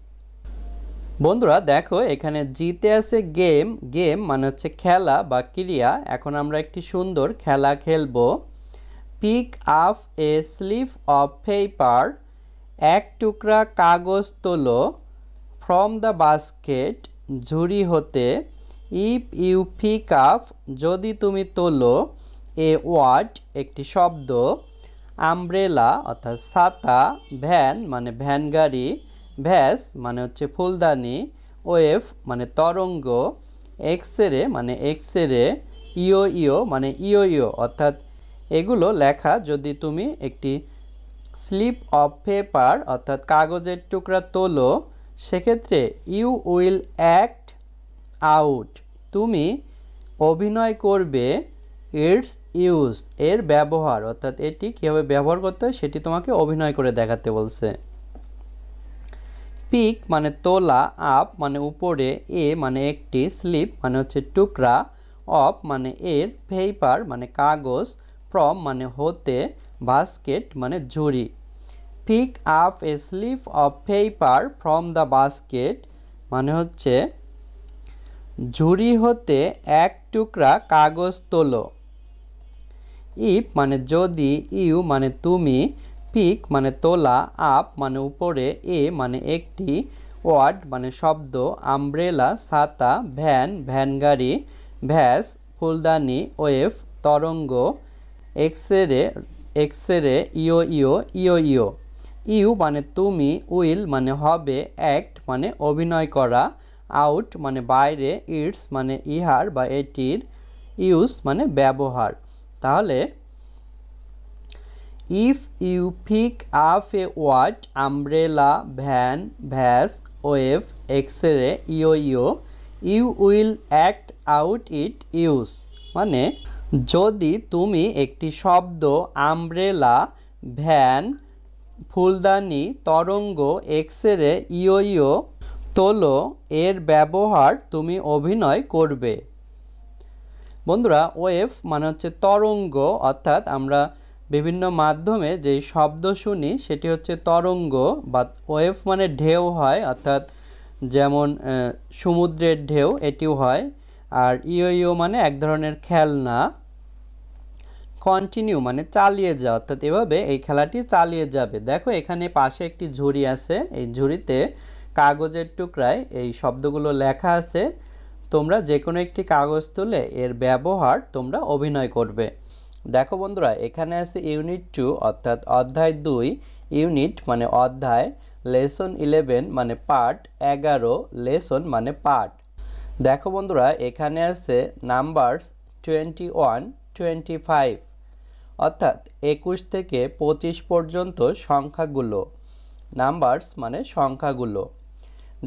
বন্ধুরা দেখো এখানে জিতে আছে গেম, গেম মানে হচ্ছে খেলা বা ক্রিয়া। এখন আমরা একটি সুন্দর খেলা খেলবো। Pick up a slip of paper, এক টুকরা কাগজ তোলো, ফ্রম দ্য বাস্কেট ঝুড়ি হতে, ইফ ইউ পিক আপ যদি তুমি তোলো, এ ওয়ার্ড একটি শব্দ, আমব্রেলা অর্থাৎ ছাতা, ভ্যান মানে ভ্যান গাড়ি, ভ্যাস মানে হচ্ছে ফুলদানি, ওয়েভ মানে তরঙ্গ, এক্সরে মানে এক্সরে, ইও ইও মানে ইও ইও অর্থাৎ এগুলো লেখা যদি তুমি একটি স্লিপ অফ পেপার অর্থাৎ কাগজের টুকরা তোলো, সেক্ষেত্রে ইউ উইল অ্যাক্ট আউট তুমি অভিনয় করবে, ইটস ইউজ এর ব্যবহার অর্থাৎ এটি কীভাবে ব্যবহার করতে হয় সেটি তোমাকে অভিনয় করে দেখাতে বলছে। পিক মানে তোলা, আপ মানে উপরে, এ মানে একটি, স্লিপ মানে হচ্ছে টুকরা, অফ মানে এর, পেপার মানে কাগজ, ফ্রম মানে হতে, বাস্কেট মানে ঝুড়ি। Pick up a slip of paper from the basket মানে হচ্ছে ঝুড়ি হতে এক টুকরা কাগজ তোলো। ইফ মানে যদি, ইউ মানে তুমি, পিক মানে তোলা, আপ মানে উপরে, এ মানে একটি, ওয়ার্ড মানে শব্দ, আমব্রেলা ছাতা, ভ্যান ভ্যান গাড়ি, ভ্যাস ফুলদানি, ওয়েভ তরঙ্গ, এক্সরে এক্সরে, ইও ইও ইও ইও। ইউ মানে তুমি, উইল মানে হবে, অ্যাক্ট মানে অভিনয় করা, আউট মানে বাইরে, ইটস মানে ইহার বা এটির, ইউজ মানে ব্যবহার। তাহলে if you pick up a word, umbrella, van, vase, wave, x-ray, yo-yo, you will act out it use মানে যদি তুমি একটি শব্দ, আমব্রেলা, ভ্যান, ফুলদানি, তরঙ্গ, এক্সরে, ইও ইও তোলো, এর ব্যবহার তুমি অভিনয় করবে। বন্ধুরা ওয়েভ মানে হচ্ছে তরঙ্গ অর্থাৎ আমরা বিভিন্ন মাধ্যমে যেই শব্দ শুনি সেটি হচ্ছে তরঙ্গ, বা ওয়েভ মানে ঢেউ হয় অর্থাৎ যেমন সমুদ্রের ঢেউ এটিও হয়। আর ইও ইও মানে এক ধরনের খেলনা। কন্টিনিউ মানে চালিয়ে যাও অর্থাৎ এভাবে এই খেলাটি চালিয়ে যাবে। দেখো এখানে পাশে একটি ঝুড়ি আছে, এই ঝুড়িতে কাগজের টুকরায় এই শব্দগুলো লেখা আছে। তোমরা যে কোনো একটি কাগজ তুলে এর ব্যবহার তোমরা অভিনয় করবে। দেখো বন্ধুরা এখানে আছে ইউনিট 2 অর্থাৎ অধ্যায় 2, ইউনিট মানে অধ্যায়, লেসন 11 মানে পার্ট, 11 লেসন মানে পার্ট। দেখো বন্ধুরা এখানে আছে নাম্বারস 21, 25 অর্থাৎ 21 থেকে 25 পর্যন্ত সংখ্যাগুলো, নাম্বারস মানে সংখ্যাগুলো।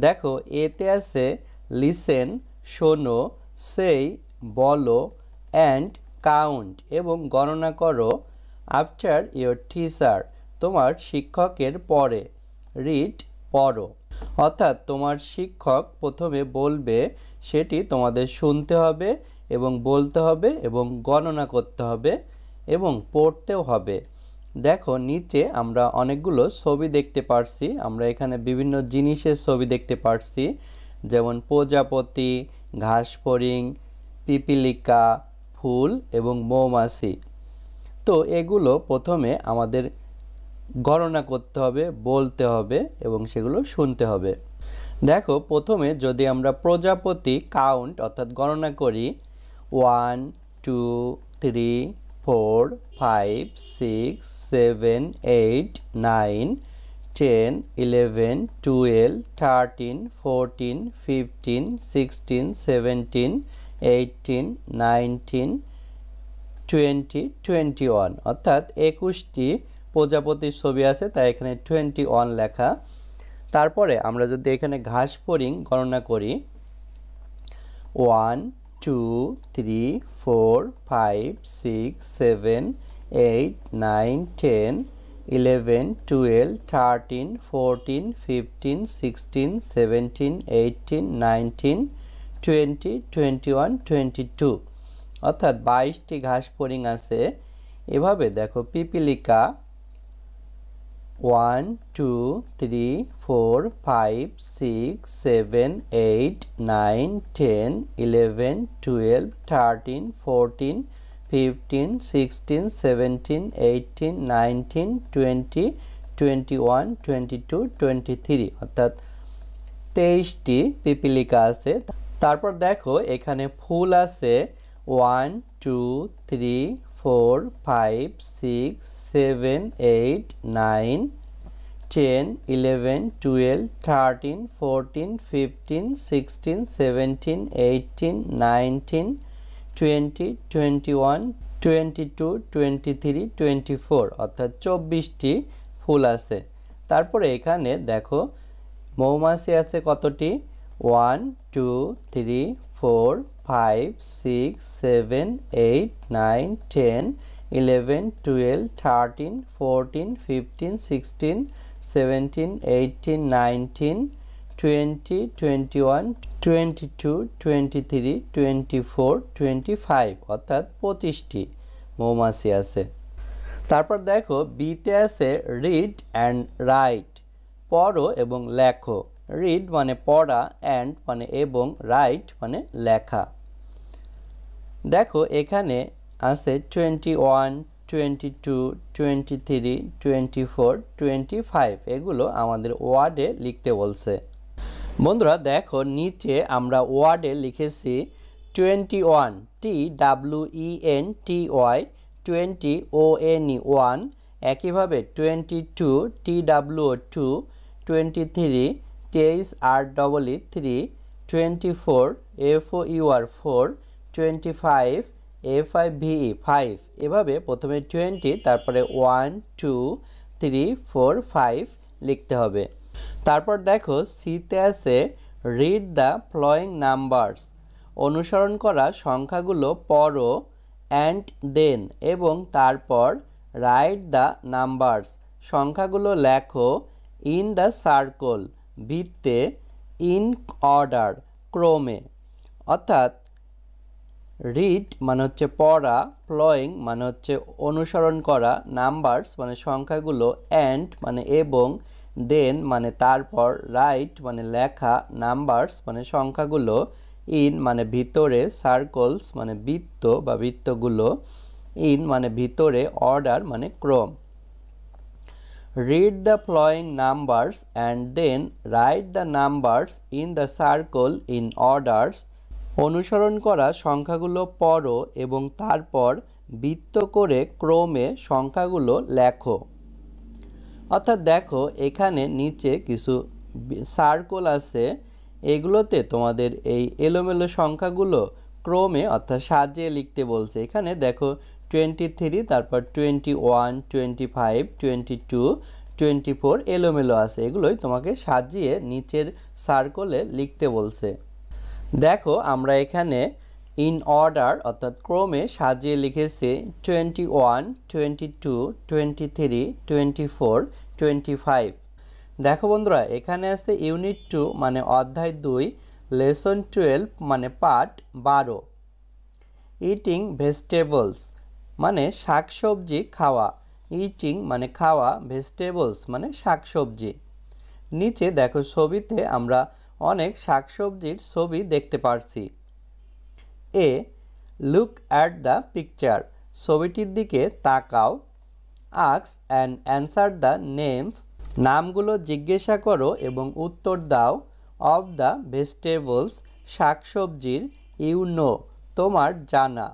দেখো এতে আছে লিসেন শোনো, সেই বলো, অ্যান্ড কাউন্ট এবং গণনা করো, আফটার ইয়োর টিচার তোমার শিক্ষকের পরে, রিড পড়ো অর্থাৎ তোমার শিক্ষক প্রথমে বলবে সেটি তোমাদের শুনতে হবে এবং বলতে হবে এবং গণনা করতে হবে এবং পড়তেও হবে। দেখো নিচে আমরা অনেকগুলো ছবি দেখতে পারছি, আমরা এখানে বিভিন্ন জিনিসের ছবি দেখতে পারছি, যেমন প্রজাপতি, ঘাসফড়িং, পিপিলিকা, ফুল এবং মৌমাছি। তো এগুলো প্রথমে আমাদের গণনা করতে হবে, বলতে হবে এবং সেগুলো শুনতে হবে। দেখো প্রথমে যদি আমরা প্রজাপতি কাউন্ট অর্থাৎ গণনা করি 1 2 3 4 5 6 7 8 9 10 11 12 13 14 15 16 17 18 19 20 21 অর্থাৎ 21টি প্রজাপতির ছবি আছে, তাই এখানে 21 লেখা। তারপরে আমরা যদি এখানে ঘাসফড়িং গণনা করি 1 2 3 4 5 6 7 8 9 10 11 12 13 14 15 16 17 18 19 20 21 22 অর্থাৎ 22টি ঘাসফড়িং আছে। এভাবে দেখো পিপিলিকা 1 2 3 4 5 6 7 8 9 10 11 12 13 14 15 16 17 18 19 20 21 22 23 অর্থাৎ 23টি পিপিলিকা আছে। তারপর দেখো এখানে ফুল আছে 1 2 3 4 5 6 7 8 9 10 11 12 13 14 15 16 17 18 19 20 21 22 23 24 অর্থাৎ 24টি ফুল আছে। তারপরে এখানে দেখো মৌমাছি আছে কতটি 1 2 3 4 5 6 7 8 9 10 11 12 13 14 15 16 17 18 19 20 21 22 23 24 25 অর্থাৎ 25টি মৌমাছি আছে। তারপর দেখো বিতে আছে রিড অ্যান্ড রাইট, পড়ো এবং লেখো। রিড মানে পড়া, অ্যান্ড মানে এবং, রাইট মানে লেখা। দেখো এখানে আছে 21 22 23 24 25 এগুলো আমাদের ওয়ার্ডে লিখতে বলছে। বন্ধুরা দেখো নিচে আমরা ওয়ার্ডে লিখেছি 21 TWENTY 20 ONE 1, একইভাবে 22 TWO 2, 23 THREE 3, 24 FOUR 4, 25 FIVE 5। এভাবে প্রথমে 20 তারপরে 1 2 3 4 5 লিখতে হবে। তারপর দেখো সিতে আছে রিড দ্য ফলোয়িং নাম্বারস, অনুসরণ করা সংখ্যাগুলো পড়ো, অ্যান্ড দেন এবং তারপর রাইট দ্য নাম্বারস, সংখ্যাগুলো লেখো, ইন দ্য সার্কল, বৃত্তে, ইন অর্ডার, ক্রমে। অর্থাৎ রিড মানে হচ্ছে পড়া, ফলোয়িং মানে হচ্ছে অনুসরণ করা, নাম্বারস মানে সংখ্যাগুলো, অ্যান্ড মানে এবং, দেন মানে তারপর, রাইট মানে লেখা, নাম্বারস মানে সংখ্যাগুলো, ইন মানে ভিতরে, সার্কলস মানে বৃত্ত বা বৃত্তগুলো, ইন মানে ভিতরে, অর্ডার মানে ক্রম। Read the following numbers and then write the numbers in the circle in orders, অনুসরণ করা সংখ্যাগুলো পড়ো এবং তারপর বৃত্ত করে ক্রমে সংখ্যাগুলো লেখো। অর্থাৎ দেখো এখানে নিচে কিছু সার্কল আছে, এগুলোতে তোমাদের এই এলোমেলো সংখ্যাগুলো ক্রমে অর্থাৎ সাজিয়ে লিখতে বলছে। এখানে দেখো 23 তারপর 21 25 22 24 এলোমেলো আছে, এগুলোই তোমাকে সাজিয়ে নিচের সার্কলে লিখতে বলছে। দেখো আমরা এখানে ইন অর্ডার অর্থাৎ ক্রমে সাজিয়ে লিখেছি 21 22 23 24 25। দেখো বন্ধুরা এখানে আছে ইউনিট 2 মানে অধ্যায় 2, লেসন 12 মানে পাঠ 12, ইটিং ভেজিটেবলস মানে শাকসবজি খাওয়া, ইটিং মানে খাওয়া, ভেজিটেবলস মানে শাকসবজি। নিচে দেখো ছবিতে আমরা অনেক শাকসবজির ছবি দেখতে পারছি। এ লুক অ্যাট দ্য পিকচার, ছবিটির দিকে তাকাও। Ask and answer the names, নামগুলো জিজ্ঞাসা করো এবং উত্তর দাও। অফ দ্য ভেজিটেবলস, শাকসবজির, ইউ নো তোমার জানা।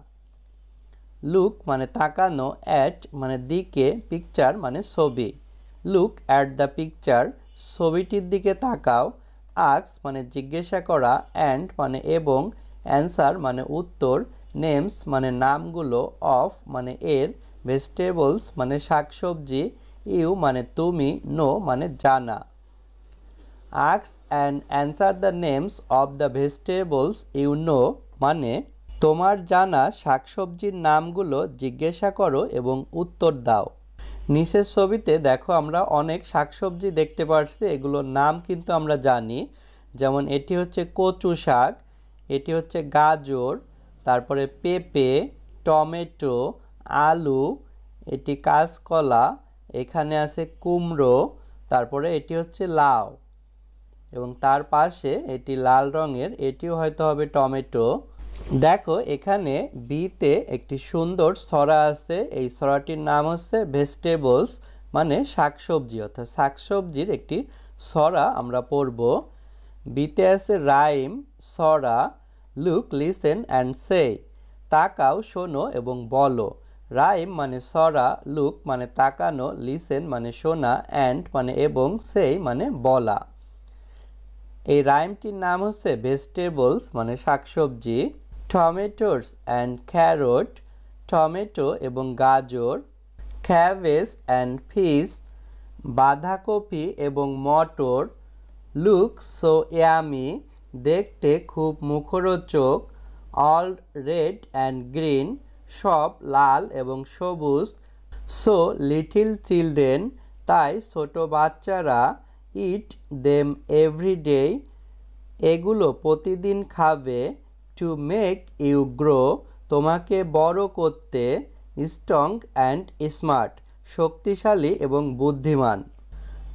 লুক মানে তাকানো, অ্যাট মানে দিকে, পিকচার মানে ছবি। লুক অ্যাট দ্য পিকচার, ছবিটির দিকে তাকাও। আস্ক মানে জিজ্ঞাসা করা, অ্যান্ড মানে এবং, অ্যান্সার মানে উত্তর, নেমস মানে নামগুলো, অফ মানে এর, ভেজিটেবলস মানে শাকসবজি, ইউ মানে তুমি, নো মানে জানা। Ask and answer the names of the vegetables you know মানে তোমার জানা শাকসবজির নামগুলো জিজ্ঞাসা করো এবং উত্তর দাও। নিচের ছবিতে দেখো আমরা অনেক শাকসবজি দেখতে পাচ্ছি, এগুলোর নাম কিন্তু আমরা জানি। যেমন এটি হচ্ছে কচু শাক, এটি হচ্ছে গাজর, তারপরে পেঁপে, টমেটো, আলু, এটি কাঁচকলা, এখানে আছে কুমড়ো, তারপরে এটি হচ্ছে লাউ এবং তার পাশে এটি লাল রঙের, এটিও হয়তো হবে টমেটো। দেখো এখানে বিতে একটি সুন্দর ছড়া আছে, এই ছড়াটির নাম হচ্ছে ভেজিটেবলস মানে শাকসবজি, অর্থাৎ শাকসবজির একটি ছড়া আমরা পড়ব। বিতে আছে রাইম, ছড়া, লুক, লিসেন অ্যান্ড সে, তাকাও, শোনো এবং বলো। রাইম মানে ছড়া, লুক মানে তাকানো, লিসেন মানে শোনা, অ্যান্ড মানে এবং, সে মানে বলা। এই রাইমটির নাম হচ্ছে ভেজিটেবলস মানে শাকসবজি। টমেটোস অ্যান্ড ক্যারট, টমেটো এবং গাজর। ক্যাবেজ অ্যান্ড ফিশ, বাঁধাকপি এবং মটর। লুক সো ইয়ামি, দেখতে খুব মুখরোচক। অল রেড অ্যান্ড গ্রিন, সব লাল এবং সবুজ। সো লিটিল চিলড্রেন, তাই ছোট বাচ্চারা। ইট দেম এভরিডে, এগুলো প্রতিদিন খাবে। টু মেক ইউ গ্রো, তোমাকে বড় করতে। স্ট্রং অ্যান্ড স্মার্ট, শক্তিশালী এবং বুদ্ধিমান।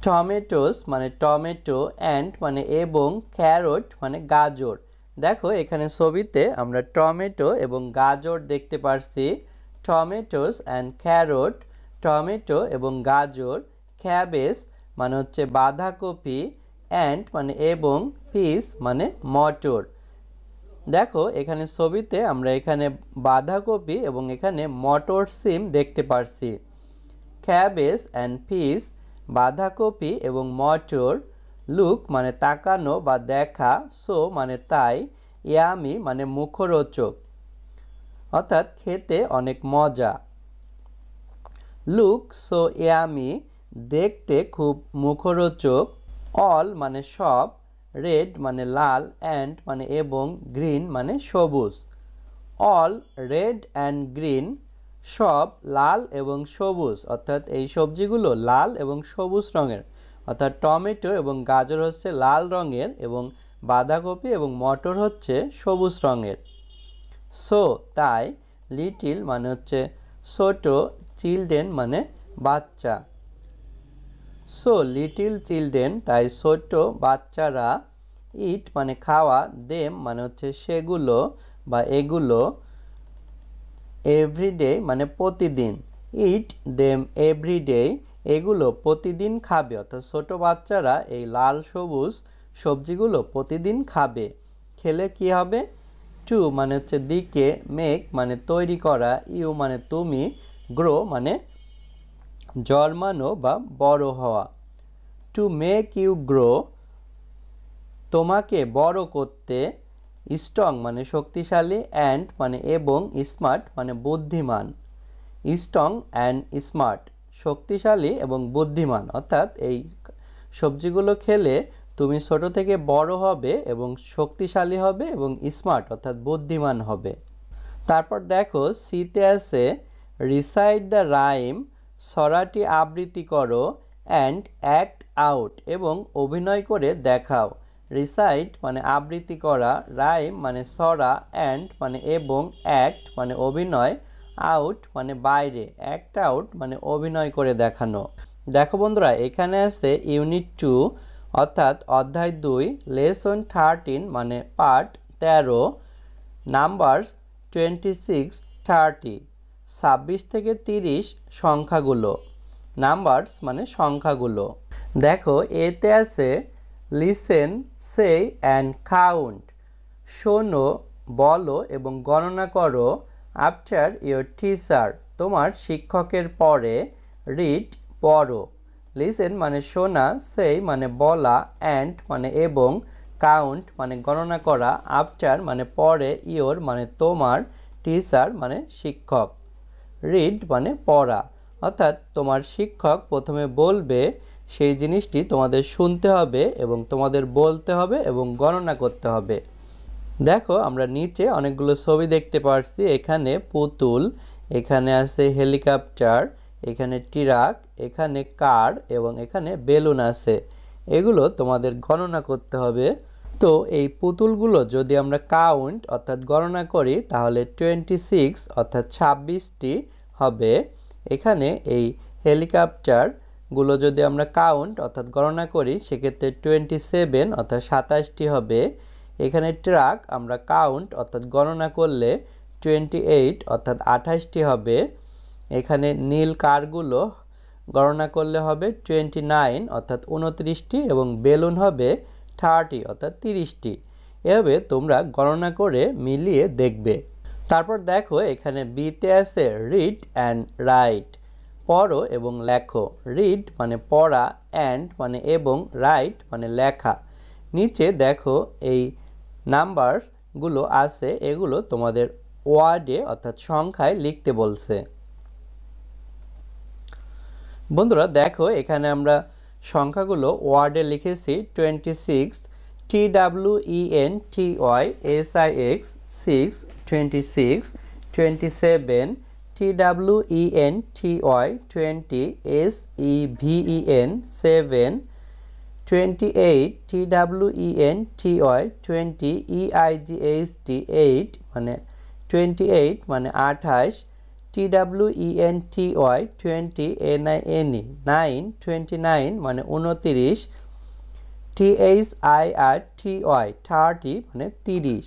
টমেটোস মানে টমেটো, অ্যান্ড মানে এবং, ক্যারট মানে গাজর। দেখো এখানে ছবিতে আমরা টমেটো এবং গাজর দেখতে পাচ্ছি। টমেটোস অ্যান্ড ক্যারট, টমেটো এবং গাজর। ক্যাবেজ মানে হচ্ছে বাঁধাকপি, অ্যান্ড মানে এবং, ফিশ মানে মটর। দেখো এখানে ছবিতে আমরা এখানে বাঁধাকপি এবং এখানে মটর সিম দেখতে পাচ্ছি। ক্যাবেজ অ্যান্ড ফিশ, বাঁধাকপি এবং মটর। লুক মানে তাকানো বা দেখা, সো মানে তাই, ইয়ামি মানে মুখরোচক অর্থাৎ খেতে অনেক মজা। লুক সো ইয়ামি, দেখতে খুব মুখরোচক। অল মানে সব, রেড মানে লাল, অ্যান্ড মানে এবং, গ্রিন মানে সবুজ। অল রেড অ্যান্ড গ্রিন, সব লাল এবং সবুজ, অর্থাৎ এই সবজিগুলো লাল এবং সবুজ রঙের, অর্থাৎ টমেটো এবং গাজর হচ্ছে লাল রঙের এবং বাঁধাকপি এবং মটর হচ্ছে সবুজ রঙের। সো তাই, লিটিল মানে হচ্ছে ছোট, চিলড্রেন মানে বাচ্চা। সো লিটিল চিলড্রেন, তাই ছোট বাচ্চারা। ইট মানে খাওয়া, দেম মানে হচ্ছে সেগুলো বা এগুলো। এভরিডে মানে প্রতিদিন। ইট দেম এভরিডে, এগুলো প্রতিদিন খাবে, অর্থাৎ ছোট বাচ্চারা এই লাল সবুজ সবজিগুলো প্রতিদিন খাবে। খেলে কি হবে? টু মানে হচ্ছে দিকে, মেক মানে তৈরি করা, ইউ মানে তুমি, গ্রো মানে জন্মানো বা বড় হওয়া। টু মেক ইউ গ্রো, তোমাকে বড় করতে। স্ট্রং মানে শক্তিশালী, অ্যান্ড মানে এবং, স্মার্ট মানে বুদ্ধিমান। স্ট্রং অ্যান্ড স্মার্ট, শক্তিশালী এবং বুদ্ধিমান, অর্থাৎ এই সবজিগুলো খেলে তুমি ছোট থেকে বড় হবে এবং শক্তিশালী হবে এবং স্মার্ট অর্থাৎ বুদ্ধিমান হবে। তারপর দেখো সিতে আছে রিসাইট দ্য রাইম, ছড়াটি আবৃত্তি করো। অ্যান্ড অ্যাক্ট আউট, এবং অভিনয় করে দেখাও। রিসাইট মানে আবৃত্তি করা, রাইম মানে ছড়া, অ্যান্ড মানে এবং, অ্যাক্ট মানে অভিনয়, আউট মানে বাইরে, অ্যাক্ট আউট মানে অভিনয় করে দেখানো। দেখো বন্ধুরা এখানে আছে ইউনিট 2 অর্থাৎ অধ্যায় 2, লেসন 13 মানে পার্ট 13, নাম্বারস 26-30, 26 থেকে 30 সংখ্যাগুলো। নাম্বারস মানে সংখ্যাগুলো। দেখো এতে আছে লিসেন, সে অ্যান্ড কাউন্ট, শোনো, বলো এবং গণনা করো। আফটার ইয়োর টিচার, তোমার শিক্ষকের পরে। রিড পড়ো। লিসেন মানে শোনা, সে মানে বলা, অ্যান্ড মানে এবং, কাউন্ট মানে গণনা করা, আফটার মানে পরে, ইয়োর মানে তোমার, টিচার মানে শিক্ষক। রিড মানে পড়া, অর্থাৎ তোমার শিক্ষক প্রথমে বলবে সেই জিনিসটি তোমাদের শুনতে হবে এবং তোমাদের বলতে হবে এবং গণনা করতে হবে। দেখো আমরা নিচে অনেকগুলো ছবি দেখতে পাচ্ছি, এখানে পুতুল, এখানে আছে হেলিকপ্টার, এখানে ট্রাক, এখানে কার এবং এখানে বেলুন আছে। এগুলো তোমাদের গণনা করতে হবে। তো এই পুতুলগুলো যদি আমরা কাউন্ট অর্থাৎ গণনা করি তাহলে 26 অর্থাৎ 26টি হবে এখানে এই হেলিকপ্টারগুলো যদি আমরা কাউন্ট অর্থাৎ গণনা করি সেক্ষেত্রে 27 অর্থাৎ 27টি হবে। এখানে ট্রাক আমরা কাউন্ট অর্থাৎ গণনা করলে 28 অর্থাৎ 28টি হবে। এখানে নীল কারগুলো গণনা করলে হবে 29 অর্থাৎ 29টি এবং বেলুন হবে 30 অর্থাৎ 30টি। এভাবে তোমরা গণনা করে মিলিয়ে দেখবে। তারপর দেখো এখানে বিতে আছে রিড অ্যান্ড রাইট, পড়ো এবং লেখো। রিড মানে পড়া, অ্যান্ড মানে এবং, রাইট মানে লেখা। নিচে দেখো এই নাম্বারগুলো আছে, এগুলো তোমাদের ওয়ার্ডে অর্থাৎ সংখ্যায় লিখতে বলছে। বন্ধুরা দেখো এখানে আমরা সংখ্যাগুলো ওয়ার্ডে লিখেছি 26 TWENTYSIX 6, 26, 27 TWENTY 20 SEVEN 7, 28 TWENTY 20 EIGHT 8 মানে 28 মানে 28, TWENTY 20 NINE 9, 29 মানে 29, THIRTY 30 মানে 30।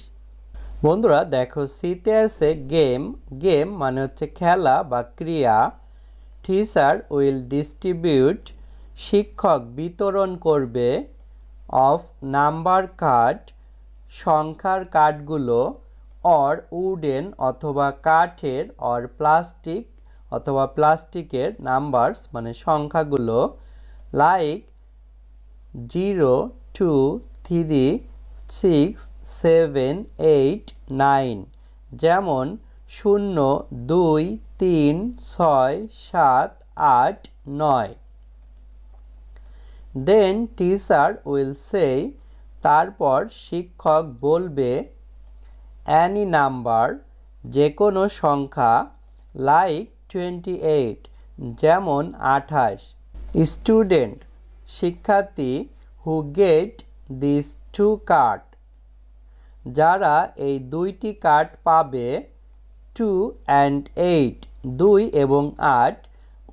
বন্ধুরা দেখো সিতে আছে গেম, গেম মানে হচ্ছে খেলা বা ক্রিয়া। টিচার উইল ডিস্ট্রিবিউট, শিক্ষক বিতরণ করবে। অফ নাম্বার কার্ড, সংখ্যার কার্ডগুলো। অর উডেন অথবা কাঠের, অর প্লাস্টিক অথবা প্লাস্টিকের নাম্বারস মানে সংখ্যাগুলো। লাইক 0, 2, 3, 6, 7, 8, 9 যেমন 0, 2, 3, 6, 7, 8, 9। দেন টিচার উইল সে, তারপর শিক্ষক বলবে। অ্যানি নাম্বার, যে কোনো সংখ্যা। লাইক 28 যেমন 28। স্টুডেন্ট শিক্ষার্থী। হু গেট দিস 2 কার্ড, যারা এই 2টি কার্ড পাবে। 2 and 8 2 এবং 8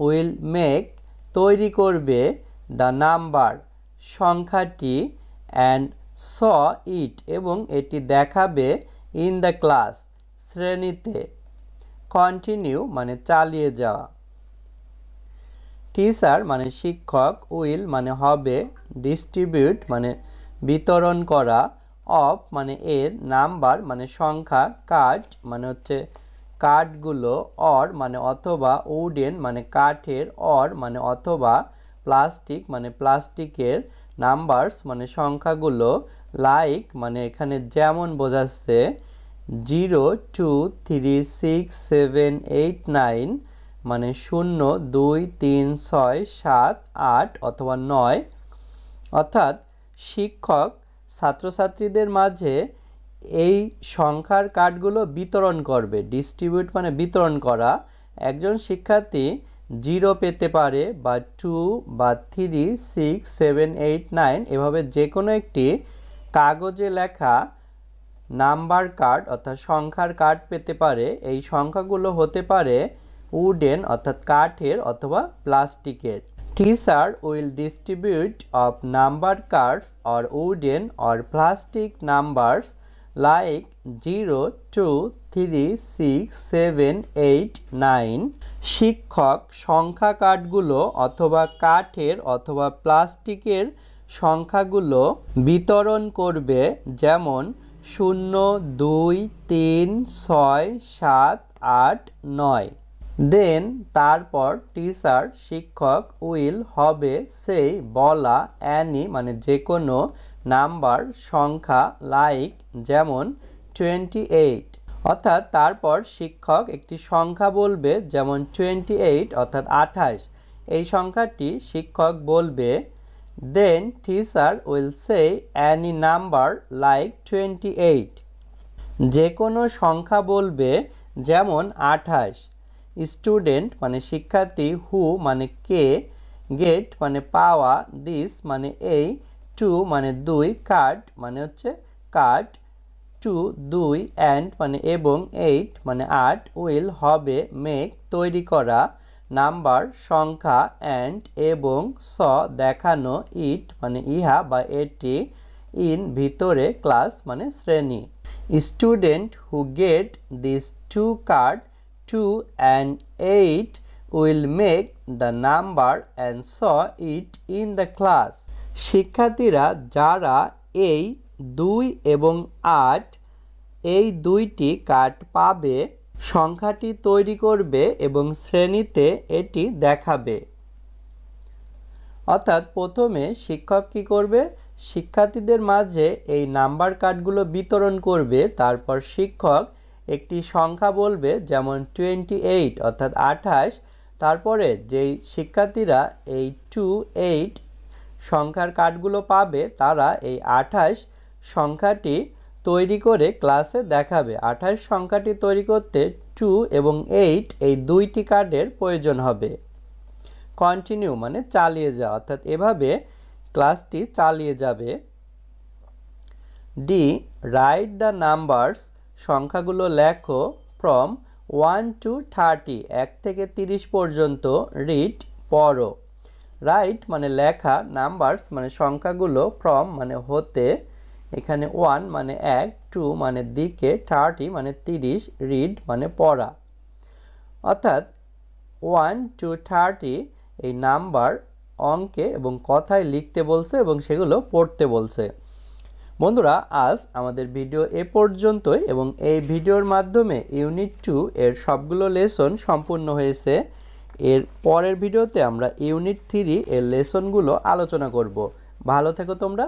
উইল মেক তৈরি করবে। দ্য নাম্বার সংখ্যাটি। অ্যান্ড স ইট এবং এটি দেখাবে। ইন দ্য ক্লাস শ্রেণীতে। কন্টিনিউ মানে চালিয়ে যাওয়া। টিচার মানে শিক্ষক। উইল মানে হবে। ডিস্ট্রিবিউট মানে বিতরণ করা। অফ মানে এর। নাম্বার মানে সংখ্যা। কার্ড মানে হচ্ছে কার্ডগুলো। অর মানে অথবা। উডেন মানে কাঠের। অর মানে অথবা। প্লাস্টিক মানে প্লাস্টিকের। নাম্বারস মানে সংখ্যাগুলো। লাইক মানে এখানে যেমন বোঝাচ্ছে। 0, 2, 3, 6, 7, 8, 9 মানে 0, 2, 3, 6, 7, 8 অথবা 9। অর্থাৎ শিক্ষক ছাত্রছাত্রীদের মাঝে এই সংখ্যার কার্ডগুলো বিতরণ করবে। ডিস্ট্রিবিউট মানে বিতরণ করা। একজন শিক্ষার্থী 0 পেতে পারে বা 2 বা 3, 6, 7, 8, 9 এভাবে যে কোনো একটি কাগজে লেখা নাম্বার কার্ড অর্থাৎ সংখ্যার কার্ড পেতে পারে। এই সংখ্যাগুলো হতে পারে উডেন অর্থাৎ কাঠের অথবা প্লাস্টিকের। Teacher will distribute of number cards or wooden or plastic numbers like 0, 2, 3, 6, 7, 8, 9। শিক্ষক সংখ্যা কার্ডগুলো অথবা কাঠের অথবা প্লাস্টিকের সংখ্যাগুলো বিতরণ করবে। যেমন 0, 2, 3, 6, 7, 8, 9। দেন তারপর টিচার শিক্ষক। উইল হবে সেই বলা। অ্যানি মানে যে কোনো নাম্বার সংখ্যা। লাইক যেমন 28 অর্থাৎ তারপর শিক্ষক একটি সংখ্যা বলবে যেমন 28 অর্থাৎ 28। এই সংখ্যাটি শিক্ষক বলবে। Then teacher will say any number like 28। যে কোনো সংখ্যা বলবে যেমন 28। স্টুডেন্ট মানে শিক্ষার্থী। হু মানে কে। গেট মানে পাওয়া। দিস মানে এই। 2 মানে 2। কার্ড মানে হচ্ছে কার্ড। 2 2 অ্যান্ড মানে এবং। 8 মানে 8 উইল হবে মেক তৈরি করা। নাম্বার সংখ্যা অ্যান্ড এবং স দেখানো ইট মানে ইহা বা এটি ইন ভিতরে ক্লাস মানে শ্রেণী student who get this 2 card 2 and 8 will make the number and saw it in the class শিক্ষার্থীরা যারা এই 2 এবং 8 এই দুইটি কার্ড পাবে সংখ্যাটি তৈরি করবে এবং শ্রেণীতে এটি দেখাবে অর্থাৎ প্রথমে শিক্ষক কি করবে শিক্ষার্থীদের মাঝে এই নাম্বার কার্ডগুলো বিতরণ করবে তারপর শিক্ষক একটি সংখ্যা বলবে যেমন 28 অর্থাৎ 28 তারপরে যেই শিক্ষার্থীরা এই 28 সংখ্যার কার্ডগুলো পাবে তারা এই 28 সংখ্যাটি তৈরি করে ক্লাসে দেখাবে 28 সংখ্যাটি তৈরি করতে 2 এবং 8 এই দুইটি কার্ডের প্রয়োজন হবে কন্টিনিউ মানে চালিয়ে যাওয়া অর্থাৎ এভাবে ক্লাসটি চালিয়ে যাবে ডি রাইট দ্য নাম্বারস সংখ্যাগুলো লেখো ফ্রম 1 to 30 1 থেকে 30 পর্যন্ত রিড পড়ো রাইট মানে লেখা নাম্বারস মানে সংখ্যাগুলো ফ্রম মানে হতে এখানে 1 মানে 1 2 মানে দিকে 30 মানে 30 রিড মানে পড়া অর্থাৎ 1 to 30 এই নাম্বার অঙ্কে এবং কথায় লিখতে বলছে এবং সেগুলো পড়তে বলছে বন্ধুরা আজ আমাদের ভিডিও এ পর্যন্তই এবং এই ভিডিওর মাধ্যমে ইউনিট 2 এর সবগুলো লেসন সম্পূর্ণ হয়েছে এর পরের ভিডিওতে আমরা ইউনিট 3 এর লেসনগুলো আলোচনা করব ভালো থেকো তোমরা